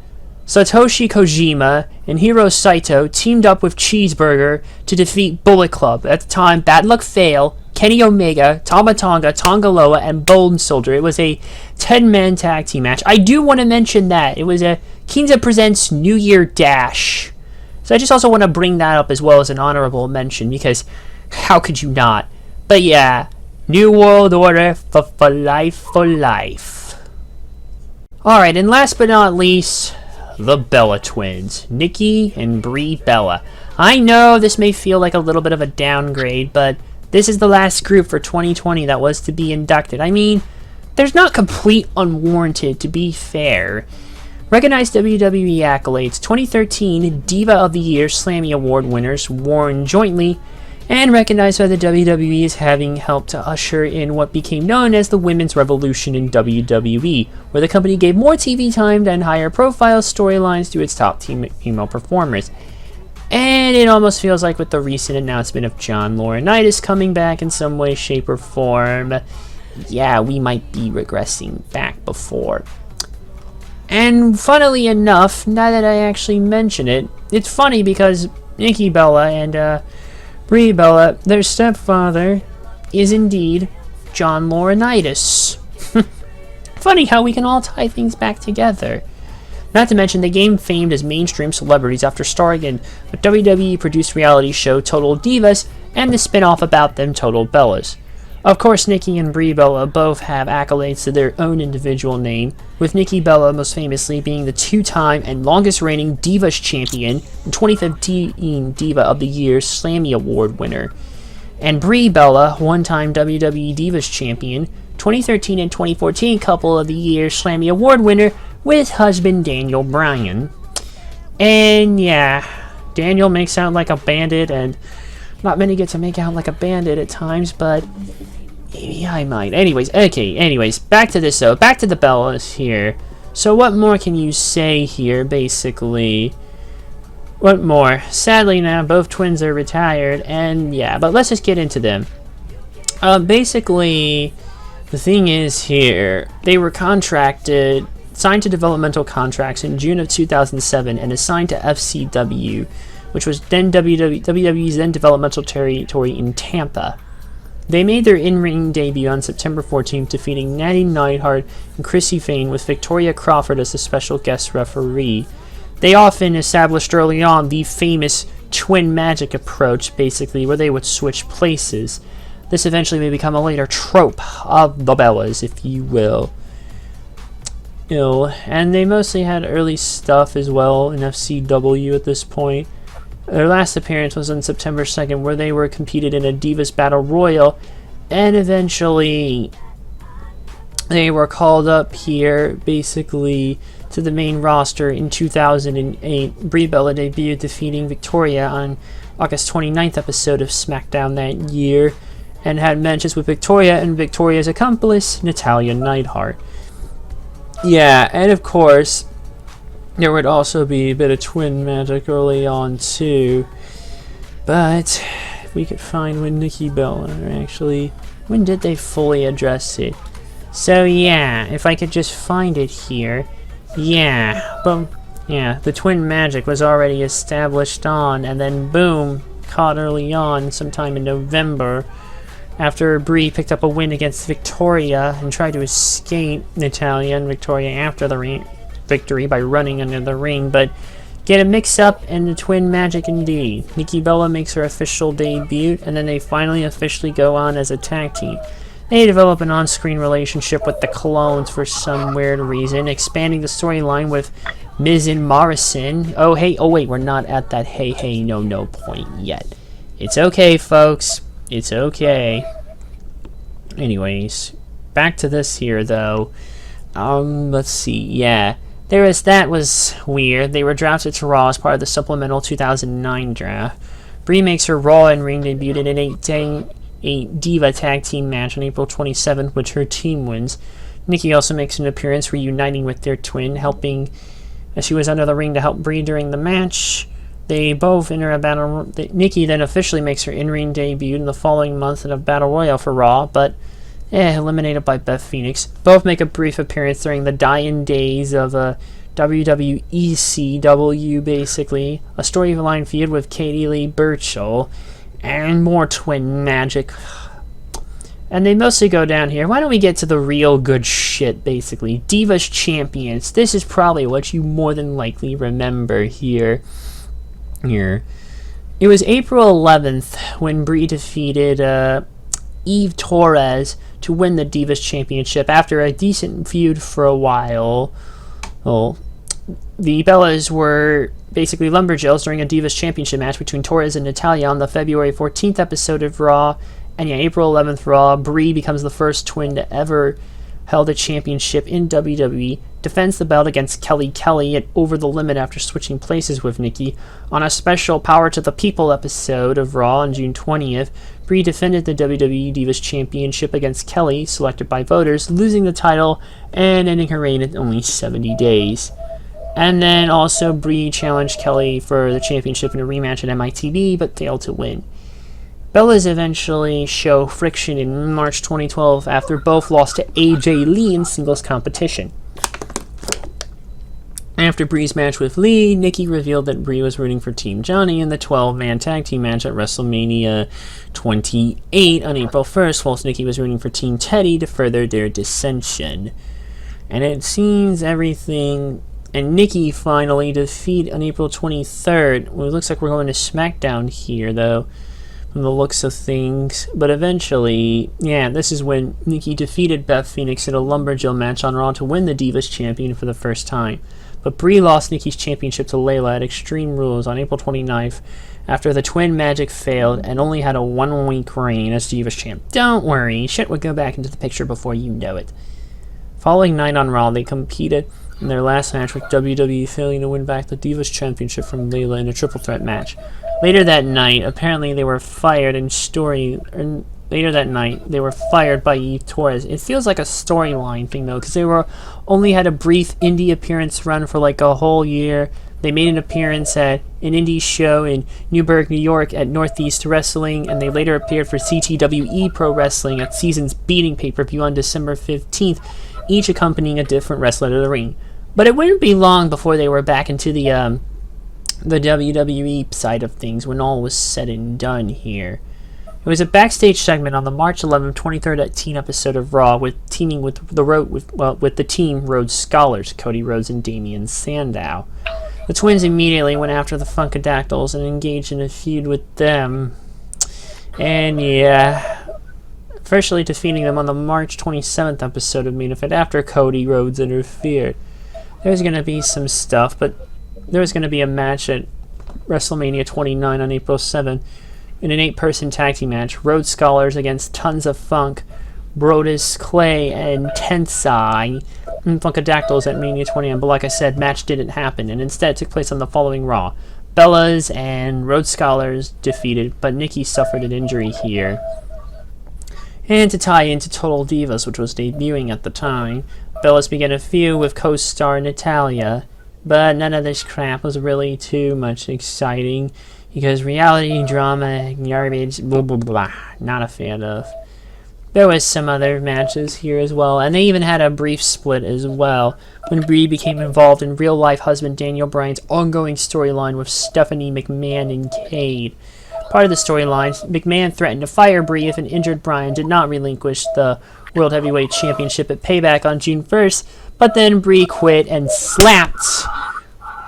Satoshi Kojima, and Hiro Saito teamed up with Cheeseburger to defeat Bullet Club. At the time, Bad Luck Fale, Kenny Omega, Tama Tonga, Tongaloa, and Bone Soldier. It was a 10-man tag team match. I do want to mention that. It was a Kinza Presents New Year Dash. So I just also want to bring that up as well as an honorable mention, because how could you not? But yeah, New World Order for life, for life. Alright, and last but not least, the Bella Twins, Nikki and Brie Bella. I know this may feel like a little bit of a downgrade, but this is the last group for 2020 that was to be inducted. I mean, there's not complete unwarranted, to be fair. Recognized WWE Accolades, 2013 Diva of the Year Slammy Award winners, worn jointly, and recognized by the WWE as having helped to usher in what became known as the Women's Revolution in WWE, where the company gave more TV time and higher profile storylines to its top female performers. And it almost feels like with the recent announcement of John Laurinaitis coming back in some way, shape, or form, yeah, we might be regressing back before. And funnily enough, now that I actually mention it, it's funny because Nikki Bella and Brie Bella, their stepfather, is indeed John Laurinaitis. Funny how we can all tie things back together. Not to mention, they gained fame as mainstream celebrities after starring in the WWE-produced reality show Total Divas and the spin-off about them, Total Bellas. Of course, Nikki and Brie Bella both have accolades to their own individual name, with Nikki Bella most famously being the 2-time and longest-reigning Divas champion and 2015 Diva of the Year Slammy Award winner. And Brie Bella, 1-time WWE Divas champion, 2013 and 2014 Couple of the Year Slammy Award winner with husband Daniel Bryan. And yeah, Daniel makes out like a bandit, and not many get to make out like a bandit at times, but maybe I might. Anyways, back to this though. Back to the Bellas here. So what more can you say here, basically? What more? Sadly now, both twins are retired, and yeah, but let's just get into them. Basically, the thing is here, they were signed to developmental contracts in June of 2007 and assigned to FCW, which was then WWE's then developmental territory in Tampa. They made their in-ring debut on September 14th, defeating Natty Neidhart and Chrissy Fane with Victoria Crawford as a special guest referee. They often established early on the famous twin magic approach, basically, where they would switch places. This eventually may become a later trope of the Bellas, if you will. And they mostly had early stuff as well in FCW at this point. Their last appearance was on September 2nd, where they were competed in a Divas Battle Royal, and eventually they were called up here, basically, to the main roster in 2008. Brie Bella debuted, defeating Victoria on August 29th episode of SmackDown that year, and had matches with Victoria and Victoria's accomplice, Natalya Neidhart. Yeah, and of course, there would also be a bit of twin magic early on too. But if we could find when Nikki Bella actually, when did they fully address it? So yeah, if I could just find it here. Yeah, the twin magic was already established on, and then boom, caught early on sometime in November, after Brie picked up a win against Victoria and tried to escape Natalya and Victoria after the victory by running under the ring, but get a mix-up in the twin magic indeed. Nikki Bella makes her official debut, and then they finally officially go on as a tag team. They develop an on-screen relationship with the clones for some weird reason, expanding the storyline with Miz and Morrison. Oh wait, we're not at that hey no point yet. It's okay, folks. It's okay. Anyways, back to this here though. Let's see. Yeah, that was weird. They were drafted to Raw as part of the supplemental 2009 draft. Brie makes her Raw and ring debut in a Diva tag team match on April 27th, which her team wins. Nikki also makes an appearance, reuniting with their twin, helping as she was under the ring to help Brie during the match. They both enter a battle. Nikki then officially makes her in-ring debut in the following month in a battle royal for Raw, but eliminated by Beth Phoenix. Both make a brief appearance during the dying days of WWE CW, basically. A storyline feud with Katie Lee Burchill, and more twin magic. And they mostly go down here. Why don't we get to the real good shit, basically. Divas Champions. This is probably what you more than likely remember here. It was April 11th when Brie defeated Eve Torres to win the Divas Championship after a decent feud for a while. Well, the Bellas were basically lumberjills during a Divas Championship match between Torres and Natalya on the February 14th episode of Raw. And yeah, April 11th Raw, Brie becomes the first twin to ever held a championship in WWE, defends the belt against Kelly at Over the Limit after switching places with Nikki. On a special Power to the People episode of Raw on June 20th, Brie defended the WWE Divas Championship against Kelly, selected by voters, losing the title and ending her reign in only 70 days. And then also Brie challenged Kelly for the championship in a rematch at MITV, but failed to win. Bellas eventually show friction in March 2012 after both lost to AJ Lee in singles competition. After Brie's match with Lee, Nikki revealed that Brie was rooting for Team Johnny in the 12-man tag team match at Wrestlemania 28 on April 1st, whilst Nikki was rooting for Team Teddy to further their dissension. And it seems everything... And Nikki finally defeated on April 23rd. Well, it looks like we're going to SmackDown here, though, from the looks of things. But eventually, yeah, this is when Nikki defeated Beth Phoenix in a lumberjill match on Raw to win the Divas Champion for the first time. But Brie lost Nikki's championship to Layla at Extreme Rules on April 29th after the twin magic failed and only had a 1-week reign as Divas Champ. Don't worry, shit would go back into the picture before you know it. Following night on Raw, they competed in their last match with WWE, failing to win back the Divas Championship from Layla in a triple threat match. Later that night, apparently they were fired by Eve Torres. It feels like a storyline thing though, because they only had a brief indie appearance run for like a whole year. They made an appearance at an indie show in Newburgh, New York at Northeast Wrestling, and they later appeared for CTWE Pro Wrestling at Season's Beating pay-per-view on December 15th, each accompanying a different wrestler to the ring. But it wouldn't be long before they were back into the WWE side of things when all was said and done here. It was a backstage segment on the March 11, 2013 episode of Raw with the team Rhodes Scholars, Cody Rhodes and Damian Sandow. The twins immediately went after the Funkadactyls and engaged in a feud with them. And yeah, officially defeating them on the March 27th episode of Main Event after Cody Rhodes interfered. There's going to be some stuff, but there's going to be a match at WrestleMania 29 on April 7th in an 8-person tag team match. Rhodes Scholars against Tons of Funk, Brodus Clay, and Tensai, and Funkadactyls at Mania 29. But like I said, match didn't happen, and instead took place on the following Raw. Bellas and Rhodes Scholars defeated, but Nikki suffered an injury here. And to tie into Total Divas, which was debuting at the time, Bellas began a feud with co-star Natalya, but none of this crap was really too much exciting, because reality drama, garbage, blah blah blah, not a fan of. There was some other matches here as well, and they even had a brief split as well, when Brie became involved in real-life husband Daniel Bryan's ongoing storyline with Stephanie McMahon and Cade. Part of the storyline, McMahon threatened to fire Brie if an injured Bryan did not relinquish the World Heavyweight Championship at Payback on June 1st, but then Brie quit and slapped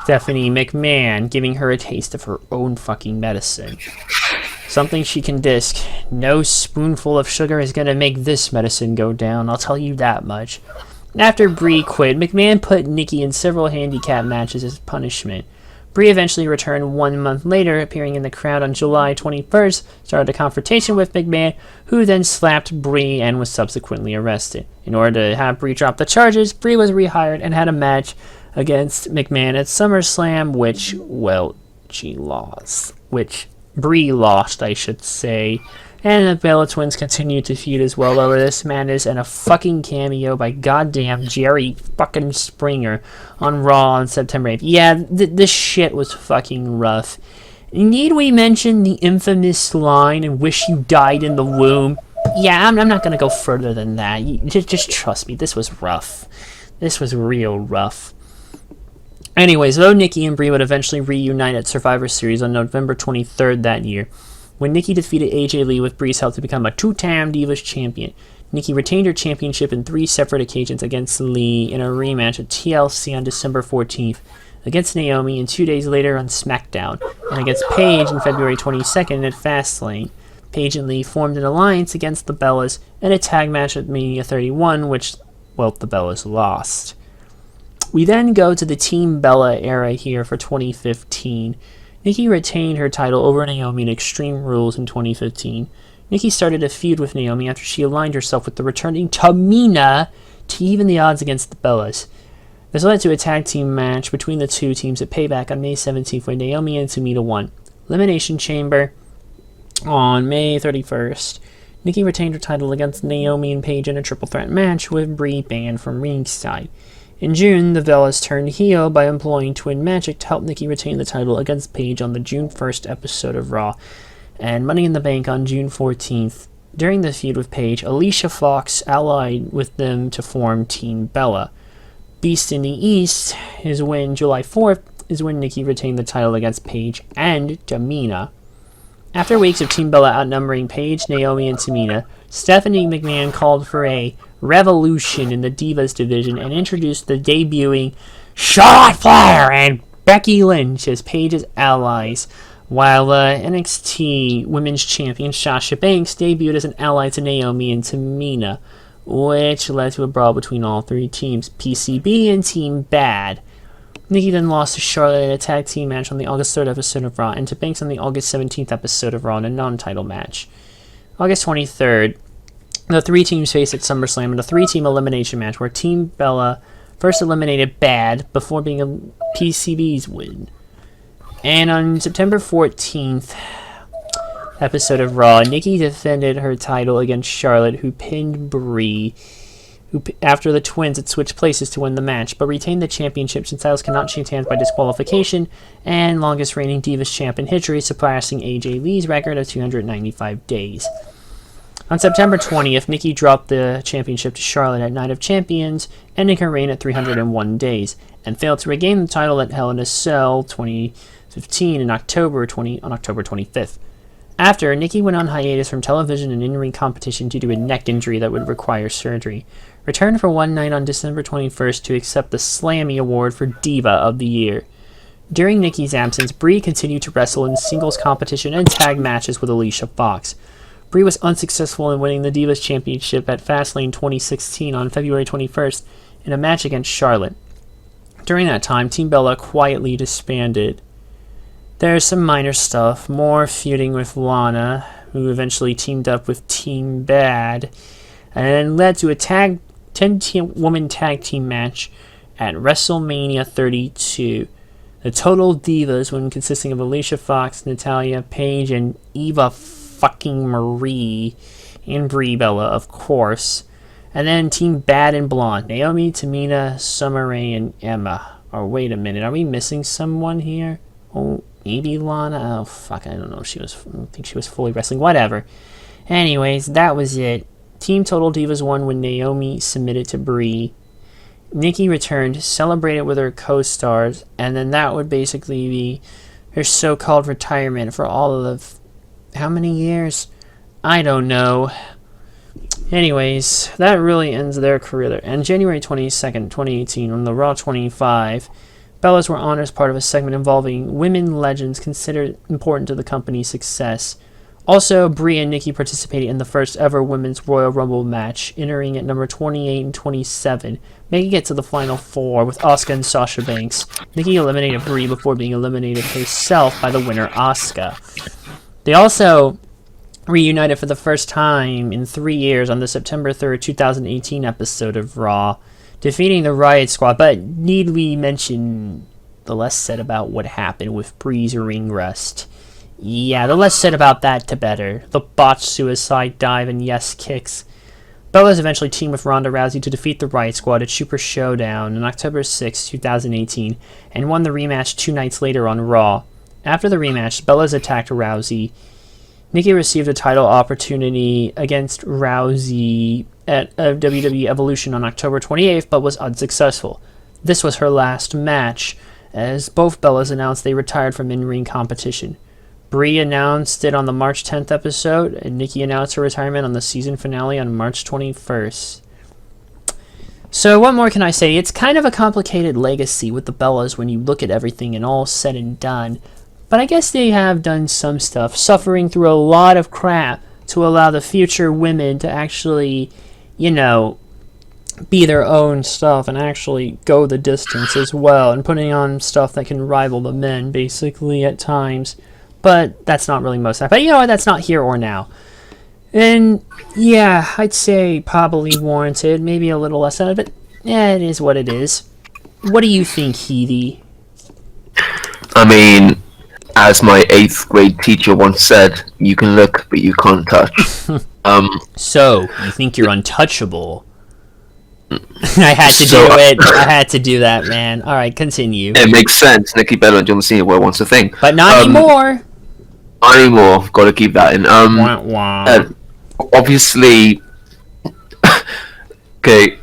Stephanie McMahon, giving her a taste of her own fucking medicine. Something she can disc. No spoonful of sugar is gonna make this medicine go down, I'll tell you that much. After Brie quit, McMahon put Nikki in several handicap matches as punishment. Brie eventually returned 1 month later, appearing in the crowd on July 21st, started a confrontation with McMahon, who then slapped Brie and was subsequently arrested. In order to have Brie drop the charges, Brie was rehired and had a match against McMahon at SummerSlam, which, well, she lost. Which Brie lost, I should say. And the Bella Twins continued to feud as well over this madness, and a fucking cameo by goddamn Jerry fucking Springer on Raw on September 8th. Yeah, this shit was fucking rough. Need we mention the infamous line, "and wish you died in the womb"? Yeah, I'm not gonna go further than that. Just trust me, this was rough. This was real rough. Anyways, though Nikki and Brie would eventually reunite at Survivor Series on November 23rd that year, when Nikki defeated AJ Lee with Brie's help to become a two-time Divas champion. Nikki retained her championship in 3 separate occasions against Lee in a rematch at TLC on December 14th, against Naomi, and 2 days later on SmackDown, and against Paige on February 22nd at Fastlane. Paige and Lee formed an alliance against the Bellas in a tag match at Mania 31, which, well, the Bellas lost. We then go to the Team Bella era here for 2015. Nikki retained her title over Naomi in Extreme Rules in 2015. Nikki started a feud with Naomi after she aligned herself with the returning Tamina to even the odds against the Bellas. This led to a tag team match between the two teams at Payback on May 17th, where Naomi and Tamina won. Elimination Chamber on May 31st. Nikki retained her title against Naomi and Paige in a triple threat match with Brie banned from ringside. In June, the Bellas turned heel by employing Twin Magic to help Nikki retain the title against Paige on the June 1st episode of Raw, and Money in the Bank on June 14th. During the feud with Paige, Alicia Fox allied with them to form Team Bella. Beast in the East is when July 4th is when Nikki retained the title against Paige and Tamina. After weeks of Team Bella outnumbering Paige, Naomi, and Tamina, Stephanie McMahon called for a revolution in the Divas division and introduced the debuting Charlotte Flair and Becky Lynch as Paige's allies, while NXT Women's Champion Sasha Banks debuted as an ally to Naomi and Tamina, which led to a brawl between all 3 teams, PCB and Team Bad. Nikki then lost to Charlotte in a tag team match on the August 3rd episode of Raw, and to Banks on the August 17th episode of Raw in a non-title match. August 23rd, the 3 teams faced at SummerSlam in a 3-team elimination match where Team Bella first eliminated Bad before being a PCB's win. And on September 14th episode of Raw, Nikki defended her title against Charlotte, who pinned Brie, after the twins had switched places to win the match, but retained the championship since titles cannot change hands by disqualification, and longest reigning Divas champ in history, surpassing AJ Lee's record of 295 days. On September 20th, Nikki dropped the championship to Charlotte at Night of Champions, ending her reign at 301 days, and failed to regain the title at Hell in a Cell 2015 on October 25th. After, Nikki went on hiatus from television and in-ring competition due to a neck injury that would require surgery. Returned for one night on December 21st to accept the Slammy Award for Diva of the Year. During Nikki's absence, Brie continued to wrestle in singles competition and tag matches with Alicia Fox. Brie was unsuccessful in winning the Divas Championship at Fastlane 2016 on February 21st in a match against Charlotte. During that time, Team Bella quietly disbanded. There's some minor stuff, more feuding with Lana, who eventually teamed up with Team Bad, and led to a 10-woman tag team match at WrestleMania 32. The Total Divas, when consisting of Alicia Fox, Natalya, Paige, and Eva fucking Marie, and Brie Bella, of course. And then Team Bad and Blonde, Naomi, Tamina, Summer Rae, and Emma. Or wait a minute, are we missing someone here? Oh, maybe Lana? Oh, fuck, I don't know. I don't think she was fully wrestling. Whatever. Anyways, that was it. Team Total Divas won when Naomi submitted to Brie. Nikki returned, celebrated with her co-stars, and then that would basically be her so-called retirement for all of how many years? I don't know. Anyways, that really ends their career there. And January 22nd, 2018, on the Raw 25, Bellas were honored as part of a segment involving women legends considered important to the company's success. Also, Brie and Nikki participated in the first ever Women's Royal Rumble match, entering at number 28 and 27, making it to the Final Four with Asuka and Sasha Banks. Nikki eliminated Brie before being eliminated herself by the winner, Asuka. They also reunited for the first time in 3 years on the September 3rd, 2018 episode of Raw, defeating the Riot Squad, but need we mention the less said about what happened with Brie's ring rust? Yeah, the less said about that, the better. The botched suicide dive and yes kicks. Bellas eventually teamed with Ronda Rousey to defeat the Riot Squad at Super Showdown on October 6, 2018, and won the rematch 2 nights later on Raw. After the rematch, Bellas attacked Rousey. Nikki received a title opportunity against Rousey at WWE Evolution on October 28th, but was unsuccessful. This was her last match, as both Bellas announced they retired from in-ring competition. Brie announced it on the March 10th episode, and Nikki announced her retirement on the season finale on March 21st. So what more can I say? It's kind of a complicated legacy with the Bellas when you look at everything and all said and done. But I guess they have done some stuff, suffering through a lot of crap to allow the future women to actually, be their own stuff and actually go the distance as well, and putting on stuff that can rival the men, basically, at times. But that's not really most of that. But you know what? That's not here or now. And yeah, I'd say probably warranted. Maybe a little less of it. But yeah, it is what it is. What do you think, Heathie? I mean, as my 8th grade teacher once said, you can look, but you can't touch. So, you think you're untouchable? I had to do it. I had to do that, man. Alright, continue. It makes sense. Nikki Bella and John Cena were once a thing. But not anymore. Not anymore. Gotta keep that in. Wah, wah. Obviously... okay,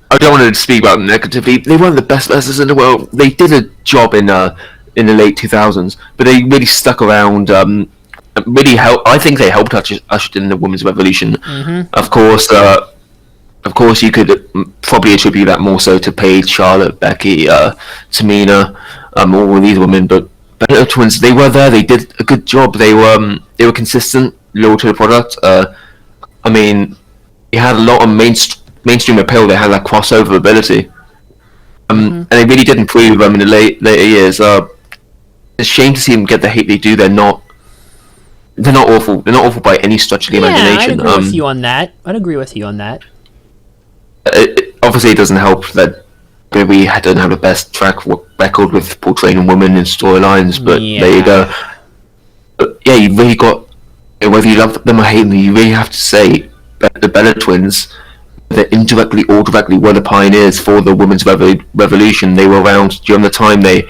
I don't want to speak about them negatively. They weren't the best wrestlers in the world. They did a job in the late 2000s, but they really stuck around. Really helped. I think they helped usher in the women's revolution. Mm-hmm. Of course, you could probably attribute that more so to Paige, Charlotte, Becky, Tamina, all of these women. But Bella Twins, they were there. They did a good job. They were consistent, loyal to the product. I mean, they had a lot of mainstream appeal. They had that crossover ability, and they really did improve in the later years. It's a shame to see them get the hate they do. They're not awful. They're not awful by any stretch of the imagination. I'd agree with you on that. Obviously, it doesn't help that we don't have the best track record with portraying women in storylines, but there you go. But yeah, you really got, whether you love them or hate them, you really have to say that the Bella Twins, that indirectly or directly, were the pioneers for the women's revolution. They were around during the time they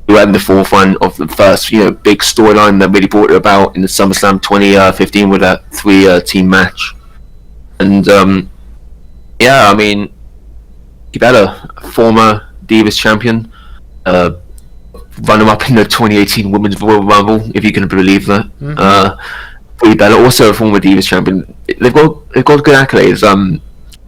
were at the forefront of the first, big storyline that really brought it about in the SummerSlam 2015 with that 3-team match. And yeah, I mean, Bella, former Divas champion, runner-up in the 2018 Women's Royal Rumble, if you can believe that. Brie Bella, also a former Divas champion. They've got good accolades.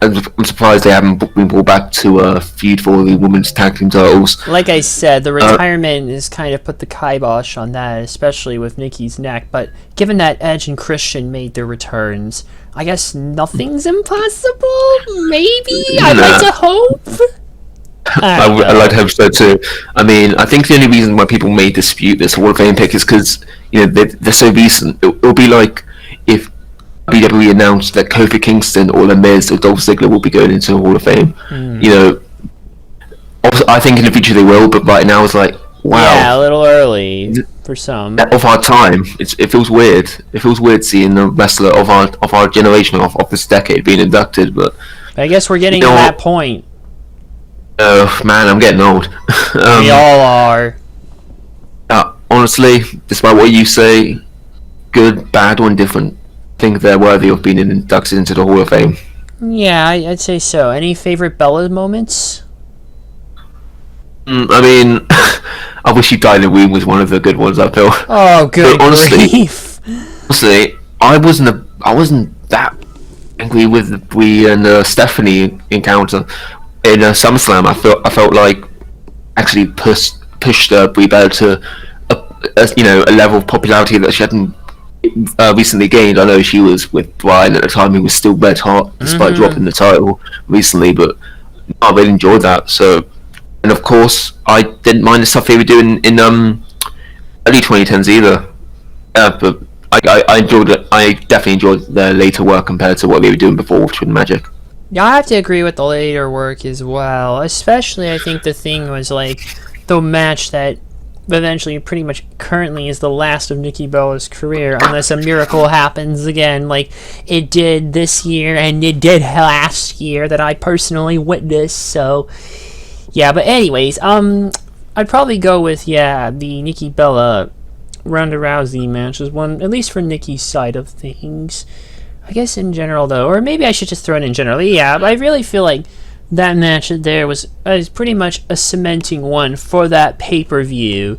I'm surprised they haven't been brought back to feud for the women's tag team titles. Like I said, the retirement has kind of put the kibosh on that, especially with Nikki's neck. But given that Edge and Christian made their returns, I guess nothing's impossible. Maybe I'd like to hope. I'd like to hope so too. I mean, I think the only reason why people may dispute this Hall of Fame pick is because they're so recent. It'll be like if WWE announced that Kofi Kingston or The Miz or Dolph Ziggler will be going into the Hall of Fame. I think in the future they will, but right now it's like, wow. Yeah, a little early for some. Of our time, it feels weird. It feels weird seeing a wrestler of our generation, of this decade, being inducted. But I guess we're getting to that point. Oh man, I'm getting old. We all are. Honestly, despite what you say, good, bad, or indifferent, I think they're worthy of being inducted into the Hall of Fame. Yeah, I'd say so. Any favorite Bella moments? I mean, I wish he died in the womb was one of the good ones, I feel. Oh, good grief. Honestly, I wasn't that angry with the Brie and Stephanie encounter in SummerSlam. I felt like actually pushed Brie Bella to a level of popularity that she hadn't recently gained. I know she was with Bryan at the time. He was still red hot despite dropping the title recently, but I really enjoyed that. So, and of course, I didn't mind the stuff they were doing in early 2010s either. But I enjoyed it. I definitely enjoyed their later work compared to what they were doing before with Twin Magic. Yeah, I have to agree with the later work as well. Especially, I think the thing was like the match that eventually pretty much currently is the last of Nikki Bella's career, unless a miracle happens again like it did this year and it did last year that I personally witnessed. So yeah, but anyways, I'd probably go with the Nikki Bella Ronda Rousey match is one, at least for Nikki's side of things. I guess in general though, or maybe I should just throw it in general. Yeah, but I really feel like that match there was pretty much a cementing one for that pay-per-view.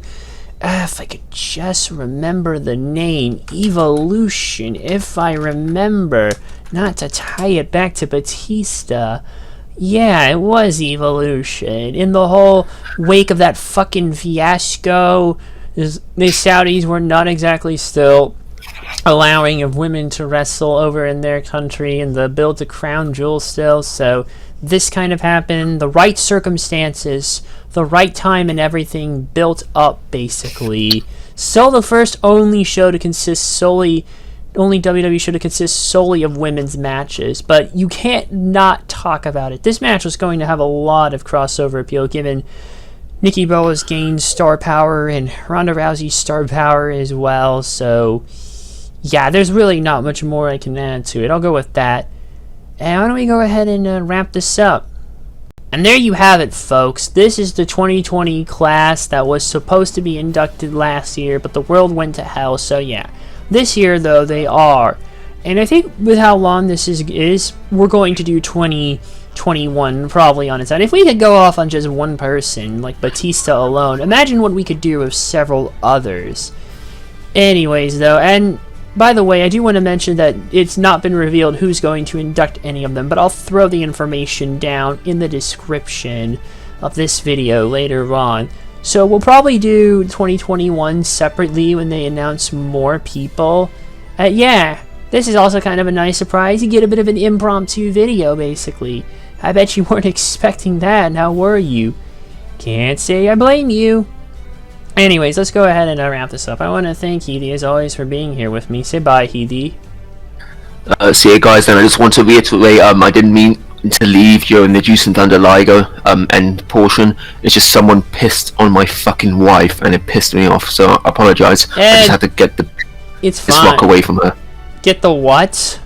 If I could just remember the name, Evolution, if I remember, not to tie it back to Batista. Yeah, it was Evolution. In the whole wake of that fucking fiasco, the Saudis were not exactly still allowing of women to wrestle over in their country and the build to crown jewel still, so this kind of happened, the right circumstances, the right time, and everything built up basically. So the first only show to consist solely, only WWE show to consist solely of women's matches, but you can't not talk about it. This match was going to have a lot of crossover appeal given Nikki Bella's gained star power and Ronda Rousey's star power as well, so yeah, there's really not much more I can add to it. I'll go with that. And why don't we go ahead and wrap this up? And there you have it, folks. This is the 2020 class that was supposed to be inducted last year, but the world went to hell, so yeah. This year, though, they are. And I think with how long this is we're going to do 2021 probably on its own. If we could go off on just one person, like Batista alone, imagine what we could do with several others. Anyways, though, and by the way, I do want to mention that it's not been revealed who's going to induct any of them, but I'll throw the information down in the description of this video later on. So we'll probably do 2021 separately when they announce more people. Yeah, this is also kind of a nice surprise. You get a bit of an impromptu video, basically. I bet you weren't expecting that, now were you? Can't say I blame you. Anyways, let's go ahead and wrap this up. I want to thank Heidi, as always, for being here with me. Say bye, Heidi. See you guys, and I just want to reiterate, I didn't mean to leave during the Juice and Thunder Ligo end portion. It's just someone pissed on my fucking wife, and it pissed me off, so I apologise. I just had to get the piss rock away from her. Get the what?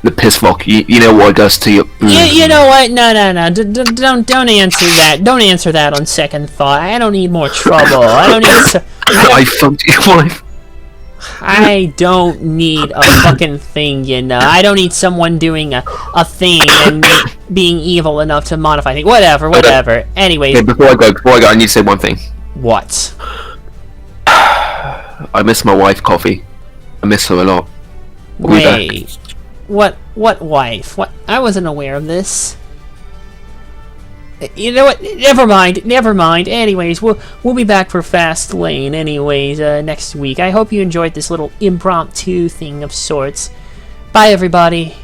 The piss rock. You know what it does to you. You know what? No. Don't answer that. Don't answer that on second thought. I don't need more trouble. I don't need. I fucked your wife. I don't need a fucking thing, you know. I don't need someone doing a thing and being evil enough to modify things. Whatever. Anyways. Okay, before I go, I need to say one thing. What? I miss my wife, Coffee. I miss her a lot. Wait. What wife? What? I wasn't aware of this. You know what? Never mind. Anyways, we'll be back for Fast Lane anyways next week. I hope you enjoyed this little impromptu thing of sorts. Bye, everybody.